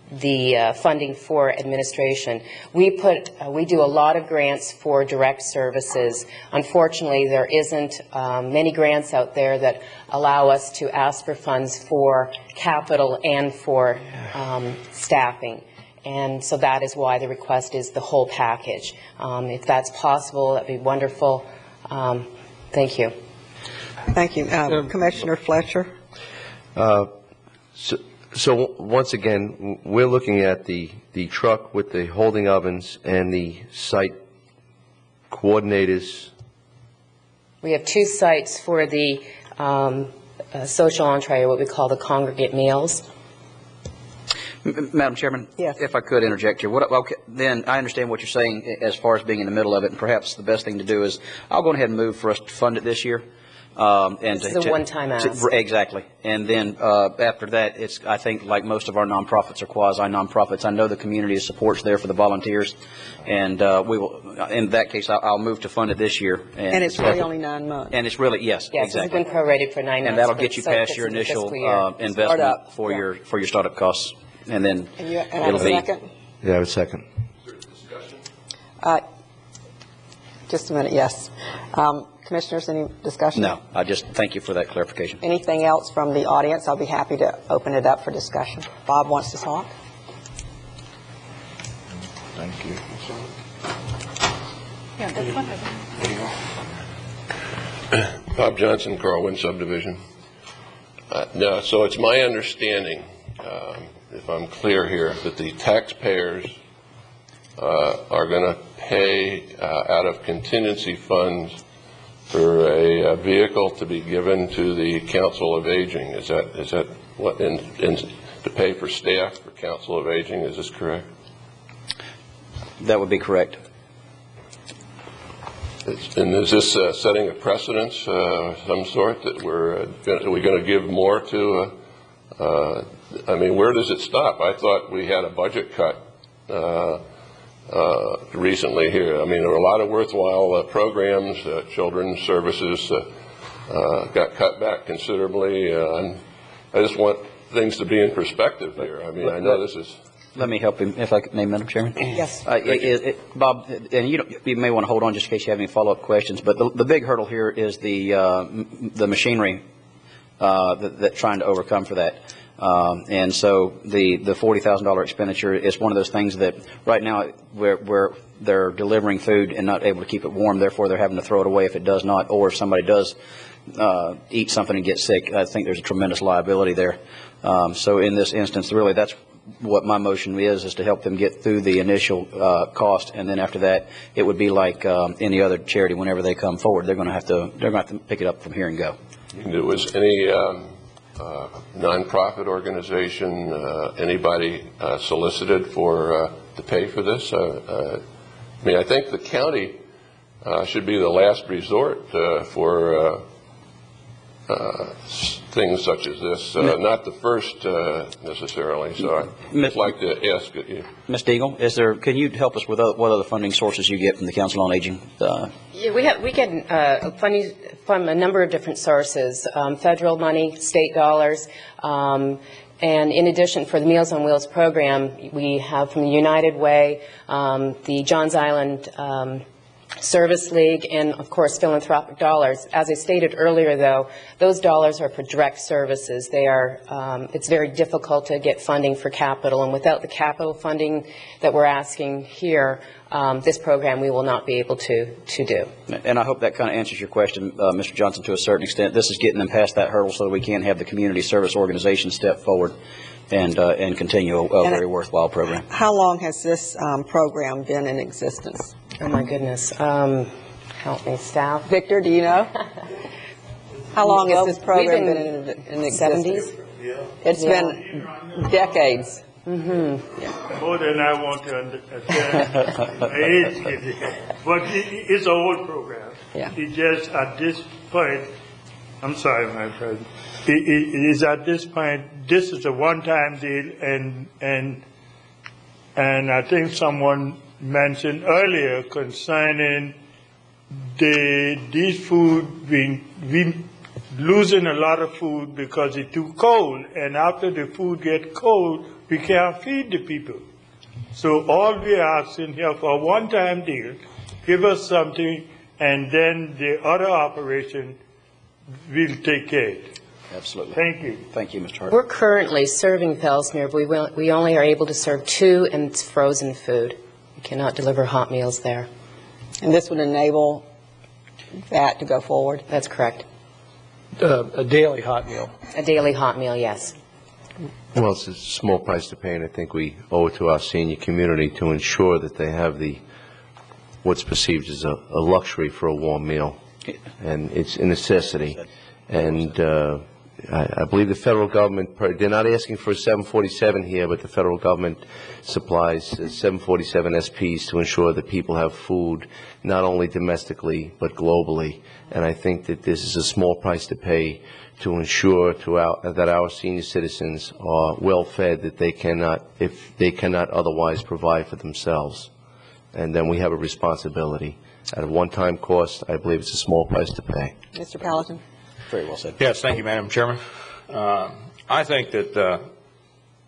the funding for administration. We do a lot of grants for direct services. Unfortunately, there isn't many grants out there that allow us to ask for funds for capital and for staffing. And so that is why the request is the whole package. If that's possible, that'd be wonderful. Thank you. Thank you. Commissioner Fletcher? So once again, we're looking at the truck with the holding ovens and the site coordinators. We have 2 sites for the social entree, or what we call the congregate meals. Madam Chairman, yes. If I could interject here. Okay, then I understand what you're saying as far as being in the middle of it, and perhaps the best thing to do is I'll go ahead and move for us to fund it this year. And this is a one-time ask. Exactly. And then after that, it's, I think, like most of our nonprofits or quasi-nonprofits, I know the community support's there for the volunteers, and we will, in that case, I'll move to fund it this year. And it's really only 9 months. And it's really, yes, exactly. It's been prorated for 9 months. And that'll get you past your initial investment for your startup costs. And then it'll be. Second? Yeah, I would second. Just a minute, yes. Commissioners, any discussion? No, I just thank you for that clarification. Anything else from the audience? I'll be happy to open it up for discussion. Bob wants to talk. Thank you. Yeah, this one. Bob Johnson, Carlwyn Subdivision. No, so it's my understanding, if I'm clear here, that the taxpayers are going to pay out of contingency funds for a vehicle to be given to the Council of Aging. Is that what, to pay for staff for Council of Aging? Is this correct? That would be correct. And is this setting a precedence of some sort that are we going to give more to? I mean, where does it stop? I thought we had a budget cut recently here. I mean, there were a lot of worthwhile programs. Children's services got cut back considerably. I just want things to be in perspective here. I mean, I know this is. Let me help him, if I may, Madam Chairman. Yes. Bob, and you may want to hold on just in case you have any follow-up questions, but the big hurdle here is the machinery that trying to overcome for that. And so the $40,000 expenditure is one of those things that right now where they're delivering food and not able to keep it warm, therefore they're having to throw it away if it does not, or if somebody does eat something and get sick. I think there's a tremendous liability there. So in this instance, really, that's what my motion is to help them get through the initial cost, and then after that, it would be like any other charity. Whenever they come forward, they're going to have to pick it up from here and go. Was any nonprofit organization, anybody solicited for to pay for this? I mean, I think the county should be the last resort for things such as this, not the first necessarily. So I'd like to ask you. Ms. Deagle, can you help us with what other funding sources you get from the Council on Aging? Yeah, we get funding from a number of different sources: federal money, state dollars, and in addition, for the Meals on Wheels program, we have from the United Way, the Johns Island Service League, and of course philanthropic dollars. As I stated earlier, though, those dollars are for direct services. They are it's very difficult to get funding for capital, and without the capital funding that we're asking here, this program we will not be able to do. And I hope that kind of answers your question, Mr. Johnson, to a certain extent. This is getting them past that hurdle so that we can have the community service organization step forward and continue a very worthwhile program. How long has this program been in existence? Oh my goodness. Help me, staff. Victor, do you know? How long has this program been in existence? 70s? It's been decades. More than I want to understand. My age gives it. But it's an old program. Yeah. It just at this point, I'm sorry, my friend. It is at this point, this is a one-time deal, and I think someone mentioned earlier concerning these food we losing a lot of food because it's too cold, and after the food get cold, we can't feed the people. So all we are asking here for a one-time deal, give us something, and then the other operation will take care of it. Absolutely. Thank you. Thank you, Mr. Hart. We're currently serving Fellsmere, but we only are able to serve 2, and it's frozen food. We cannot deliver hot meals there. And this would enable that to go forward? That's correct. A daily hot meal. A daily hot meal, yes. Well, it's a small price to pay, and I think we owe it to our senior community to ensure that they have what's perceived as a luxury for a warm meal, and it's a necessity. And I believe the federal government, they're not asking for a 747 here, but the federal government supplies 747 SPs to ensure that people have food, not only domestically, but globally. And I think that this is a small price to pay to ensure that our senior citizens are well fed, that they cannot otherwise provide for themselves. And then we have a responsibility. At a one-time cost, I believe it's a small price to pay. Mr. Paladin? Very well said. Yes, thank you, Madam Chairman. I think that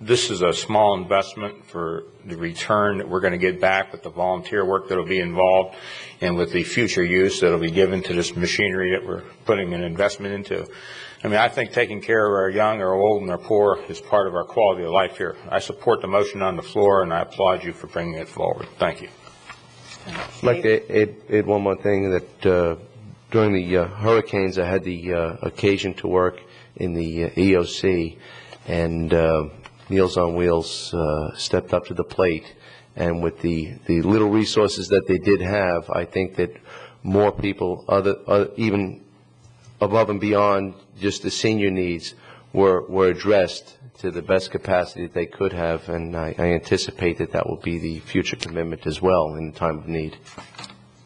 this is a small investment for the return that we're going to get back with the volunteer work that will be involved and with the future use that will be given to this machinery that we're putting an investment into. I mean, I think taking care of our young, our old, and our poor is part of our quality of life here. I support the motion on the floor, and I applaud you for bringing it forward. Thank you. I'd like to add one more thing, that during the hurricanes, I had the occasion to work in the EOC, and Meals on Wheels stepped up to the plate. And with the little resources that they did have, I think that more people, even above and beyond just the senior needs, were addressed to the best capacity that they could have. And I anticipate that will be the future commitment as well in time of need.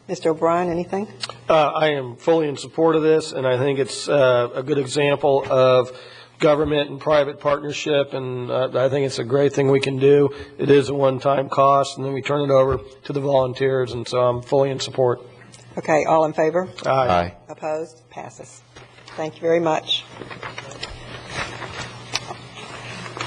Mr. O'Brien, anything? I am fully in support of this, and I think it's a good example of government and private partnership, and I think it's a great thing we can do. It is a one-time cost, and then we turn it over to the volunteers, and so I'm fully in support. Okay, all in favor? Aye. Opposed? Passes. Thank you very much.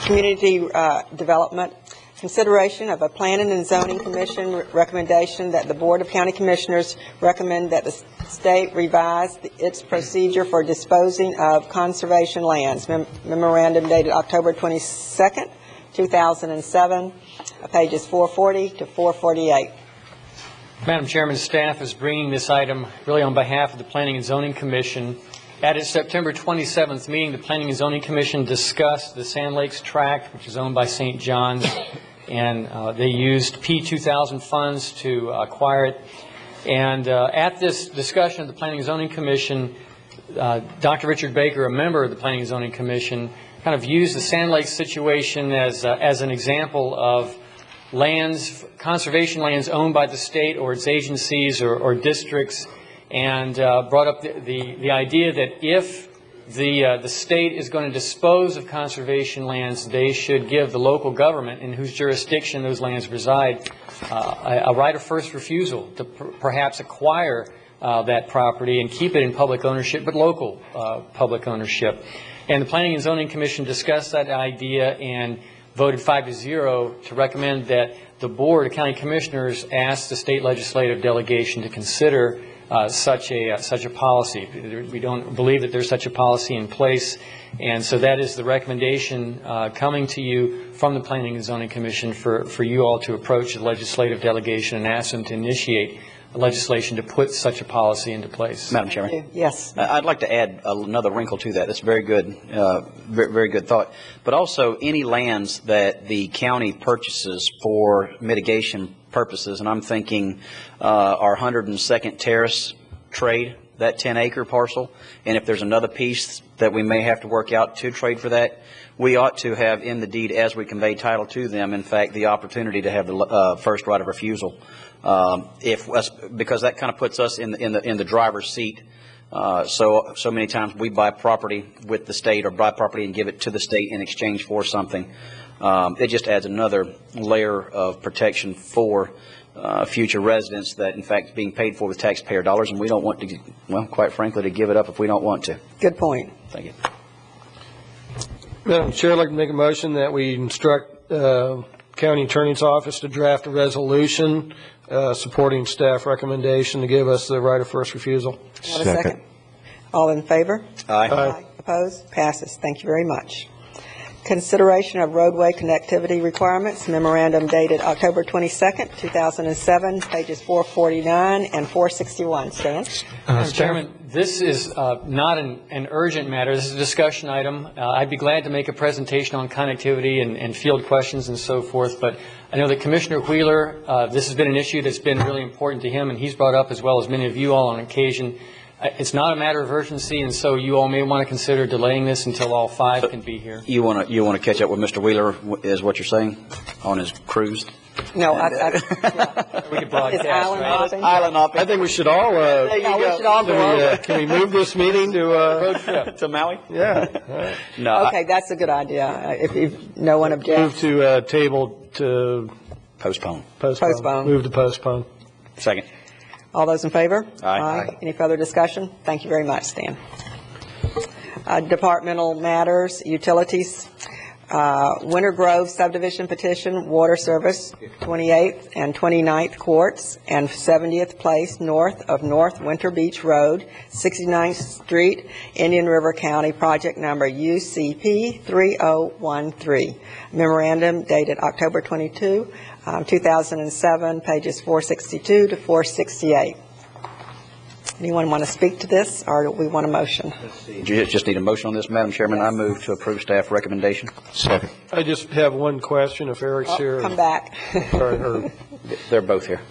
Community development. Consideration of a Planning and Zoning Commission recommendation that the Board of County Commissioners recommend that the state revise its procedure for disposing of conservation lands. Memorandum dated October 22nd, 2007, pages 440 to 448. Madam Chairman, staff is bringing this item really on behalf of the Planning and Zoning Commission. At its September 27th meeting, the Planning and Zoning Commission discussed the Sand Lakes tract, which is owned by St. John's, and they used P2000 funds to acquire it. And at this discussion of the Planning and Zoning Commission, Dr. Richard Baker, a member of the Planning and Zoning Commission, kind of used the Sand Lakes situation as an example of lands, conservation lands owned by the state or its agencies or districts, and brought up the idea that if the state is going to dispose of conservation lands, they should give the local government in whose jurisdiction those lands reside a right of first refusal to perhaps acquire that property and keep it in public ownership, but local public ownership. And the Planning and Zoning Commission discussed that idea and voted 5-0 to recommend that the Board of County Commissioners ask the state legislative delegation to consider such a policy. We don't believe that there's such a policy in place, and so that is the recommendation coming to you from the Planning and Zoning Commission for you all to approach the legislative delegation and ask them to initiate legislation to put such a policy into place. Madam Chairman? Yes. I'd like to add another wrinkle to that. That's very good, very good thought. But also any lands that the county purchases for mitigation purposes, and I'm thinking our 102nd Terrace trade that 10-acre parcel, and if there's another piece that we may have to work out to trade for that, we ought to have in the deed, as we convey title to them, in fact, the opportunity to have the first right of refusal, because that kind of puts us in the driver's seat. So many times we buy property with the state or buy property and give it to the state in exchange for something. It just adds another layer of protection for future residents that, in fact, is being paid for with taxpayer dollars, and we don't want to, well, quite frankly, to give it up if we don't want to. Good point. Thank you. Madam Chair, I'd like to make a motion that we instruct County Attorney's Office to draft a resolution supporting staff recommendation to give us the right of first refusal. Have a second. All in favor? Aye. Aye. Opposed? Passes. Thank you very much. Consideration of roadway connectivity requirements, memorandum dated October 22nd, 2007, pages 449 and 461. Stan? Mr. Chairman, this is not an urgent matter. This is a discussion item. I'd be glad to make a presentation on connectivity and field questions and so forth, but I know that Commissioner Wheeler, this has been an issue that's been really important to him, and he's brought up, as well as many of you all on occasion. It's not a matter of urgency, and so you all may want to consider delaying this until all five can be here. You want to catch up with Mr. Wheeler, is what you're saying, on his cruise? No, we could broadcast. Island hopping. I think we should all. We should all go over. Can we move this meeting to road trip to Maui? Yeah. No. Okay, that's a good idea. If no one objects. Move to table to postpone. Postpone. Move to postpone. Second. All those in favor? Aye. Any further discussion? Thank you very much, Stan. Departmental matters, utilities, Winter Grove subdivision petition, water service, 28th and 29th courts, and 70th place north of North Winter Beach Road, 69th Street, Indian River County, project number UCP 3013. Memorandum dated October 22, 2007, pages 462 to 468. Anyone want to speak to this, or do we want a motion? You just need a motion on this, Madam Chairman. Yes. I move to approve staff recommendation. Second. I just have one question, if Eric's here. Come back. They're both here.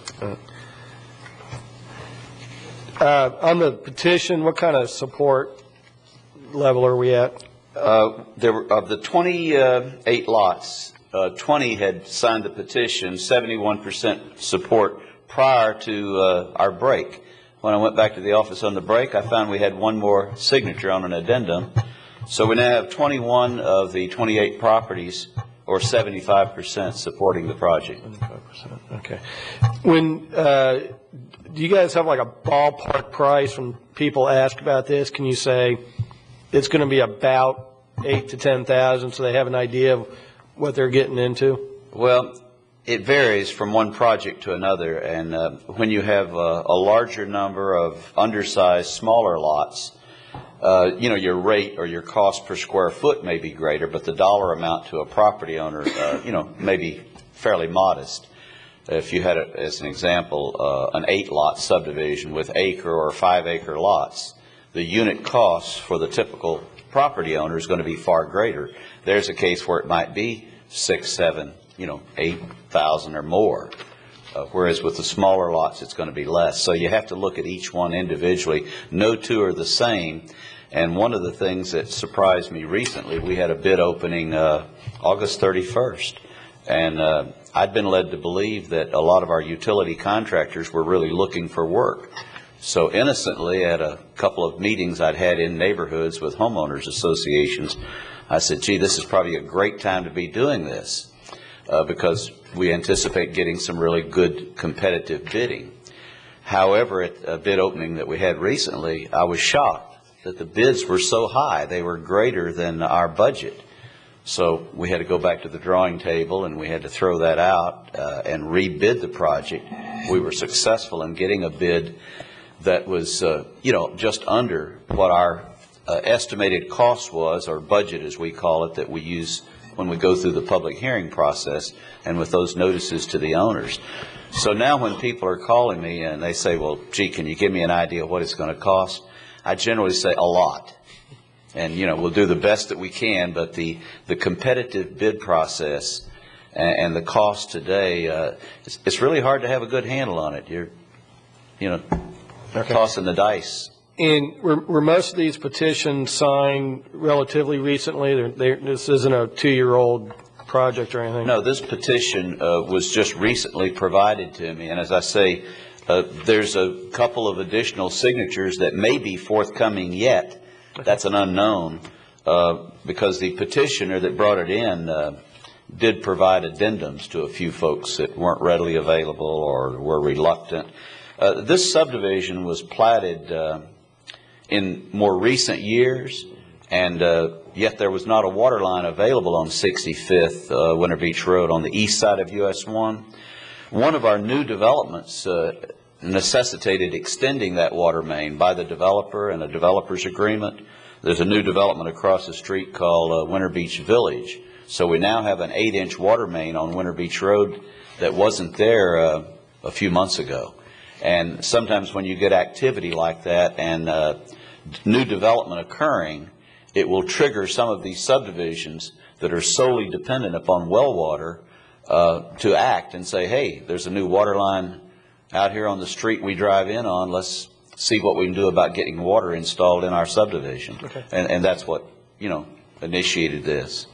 On the petition, what kind of support level are we at? There were, of the 28 lots, 20 had signed the petition, 71% support prior to our break. When I went back to the office on the break, I found we had one more signature on an addendum. So we now have 21 of the 28 properties, or 75%, supporting the project. 75%, okay. When, do you guys have like a ballpark price when people ask about this? Can you say it's going to be about 8,000 to 10,000 so they have an idea of what they're getting into? Well, it varies from one project to another, and when you have a larger number of undersized, smaller lots, your rate or your cost per square foot may be greater, but the dollar amount to a property owner, may be fairly modest. If you had, as an example, an 8-lot subdivision with acre or 5-acre lots, the unit cost for the typical property owner is going to be far greater. There's a case where it might be 6, 7, 8,000 or more, whereas with the smaller lots it's going to be less. So you have to look at each one individually. No two are the same. And one of the things that surprised me recently, we had a bid opening August 31st, and I'd been led to believe that a lot of our utility contractors were really looking for work. So innocently, at a couple of meetings I'd had in neighborhoods with homeowners associations, I said, gee, this is probably a great time to be doing this. Because we anticipate getting some really good competitive bidding. However, at a bid opening that we had recently, I was shocked that the bids were so high. They were greater than our budget. So we had to go back to the drawing table, and we had to throw that out and rebid the project. We were successful in getting a bid that was, just under what our estimated cost was, or budget as we call it, that we use when we go through the public hearing process and with those notices to the owners. So now when people are calling me and they say, well, gee, can you give me an idea of what it's going to cost? I generally say a lot. And, we'll do the best that we can, but the competitive bid process and the cost today, it's really hard to have a good handle on it. You're, tossing the dice And were most of these petitions signed relatively recently? This isn't a 2-year-old project or anything? No, this petition was just recently provided to me, and as I say, there's a couple of additional signatures that may be forthcoming yet. That's an unknown, because the petitioner that brought it in did provide addendums to a few folks that weren't readily available or were reluctant. This subdivision was platted in more recent years, and yet there was not a water line available on 65th Winter Beach Road on the east side of US 1. One of our new developments necessitated extending that water main by the developer and a developer's agreement. There's a new development across the street called Winter Beach Village. So we now have an 8-inch water main on Winter Beach Road that wasn't there a few months ago. And sometimes when you get activity like that and new development occurring, it will trigger some of these subdivisions that are solely dependent upon well water to act and say, hey, there's a new water line out here on the street we drive in on. Let's see what we can do about getting water installed in our subdivision. Okay. And that's what, initiated this.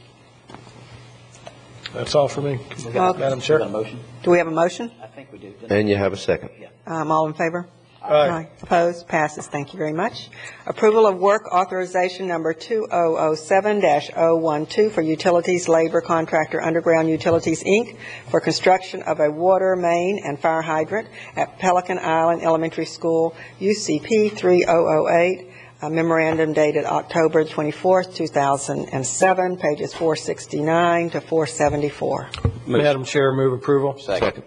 That's all for me. Madam Chair. Do we have a motion? I think we do. And you have a second. All in favor? Aye. Opposed? Passes. Thank you very much. Approval of work authorization number 2007-012 for Utilities Labor Contractor Underground Utilities, Inc. for construction of a water main and fire hydrant at Pelican Island Elementary School, UCP 3008. A memorandum dated October 24th, 2007, pages 469 to 474. Madam Chair, move approval. Second.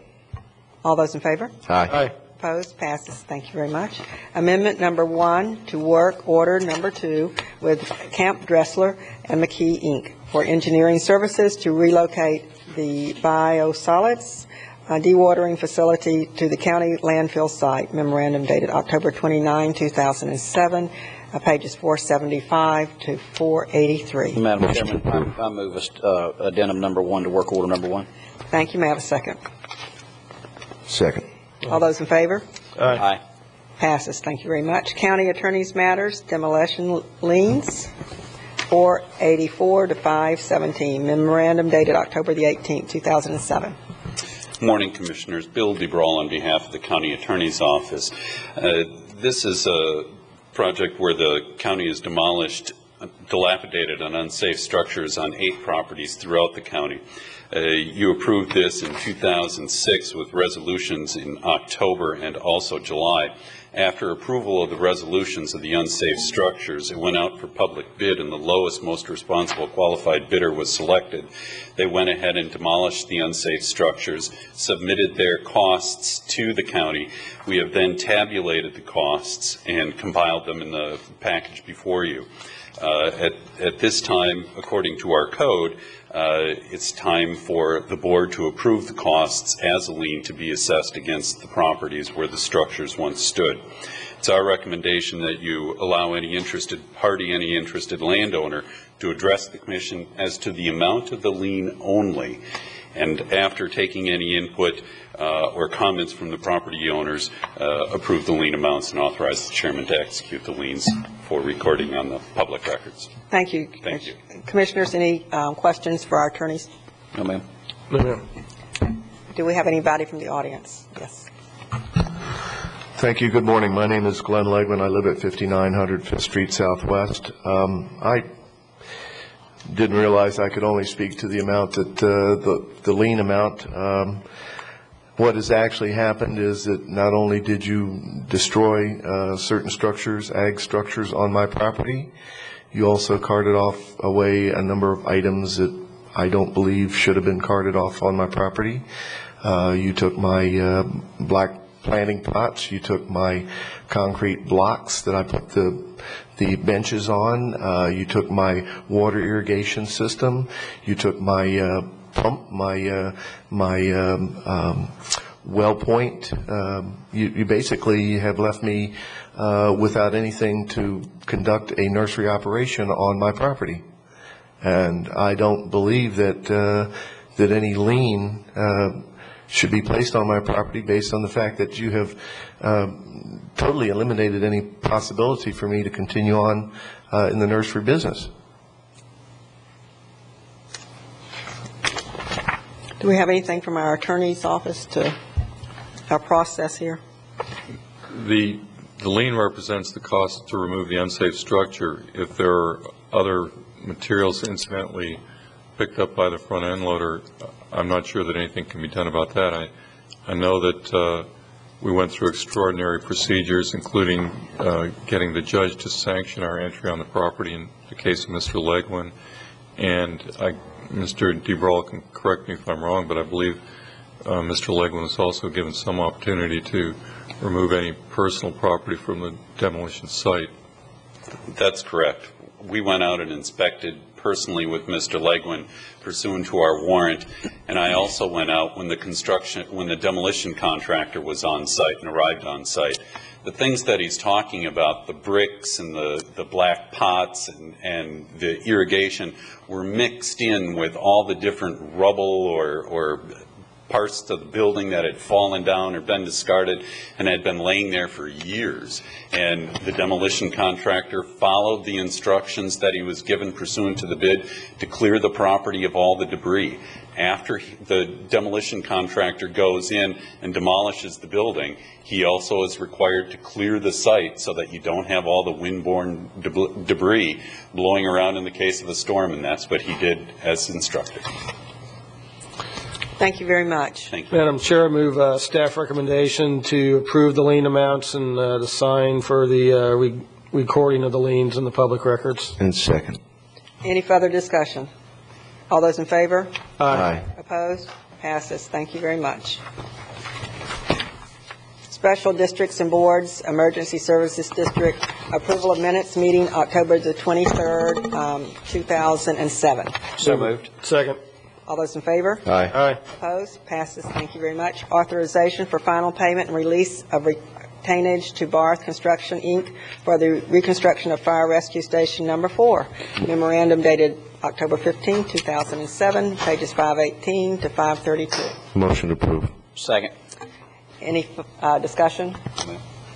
All those in favor? Aye. Opposed? Passes. Thank you very much. Amendment number 1 to work order number 2 with Camp Dressler and McKee, Inc. for engineering services to relocate the biosolids dewatering facility to the county landfill site. Memorandum dated October 29, 2007, pages 475 to 483. Madam Chairman, I move addendum number 1 to work order number 1. Thank you. May I have a second? Second. All those in favor? Aye. Passes. Thank you very much. County Attorney's Matters, demolition liens, 484 to 517. Memorandum dated October the 18th, 2007. Morning, Commissioners. Bill DeBrawl on behalf of the County Attorney's Office. This is a project where the county has demolished dilapidated and unsafe structures on 8 properties throughout the county. You approved this in 2006 with resolutions in October and also July. After approval of the resolutions of the unsafe structures, it went out for public bid, and the lowest, most responsible qualified bidder was selected. They went ahead and demolished the unsafe structures, submitted their costs to the county. We have then tabulated the costs and compiled them in the package before you. At this time, according to our code, it's time for the board to approve the costs as a lien to be assessed against the properties where the structures once stood. It's our recommendation that you allow any interested party, any interested landowner to address the commission as to the amount of the lien only. And after taking any input or comments from the property owners, approve the lien amounts and authorize the chairman to execute the liens for recording on the public records. Thank you. Thank you. Commissioners, any questions for our attorneys? No, ma'am. No, ma'am. Do we have anybody from the audience? Yes. Thank you. Good morning. My name is Glenn Legman. I live at 5900 Fifth Street Southwest. I didn't realize I could only speak to the amount that the lien amount. What has actually happened is that not only did you destroy certain structures, ag structures on my property, you also carted off away a number of items that I don't believe should have been carted off on my property. You took my black planting pots. You took my concrete blocks that I put the benches on. You took my water irrigation system. You took my pump, my well point. You basically have left me without anything to conduct a nursery operation on my property. And I don't believe that that any lien should be placed on my property based on the fact that you have totally eliminated any possibility for me to continue on in the nursery business. Do we have anything from our attorney's office to our process here? The lien represents the cost to remove the unsafe structure. If there are other materials incidentally picked up by the front end loader, I'm not sure that anything can be done about that. I know that we went through extraordinary procedures, including getting the judge to sanction our entry on the property in the case of Mr. Legwin. And Mr. DeBrawl can correct me if I'm wrong, but I believe Mr. Legwin was also given some opportunity to remove any personal property from the demolition site. That's correct. We went out and inspected personally with Mr. Legwin pursuant to our warrant, and I also went out when the demolition contractor was on site and arrived on site. The things that he's talking about, the bricks and the black pots and the irrigation, were mixed in with all the different rubble or parts of the building that had fallen down or been discarded and had been laying there for years. And the demolition contractor followed the instructions that he was given pursuant to the bid to clear the property of all the debris. After the demolition contractor goes in and demolishes the building, he also is required to clear the site so that you don't have all the windborne debris blowing around in the case of a storm, and that's what he did as instructed. Thank you very much. Thank you. Madam Chair, I move staff recommendation to approve the lien amounts and the sign for the recording of the liens in the public records. And second. Any further discussion? All those in favor? Aye. Opposed? Passes. Thank you very much. Special Districts and Boards, Emergency Services District, approval of minutes meeting October the 23rd, 2007. So moved. Second. All those in favor? Aye. Aye. Opposed? Passes. Thank you very much. Authorization for final payment and release of retainage to Barth Construction, Inc. for the reconstruction of Fire Rescue Station Number 4. Memorandum dated October 15, 2007, pages 518 to 532. Motion approved. Second. Any discussion?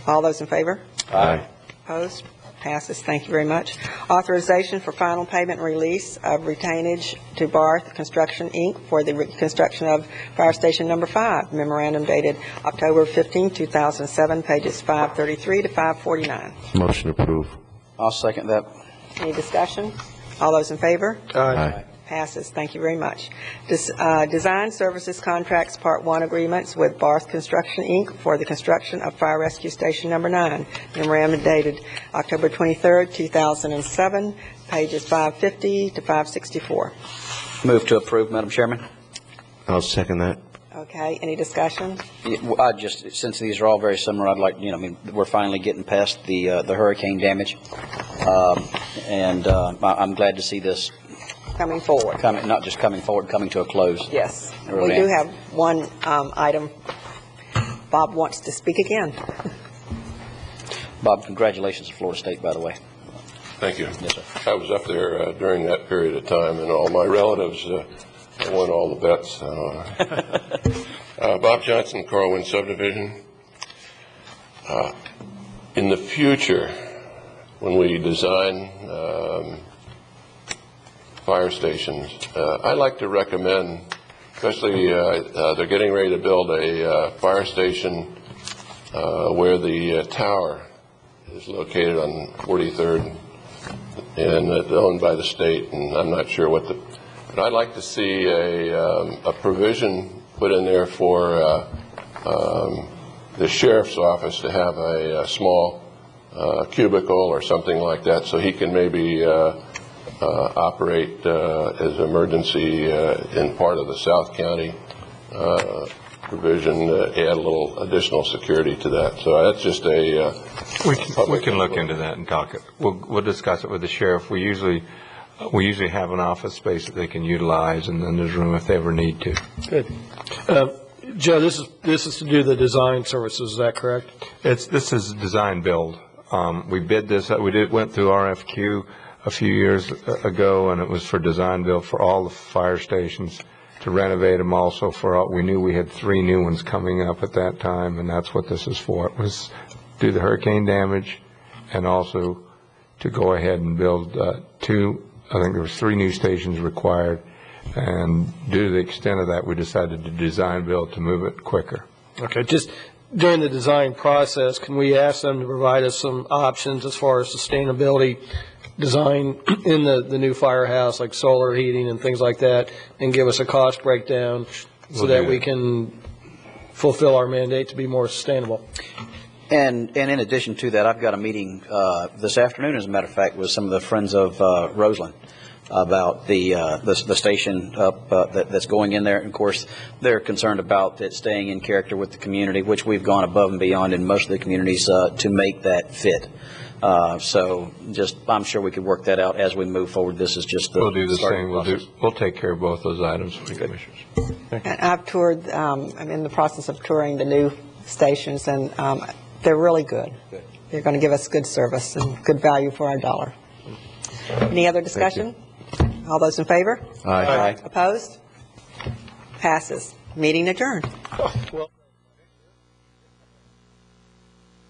All those in favor? Aye. Opposed? Passes. Thank you very much. Authorization for final payment and release of retainage to Barth Construction, Inc. for the reconstruction of Fire Station Number 5. Memorandum dated October 15, 2007, pages 533 to 549. Motion approved. I'll second that. Any discussion? All those in favor? Aye. Passes. Thank you very much. Design Services Contracts Part 1 Agreements with Barth Construction, Inc. for the construction of Fire Rescue Station Number 9. Memorandum dated October 23rd, 2007, pages 550 to 564. Move to approve, Madam Chairman. I'll second that. Okay. Any discussion? I just, since these are all very similar, I'd like, we're finally getting past the hurricane damage. I'm glad to see this Coming forward. not just coming forward, coming to a close. Yes. Really We do have one item. Bob wants to speak again. Bob, congratulations to Florida State, by the way. Thank you. Yes, sir. I was up there during that period of time, and all my relatives won all the bets. Bob Johnson, Corwin Subdivision. In the future, when we design fire stations, I'd like to recommend, especially they're getting ready to build a fire station where the tower is located on 43rd, and it's owned by the state, and I'm not sure what but I'd like to see a provision put in there for the sheriff's office to have a small cubicle or something like that, so he can maybe operate as emergency in part of the South County provision, add a little additional security to that. So that's just a we can look into that and talk it. We'll discuss it with the sheriff. We usually have an office space that they can utilize, and then there's room if they ever need to. Good. Joe, this is to do the design services. Is that correct? This is design build. We bid this. Went through RFQ a few years ago, and it was for design build for all the fire stations. to renovate them also we knew we had 3 new ones coming up at that time, and that's what this is for. It was do the hurricane damage and also to go ahead and build 2, I think there was 3 new stations required, and due to the extent of that, we decided to design build to move it quicker. Okay, just during the design process, can we ask them to provide us some options as far as sustainability design in the new firehouse, like solar heating and things like that, and give us a cost breakdown so that we can fulfill our mandate to be more sustainable? And in addition to that, I've got a meeting this afternoon, as a matter of fact, with some of the Friends of Roseland about the station up that's going in there. And of course, they're concerned about it staying in character with the community, which we've gone above and beyond in most of the communities to make that fit. So I'm sure we could work that out as we move forward. This is just the We'll do the same. We'll take care of both those items for the commissioners. And I've toured, I'm in the process of touring the new stations, and they're really good. They're going to give us good service and good value for our dollar. Any other discussion? All those in favor? Aye. Opposed? Passes. Meeting adjourned. Well.